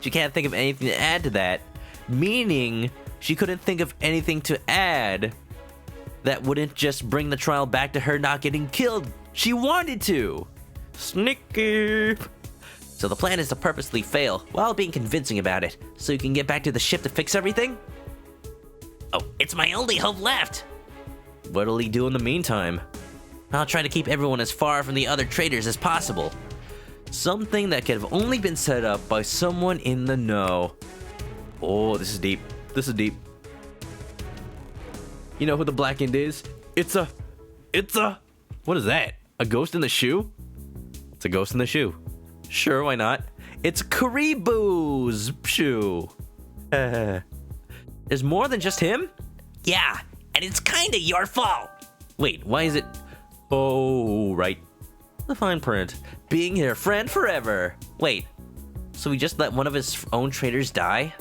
Speaker 1: She can't think of anything to add to that, meaning she couldn't think of anything to add that wouldn't just bring the trial back to her not getting killed. She wanted to. Sneaky.
Speaker 3: So the plan is to purposely fail while being convincing about it, so you can get back to the ship to fix everything? Oh, it's my only hope left.
Speaker 1: What'll he do in the meantime?
Speaker 3: I'll try to keep everyone as far from the other traitors as possible.
Speaker 1: Something that could have only been set up by someone in the know. Oh, this is deep. This is deep. You know who the Blackened is? It's a... What is that? A ghost in the shoe? It's a ghost in the shoe. Sure, why not? It's Karibu's shoe. There's more than just him?
Speaker 3: Yeah, and it's kinda your fault.
Speaker 1: Wait, why is it... Oh, right. The fine print. Being your friend forever. Wait, so he just let one of his own traitors die?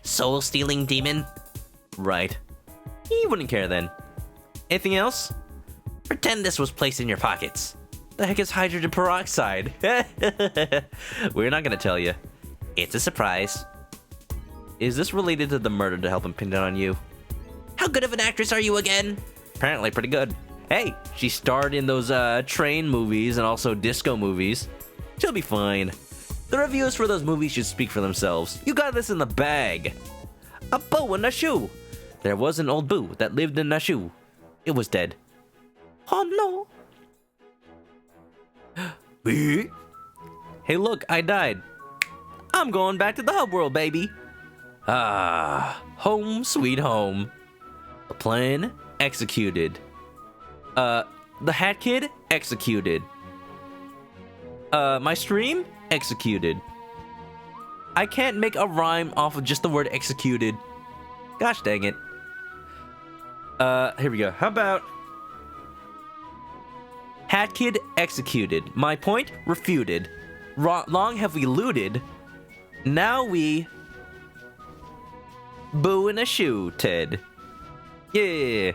Speaker 3: Soul-stealing demon?
Speaker 1: Right. He wouldn't care then. Anything else?
Speaker 3: Pretend this was placed in your pockets.
Speaker 1: The heck is hydrogen peroxide? We're not gonna tell you.
Speaker 3: It's a surprise.
Speaker 1: Is this related to the murder to help him pin it on you?
Speaker 3: How good of an actress are you again?
Speaker 1: Apparently pretty good. Hey, she starred in those train movies and also disco movies. She'll be fine. The reviews for those movies should speak for themselves. You got this in the bag. A bow and a shoe. There was an old boo that lived in a shoe. It was dead. Oh no. Hey look, I died. I'm going back to the hub world, baby. Ah, home sweet home. The plan executed. The Hat Kid executed. My stream executed. I can't make a rhyme off of just the word executed. Gosh dang it. Here we go. How about Hat Kid executed. My point refuted. Long have we looted. Now we boo in a shoe, Ted. Yeah.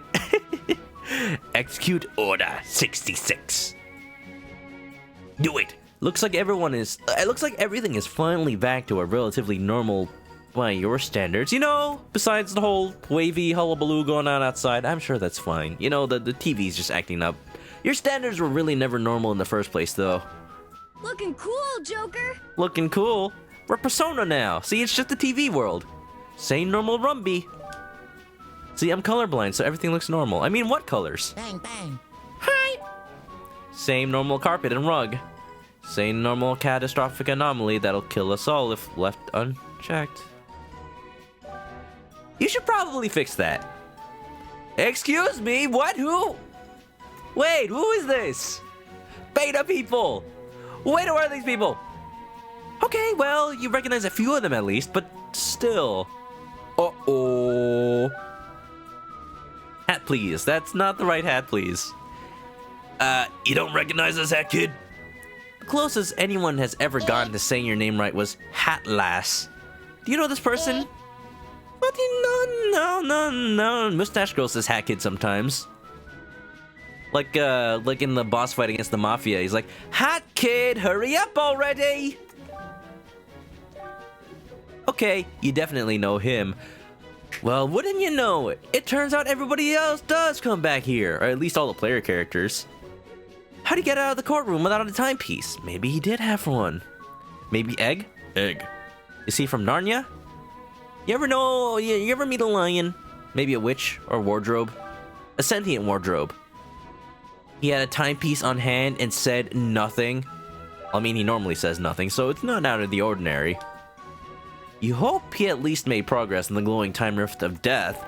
Speaker 2: Execute Order 66. Do it.
Speaker 1: Looks like it looks like everything is finally back to a relatively normal, by your standards. You know, besides the whole wavy hullabaloo going on outside, I'm sure that's fine. You know, the TV's just acting up. Your standards were really never normal in the first place, though.
Speaker 5: Looking cool, Joker.
Speaker 1: Looking cool. We're Persona now. See, it's just the TV world. Same normal Rumby. See, I'm colorblind, so everything looks normal. I mean, what colors?
Speaker 6: Bang, bang.
Speaker 1: Hi. Same normal carpet and rug. Same normal catastrophic anomaly that'll kill us all if left unchecked. You should probably fix that. Excuse me, what? Who? Wait, who is this? Beta people. Wait, who are these people? Okay, well, you recognize a few of them at least, but still. Uh-oh. Hat, please. That's not the right hat, please.
Speaker 2: You don't recognize us, Hat Kid?
Speaker 1: The closest anyone has ever gotten to saying your name right was Hat Lass. Do you know this person? But no. Mustache Girl says Hat Kid sometimes. Like in the boss fight against the Mafia, he's like, Hat Kid, hurry up already! Okay, you definitely know him. Well, wouldn't you know it? It turns out everybody else does come back here, or at least all the player characters. How'd he get out of the courtroom without a timepiece? Maybe he did have one. Maybe Egg?
Speaker 4: Egg.
Speaker 1: Is he from Narnia? You ever know, you ever meet a lion? Maybe a witch or wardrobe? A sentient wardrobe. He had a timepiece on hand and said nothing. I mean, he normally says nothing, so it's not out of the ordinary. You hope he at least made progress in the glowing time rift of death.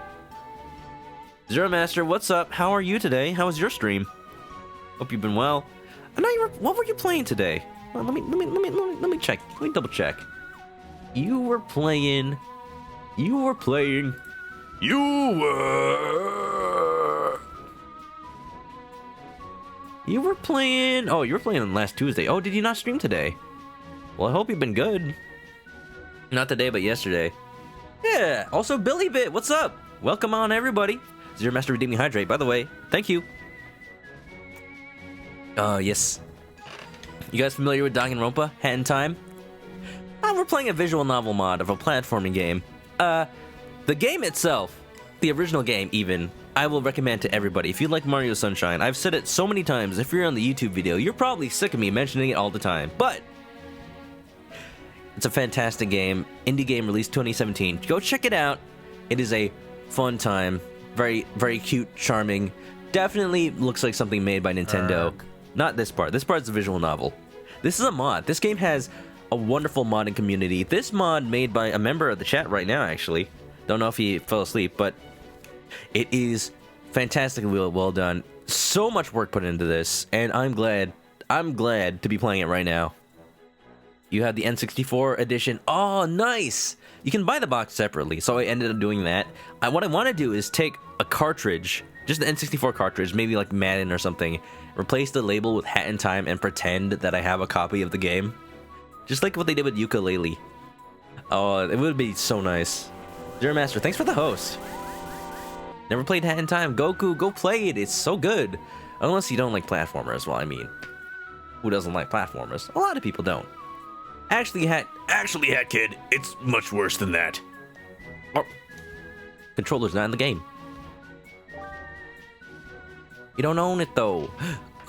Speaker 1: Zero Master, what's up? How are you today? How was your stream? Hope you've been well. I know you were. What were you playing today? Well, let me check. Let me double check. You were playing. You were playing. Oh, you were playing on last Tuesday. Oh, did you not stream today? Well, I hope you've been good. Not today, but yesterday. Yeah. Also, Billy Bit, what's up? Welcome on, everybody. Zero Master Redeeming Hydrate, by the way. Thank you. Yes. You guys familiar with Danganronpa? Hat in Time? We're playing a visual novel mod of a platforming game. The game itself, the original game even, I will recommend to everybody. If you like Mario Sunshine, I've said it so many times. If you're on the YouTube video, you're probably sick of me mentioning it all the time. But it's a fantastic game. Indie game released 2017. Go check it out. It is a fun time. Very, very cute, charming. Definitely looks like something made by Nintendo. Not this part. This part's a visual novel. This is a mod. This game has a wonderful modding community. This mod made by a member of the chat right now, actually. Don't know if he fell asleep, but it is fantastically well done. So much work put into this, and I'm glad to be playing it right now. You have the N64 edition. Oh, nice! You can buy the box separately, so I ended up doing that. What I want to do is take a cartridge, just the N64 cartridge, maybe like Madden or something, replace the label with Hat in Time, and pretend that I have a copy of the game. Just like what they did with Yooka-Laylee. Oh, it would be so nice. Zero Master, thanks for the host. Never played Hat in Time. Goku, go play it. It's so good. Unless you don't like platformers. Well, I mean, who doesn't like platformers? A lot of people don't. Actually, Hat Kid, it's much worse than that. Oh, controller's not in the game. You don't own it though.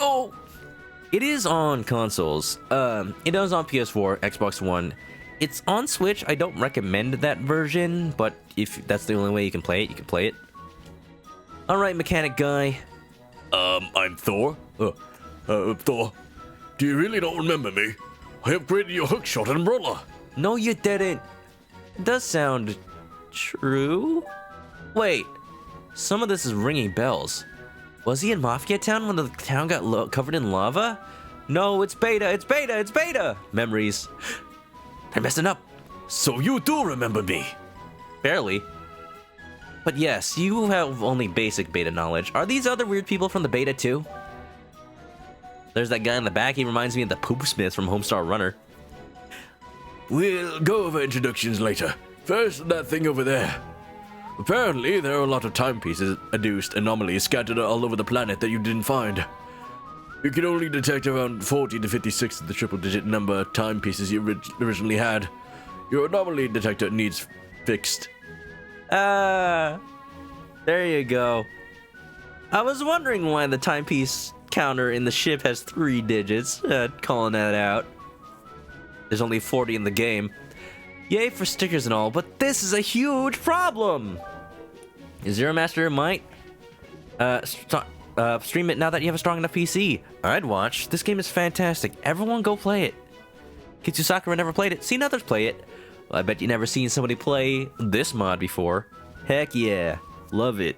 Speaker 1: Oh, it is on consoles. It is on PS4, Xbox One. It's on Switch. I don't recommend that version, but if that's the only way you can play it, you can play it. All right, mechanic guy.
Speaker 4: I'm Thor. Thor, do you really don't remember me? I upgraded your hookshot and umbrella.
Speaker 1: No, you didn't. It does sound true. Wait, some of this is ringing bells. Was he in Mafia Town when the town got covered in lava? No, it's Beta, it's Beta, it's Beta! Memories. They're messing up.
Speaker 4: So you do remember me?
Speaker 1: Barely. But yes, you have only basic Beta knowledge. Are these other weird people from the Beta too? There's that guy in the back, he reminds me of the Poop Smith from Homestar Runner.
Speaker 4: We'll go over introductions later. First, that thing over there. Apparently, there are a lot of timepieces-induced anomalies scattered all over the planet that you didn't find. You can only detect around 40 to 56 of the triple-digit number of timepieces you originally had. Your anomaly detector needs fixed.
Speaker 1: There you go. I was wondering why the timepiece counter in the ship has 3 digits. Calling that out. There's only 40 in the game. Yay for stickers and all, but this is a huge problem! Zero Master might stream it now that you have a strong enough PC. I'd watch. This game is fantastic. Everyone go play it. Kitsu Sakura never played it. Seen others play it. Well, I bet you never seen somebody play this mod before. Heck yeah. Love it.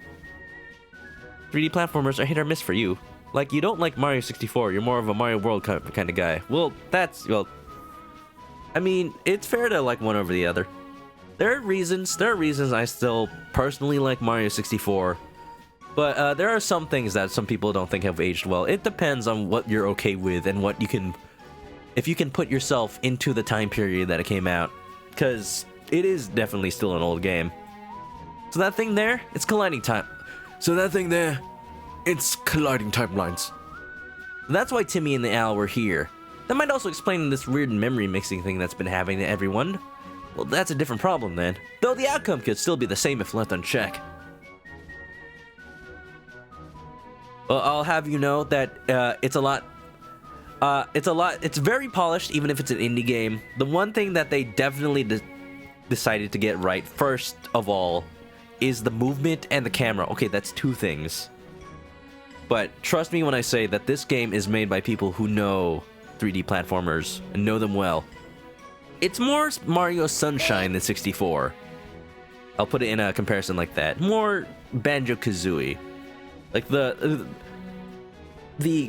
Speaker 1: 3D platformers are hit or miss for you. Like, you don't like Mario 64. You're more of a Mario World kind of guy. Well, I mean, it's fair to like one over the other. There are reasons I still personally like Mario 64. But there are some things that some people don't think have aged well. It depends on what you're okay with and what you can... If you can put yourself into the time period that it came out. Because it is definitely still an old game. So that thing there, it's colliding time.
Speaker 4: So that thing there, it's colliding timelines.
Speaker 1: That's why Timmy and the Owl were here. That might also explain this weird memory mixing thing that's been happening to everyone. Well, that's a different problem then. Though the outcome could still be the same if left unchecked. Well, I'll have you know that it's very polished, even if it's an indie game. The one thing that they definitely decided to get right, first of all, is the movement and the camera. Okay, that's two things. But trust me when I say that this game is made by people who know 3D platformers and know them well. It's more Mario Sunshine than 64. I'll put it in a comparison like that. More Banjo-Kazooie. Like the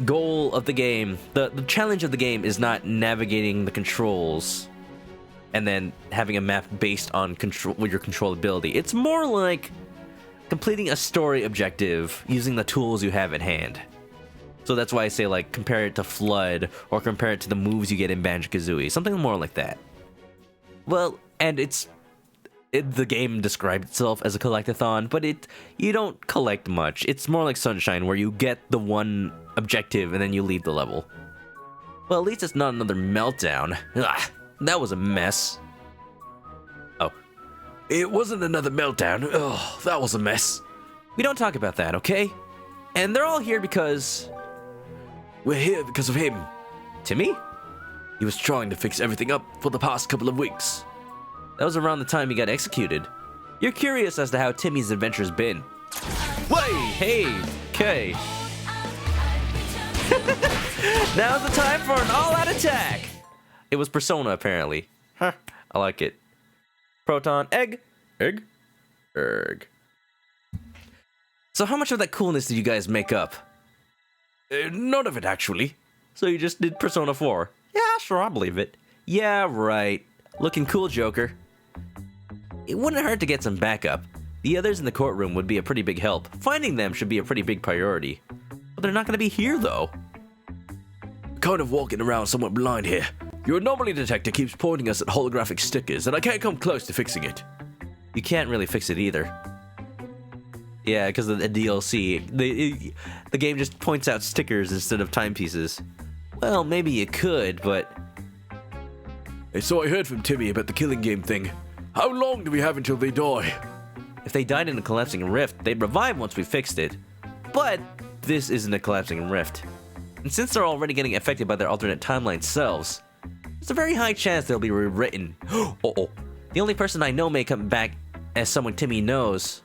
Speaker 1: goal of the game, the challenge of the game is not navigating the controls and then having a map based on your controllability. It's more like completing a story objective using the tools you have at hand. So that's why I say, like, compare it to Flood or compare it to the moves you get in Banjo-Kazooie. Something more like that. Well, and the game described itself as a collectathon, but you don't collect much. It's more like Sunshine, where you get the one objective and then you leave the level. Well, at least it's not another meltdown. Ugh, that was a mess. Oh. It wasn't another meltdown. Oh, that was a mess. We don't talk about that, okay? And they're all here because... We're here because of him. Timmy? He was trying to fix everything up for the past couple of weeks. That was around the time he got executed. You're curious as to how Timmy's adventure's been. Wait, hey, okay. Now's the time for an all-out attack. It was Persona, apparently. Huh, I like it. Proton, egg. Egg? Erg. So how much of that coolness did you guys make up? None of it, actually. So you just did Persona 4? Yeah, sure, I believe it. Yeah, right. Looking cool, Joker. It wouldn't hurt to get some backup. The others in the courtroom would be a pretty big help. Finding them should be a pretty big priority. But they're not going to be here, though. Kind of walking around somewhat blind here. Your anomaly detector keeps pointing us at holographic stickers, and I can't come close to fixing it. You can't really fix it either. Yeah, because of the DLC. The game just points out stickers instead of timepieces. Well, maybe you could, but... So I heard from Timmy about the killing game thing. How long do we have until they die? If they died in a collapsing rift, they'd revive once we fixed it. But this isn't a collapsing rift. And since they're already getting affected by their alternate timeline selves, there's a very high chance they'll be rewritten. Uh-oh. The only person I know may come back as someone Timmy knows.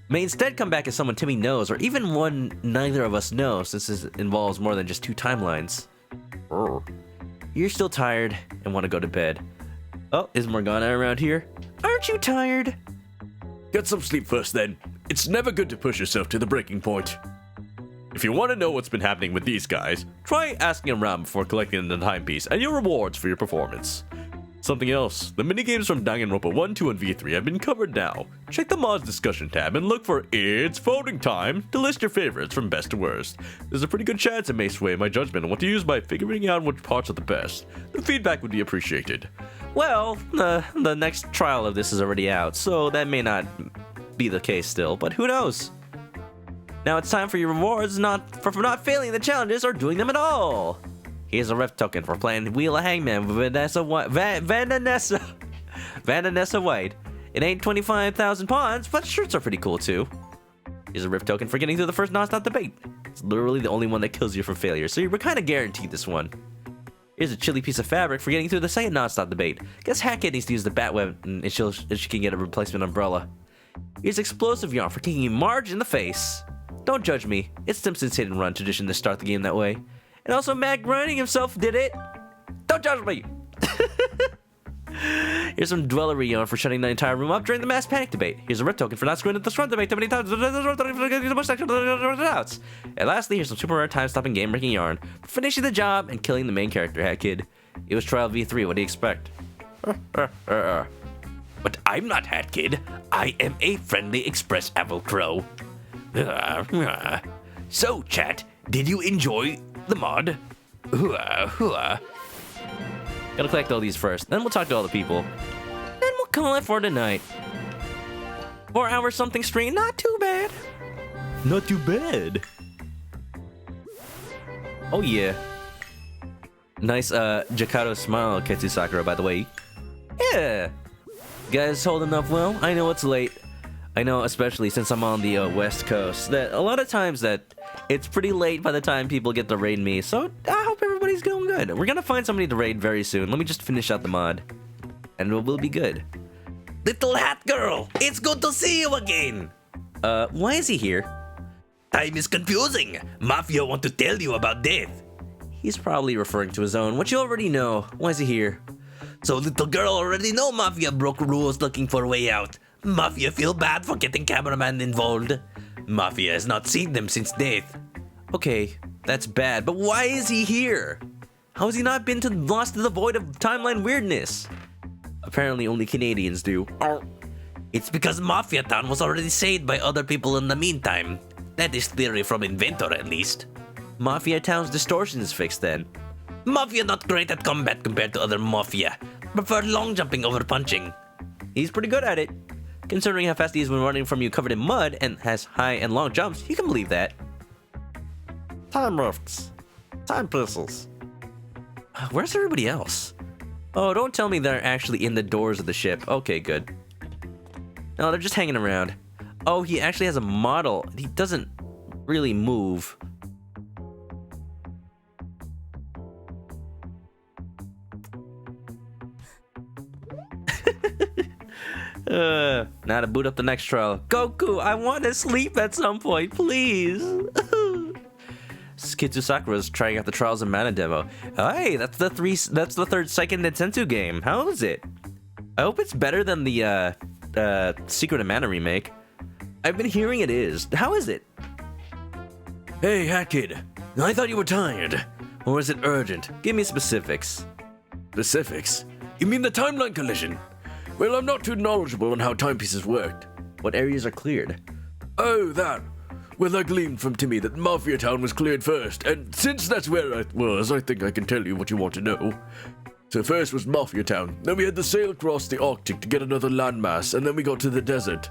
Speaker 1: May instead come back as someone Timmy knows, or even one neither of us know, since this involves more than just two timelines. You're still tired and want to go to bed. Oh, is Morgana around here? Aren't you tired?
Speaker 4: Get some sleep first, then. It's never good to push yourself to the breaking point. If you want to know what's been happening with these guys, try asking around before collecting the timepiece and your rewards for your performance. Something else, the minigames from Danganronpa 1, 2, and V3 have been covered now. Check the mods discussion tab and look for It's Voting Time to list your favorites from best to worst. There's a pretty good chance it may sway my judgment on what to use by figuring out which parts are the best. The feedback would be appreciated.
Speaker 1: Well, the next trial of this is already out, so that may not be the case still, but who knows? Now it's time for your rewards for not failing the challenges or doing them at all. Here's a ref token for playing Wheel of Hangman with Vanessa White. It ain't 25,000 pawns, but shirts are pretty cool too. Here's a rift token for getting through the first non-stop debate. It's literally the only one that kills you for failure, so you're kind of guaranteed this one. Here's a chilly piece of fabric for getting through the second non-stop debate. Guess Hackett needs to use the bat web and she can get a replacement umbrella. Here's explosive yarn for kicking Marge in the face. Don't judge me, it's Simpsons hit and run tradition to start the game that way. And also Matt grinding himself did it. Don't judge me! Here's some dwellery yarn for shutting the entire room up during the mass panic debate. Here's a rip token for not screwing at the scrum debate too many times. And lastly, here's some super rare time-stopping game-breaking yarn for finishing the job and killing the main character, Hat Kid. It was Trial V3, what do you expect?
Speaker 2: But I'm not Hat Kid. I am a friendly express apple crow. So, chat, did you enjoy the mod?
Speaker 1: Gotta collect all these first, then we'll talk to all the people. Then we'll call it for tonight. 4 hours something stream, not too bad. Not too bad. Oh yeah. Nice Jakado smile, Ketsu Sakura, by the way. Yeah. Guys holding up well? I know it's late. I know, especially since I'm on the West Coast, that a lot of times that it's pretty late by the time people get to raid me, so I hope everybody's going good. We're gonna find somebody to raid very soon. Let me just finish out the mod, and we'll be good.
Speaker 2: Little hat girl, it's good to see you again.
Speaker 1: Why is he here?
Speaker 2: Time is confusing. Mafia want to tell you about death.
Speaker 1: He's probably referring to his own, which you already know. Why is he here?
Speaker 2: So little girl already know Mafia broke rules looking for a way out. Mafia feel bad for getting cameraman involved. Mafia has not seen them since death.
Speaker 1: Okay, that's bad, but why is he here? How has he not been lost to the void of timeline weirdness? Apparently only Canadians do.
Speaker 2: It's because Mafia Town was already saved by other people in the meantime. That is theory from Inventor at least.
Speaker 1: Mafia Town's distortion is fixed then.
Speaker 2: Mafia not great at combat compared to other Mafia. Prefer long jumping over punching.
Speaker 1: He's pretty good at it. Considering how fast he's been running from you covered in mud and has high and long jumps, you can believe that. Time rifts. Time pistols. Where's everybody else? Oh, don't tell me they're actually in the doors of the ship. Okay, good. No, they're just hanging around. Oh, he actually has a model. He doesn't really move. Now to boot up the next trial. Goku, I want to sleep at some point, please. Kitsu Sakura's trying out the trials of ManokAdobo. Hey, that's the third second Nintendo game. How is it? I hope it's better than the Secret of Mana remake. I've been hearing it is. How is it?
Speaker 4: Hey, Hat Kid. I thought you were tired. Or is it urgent?
Speaker 1: Give me specifics.
Speaker 4: Specifics? You mean the timeline collision? Well, I'm not too knowledgeable on how timepieces worked.
Speaker 1: What areas are cleared?
Speaker 4: Oh, that. Well, I gleaned from Timmy that Mafia Town was cleared first, and since that's where I was, I think I can tell you what you want to know. So first was Mafia Town, then we had to sail across the Arctic to get another landmass, and then we got to the desert.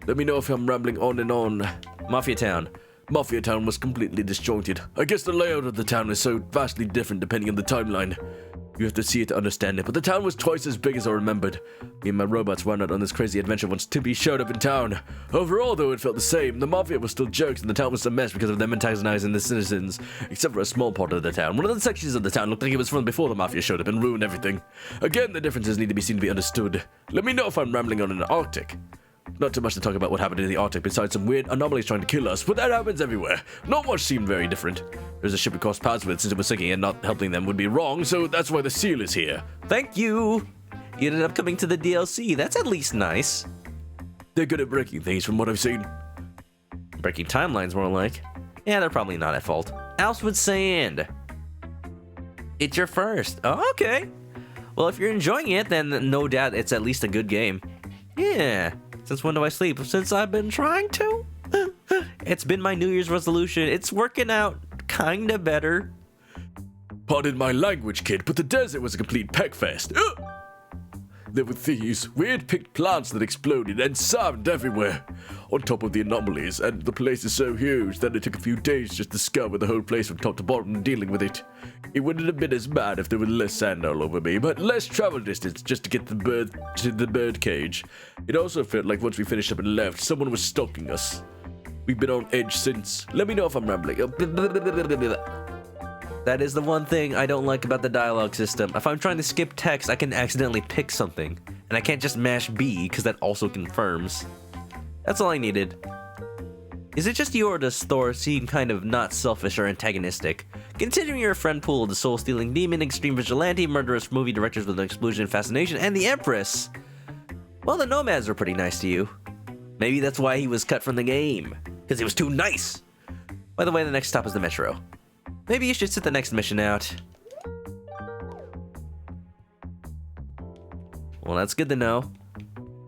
Speaker 4: Let me know if I'm rambling on and on.
Speaker 1: Mafia Town.
Speaker 4: Mafia Town was completely disjointed. I guess the layout of the town is so vastly different depending on the timeline. You have to see it to understand it, but the town was twice as big as I remembered. Me and my robots went out on this crazy adventure once Timmy showed up in town. Overall, though, it felt the same. The Mafia was still jerks and the town was a mess because of them antagonizing the citizens, except for a small part of the town. One of the sections of the town looked like it was from before the Mafia showed up and ruined everything. Again, the differences need to be seen to be understood. Let me know if I'm rambling on in the Arctic. Not too much to talk about what happened in the Arctic besides some weird anomalies trying to kill us, but that happens everywhere. Not much seemed very different. There's a ship we crossed paths with since it was sinking and not helping them would be wrong, so that's why the seal is here.
Speaker 1: Thank you! You ended up coming to the DLC. That's at least nice.
Speaker 4: They're good at breaking things from what I've seen.
Speaker 1: Breaking timelines, more like. Yeah, they're probably not at fault. Alswood Sand. It's your first. Oh, okay. Well, if you're enjoying it, then no doubt it's at least a good game. Yeah. Since when do I sleep? Since I've been trying to? It's been my New Year's resolution. It's working out kinda better.
Speaker 4: Pardon my language, kid, but the desert was a complete peckfest. There were thieves, weird picked plants that exploded, and sand everywhere. On top of the anomalies, and the place is so huge that it took a few days just to discover the whole place from top to bottom and dealing with it. It wouldn't have been as bad if there was less sand all over me, but less travel distance just to get the bird cage. It also felt like once we finished up and left, someone was stalking us. We've been on edge since. Let me know if I'm rambling.
Speaker 1: That is the one thing I don't like about the dialogue system. If I'm trying to skip text, I can accidentally pick something. And I can't just mash B, because that also confirms. That's all I needed. Is it just you or does Thor seem kind of not selfish or antagonistic? Considering you're a friend pool of the soul-stealing demon, extreme vigilante, murderous movie directors with an explosion fascination, and the Empress. Well, the Nomads were pretty nice to you. Maybe that's why he was cut from the game. Because he was too nice. By the way, the next stop is the Metro. Maybe you should sit the next mission out. Well, that's good to know.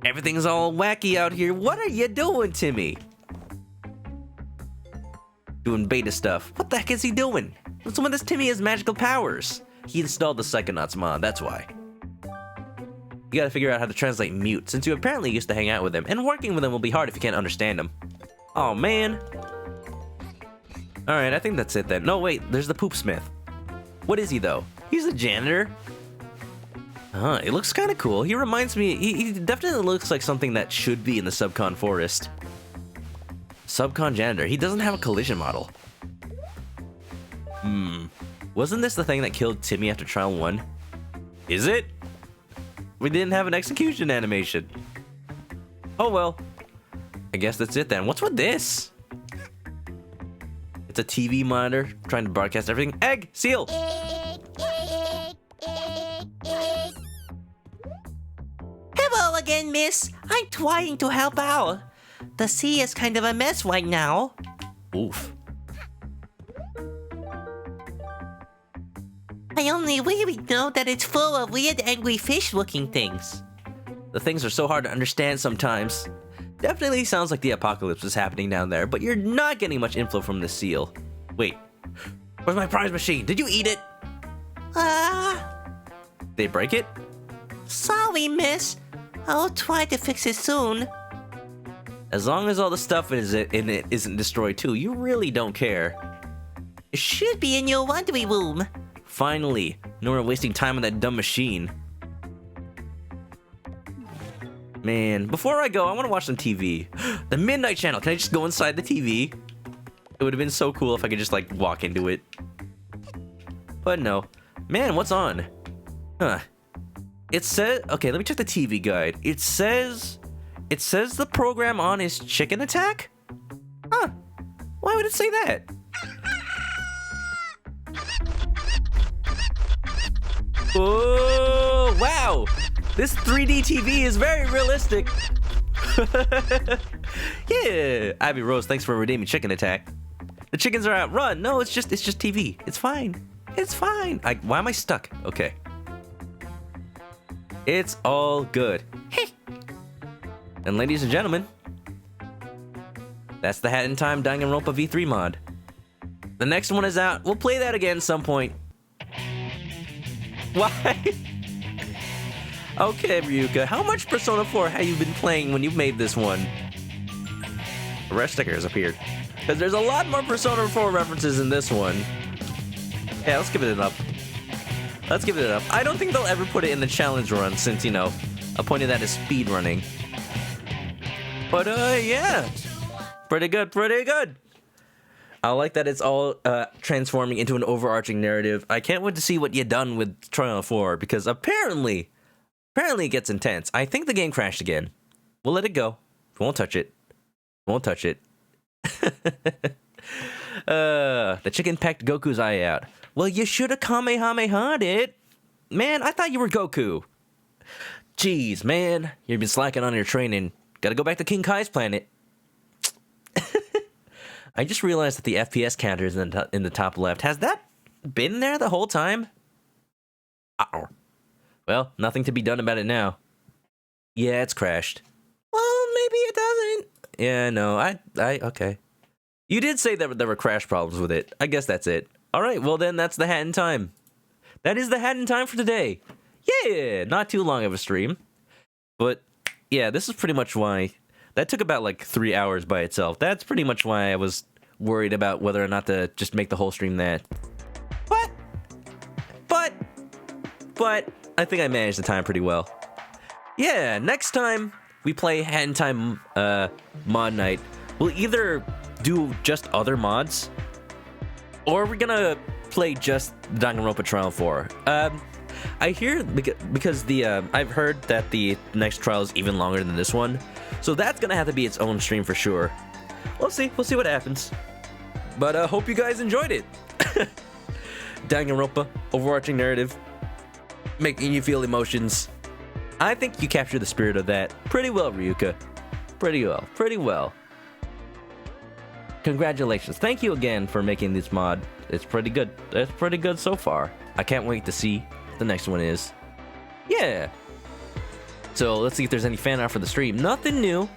Speaker 1: Everything's all wacky out here. What are you doing, Timmy? Doing beta stuff. What the heck is he doing? What's when this Timmy has magical powers? He installed the Psychonauts mod, that's why. You gotta figure out how to translate mute, since you apparently used to hang out with him, and working with him will be hard if you can't understand him. Oh man. Alright, I think that's it then. No, wait, there's the Poop Smith. What is he though? He's a janitor. It looks kind of cool. He reminds me, he definitely looks like something that should be in the Subcon forest. Subcon janitor. He doesn't have a collision model. Wasn't this the thing that killed Timmy after trial 1? Is it? We didn't have an execution animation. Oh well. I guess that's it then. What's with this? It's a TV monitor trying to broadcast everything. Egg! Seal!
Speaker 3: Hello again, miss. I'm trying to help out. The sea is kind of a mess right now.
Speaker 1: Oof.
Speaker 3: I only really know that it's full of weird angry fish-looking things.
Speaker 1: The things are so hard to understand sometimes. Definitely sounds like the apocalypse is happening down there, but you're not getting much info from the seal. Wait, where's my prize machine? Did you eat it? Did they break it?
Speaker 3: Sorry, miss. I'll try to fix it soon.
Speaker 1: As long as all the stuff in it isn't destroyed too, you really don't care.
Speaker 3: It should be in your laundry room.
Speaker 1: Finally, no more wasting time on that dumb machine. Man, before I go, I want to watch some TV. The Midnight Channel. Can I just go inside the TV? It would have been so cool if I could just like walk into it. But no. Man, what's on? Huh. It says, okay, let me check the TV guide. It says the program on is Chicken Attack? Huh. Why would it say that? Oh, wow. This 3D TV is very realistic. Yeah. Abby Rose, thanks for redeeming Chicken Attack. The chickens are out. Run. No, it's just TV. It's fine. It's fine. Why am I stuck? Okay. It's all good. And ladies and gentlemen, that's the Hat in Time Danganronpa V3 mod. The next one is out. We'll play that again some point. Why? Okay, Ryuka, how much Persona 4 have you been playing when you made this one? A red sticker has appeared. Because there's a lot more Persona 4 references in this one. Yeah, let's give it an up. Let's give it an up. I don't think they'll ever put it in the challenge run since, you know, a point of that is speed running. But, yeah. Pretty good, pretty good. I like that it's all transforming into an overarching narrative. I can't wait to see what you've done with Trial 4, because apparently it gets intense. I think the game crashed again. We'll let it go. We won't touch it. Won't touch it. The chicken pecked Goku's eye out. Well, you should have Kamehameha'd it. Man, I thought you were Goku. Jeez, man. You've been slacking on your training. Gotta go back to King Kai's planet. I just realized that the FPS counter is in the top left. Has that been there the whole time? Uh-oh. Well, nothing to be done about it now. Yeah, it's crashed. Well, maybe it doesn't. Yeah, no, okay. You did say that there were crash problems with it. I guess that's it. All right, well then, that's the Hat in Time. That is the Hat in Time for today. Yeah, not too long of a stream. But, yeah, this is pretty much why... That took about, like, 3 hours by itself. That's pretty much why I was worried about whether or not to just make the whole stream that. But, I think I managed the time pretty well. Yeah, next time we play Hat in Time mod night, we'll either do just other mods, or we're gonna play just Danganronpa Trial 4. I hear, because I've heard that the next trial is even longer than this one, so that's gonna have to be its own stream for sure. We'll see what happens. But hope you guys enjoyed it. Danganronpa, overarching narrative, making you feel emotions. I think you captured the spirit of that pretty well, Ryuka. Pretty well. Congratulations. Thank you again for making this mod. It's pretty good. It's pretty good so far. I can't wait to see the next one is. Yeah. So let's see if there's any fan art for the stream. Nothing new.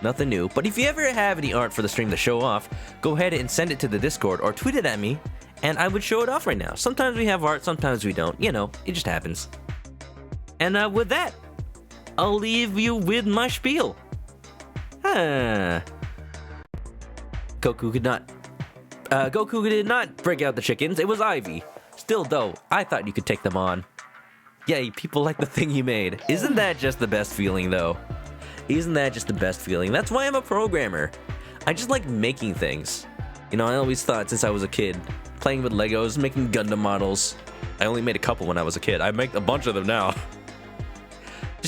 Speaker 1: But if you ever have any art for the stream to show off, go ahead and send it to the Discord or tweet it at me, and I would show it off right now. Sometimes we have art, sometimes we don't. You know, it just happens. And with that, I'll leave you with my spiel. Goku did not break out the chickens. It was Ivy. Still, though, I thought you could take them on. Yay, people like the thing you made. Isn't that just the best feeling, though? Isn't that just the best feeling? That's why I'm a programmer. I just like making things. You know, I always thought since I was a kid, playing with Legos, making Gundam models. I only made a couple when I was a kid. I make a bunch of them now.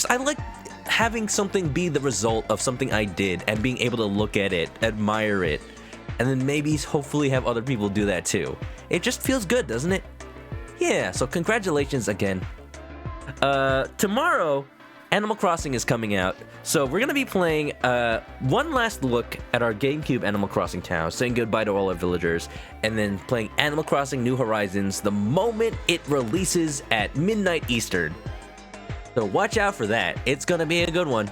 Speaker 1: I like having something be the result of something I did and being able to look at it, admire it, and then maybe hopefully have other people do that too. It just feels good, doesn't it? Yeah, so congratulations again. Tomorrow, Animal Crossing is coming out, so we're gonna be playing one last look at our GameCube Animal Crossing town, saying goodbye to all our villagers, and then playing Animal Crossing New Horizons the moment it releases at midnight Eastern. So watch out for that. It's gonna be a good one.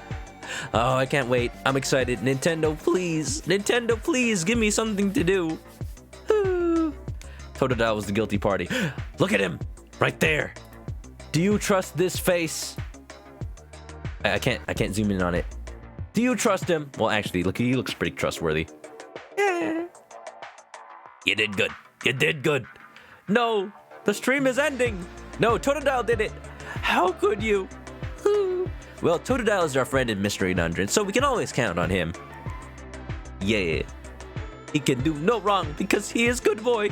Speaker 1: Oh, I can't wait. I'm excited. Nintendo, please give me something to do. Totodile was the guilty party. Look at him, right there. Do you trust this face? I can't zoom in on it. Do you trust him? Well, actually, look, he looks pretty trustworthy. Yeah. You did good. You did good. No, the stream is ending. No, Totodile did it. How could you? Well, Totodile is our friend in Mystery Dungeon, so we can always count on him. Yeah. He can do no wrong because he is good boy.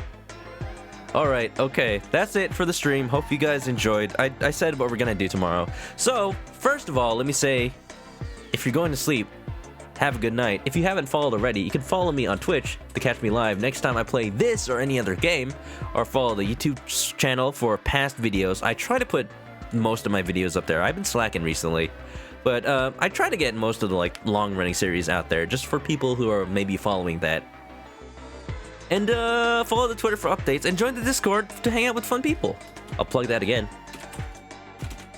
Speaker 1: Alright, okay, that's it for the stream. Hope you guys enjoyed. I said what we're gonna do tomorrow. So, first of all, let me say, if you're going to sleep, have a good night. If you haven't followed already, you can follow me on Twitch to catch me live next time I play this or any other game, or follow the YouTube channel for past videos. I try to put most of my videos up there. I've been slacking recently, but I try to get most of the long-running series out there just for people who are maybe following that. And follow the Twitter for updates, and join the Discord to hang out with fun people. I'll plug that again.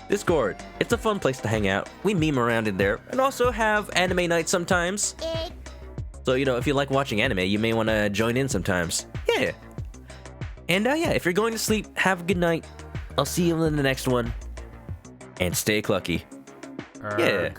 Speaker 1: Discord, it's a fun place to hang out. We meme around in there, and also have anime nights sometimes. So, you know, if you like watching anime, you may want to join in sometimes. Yeah. And yeah, if you're going to sleep, have a good night. I'll see you in the next one. And stay clucky. Yeah.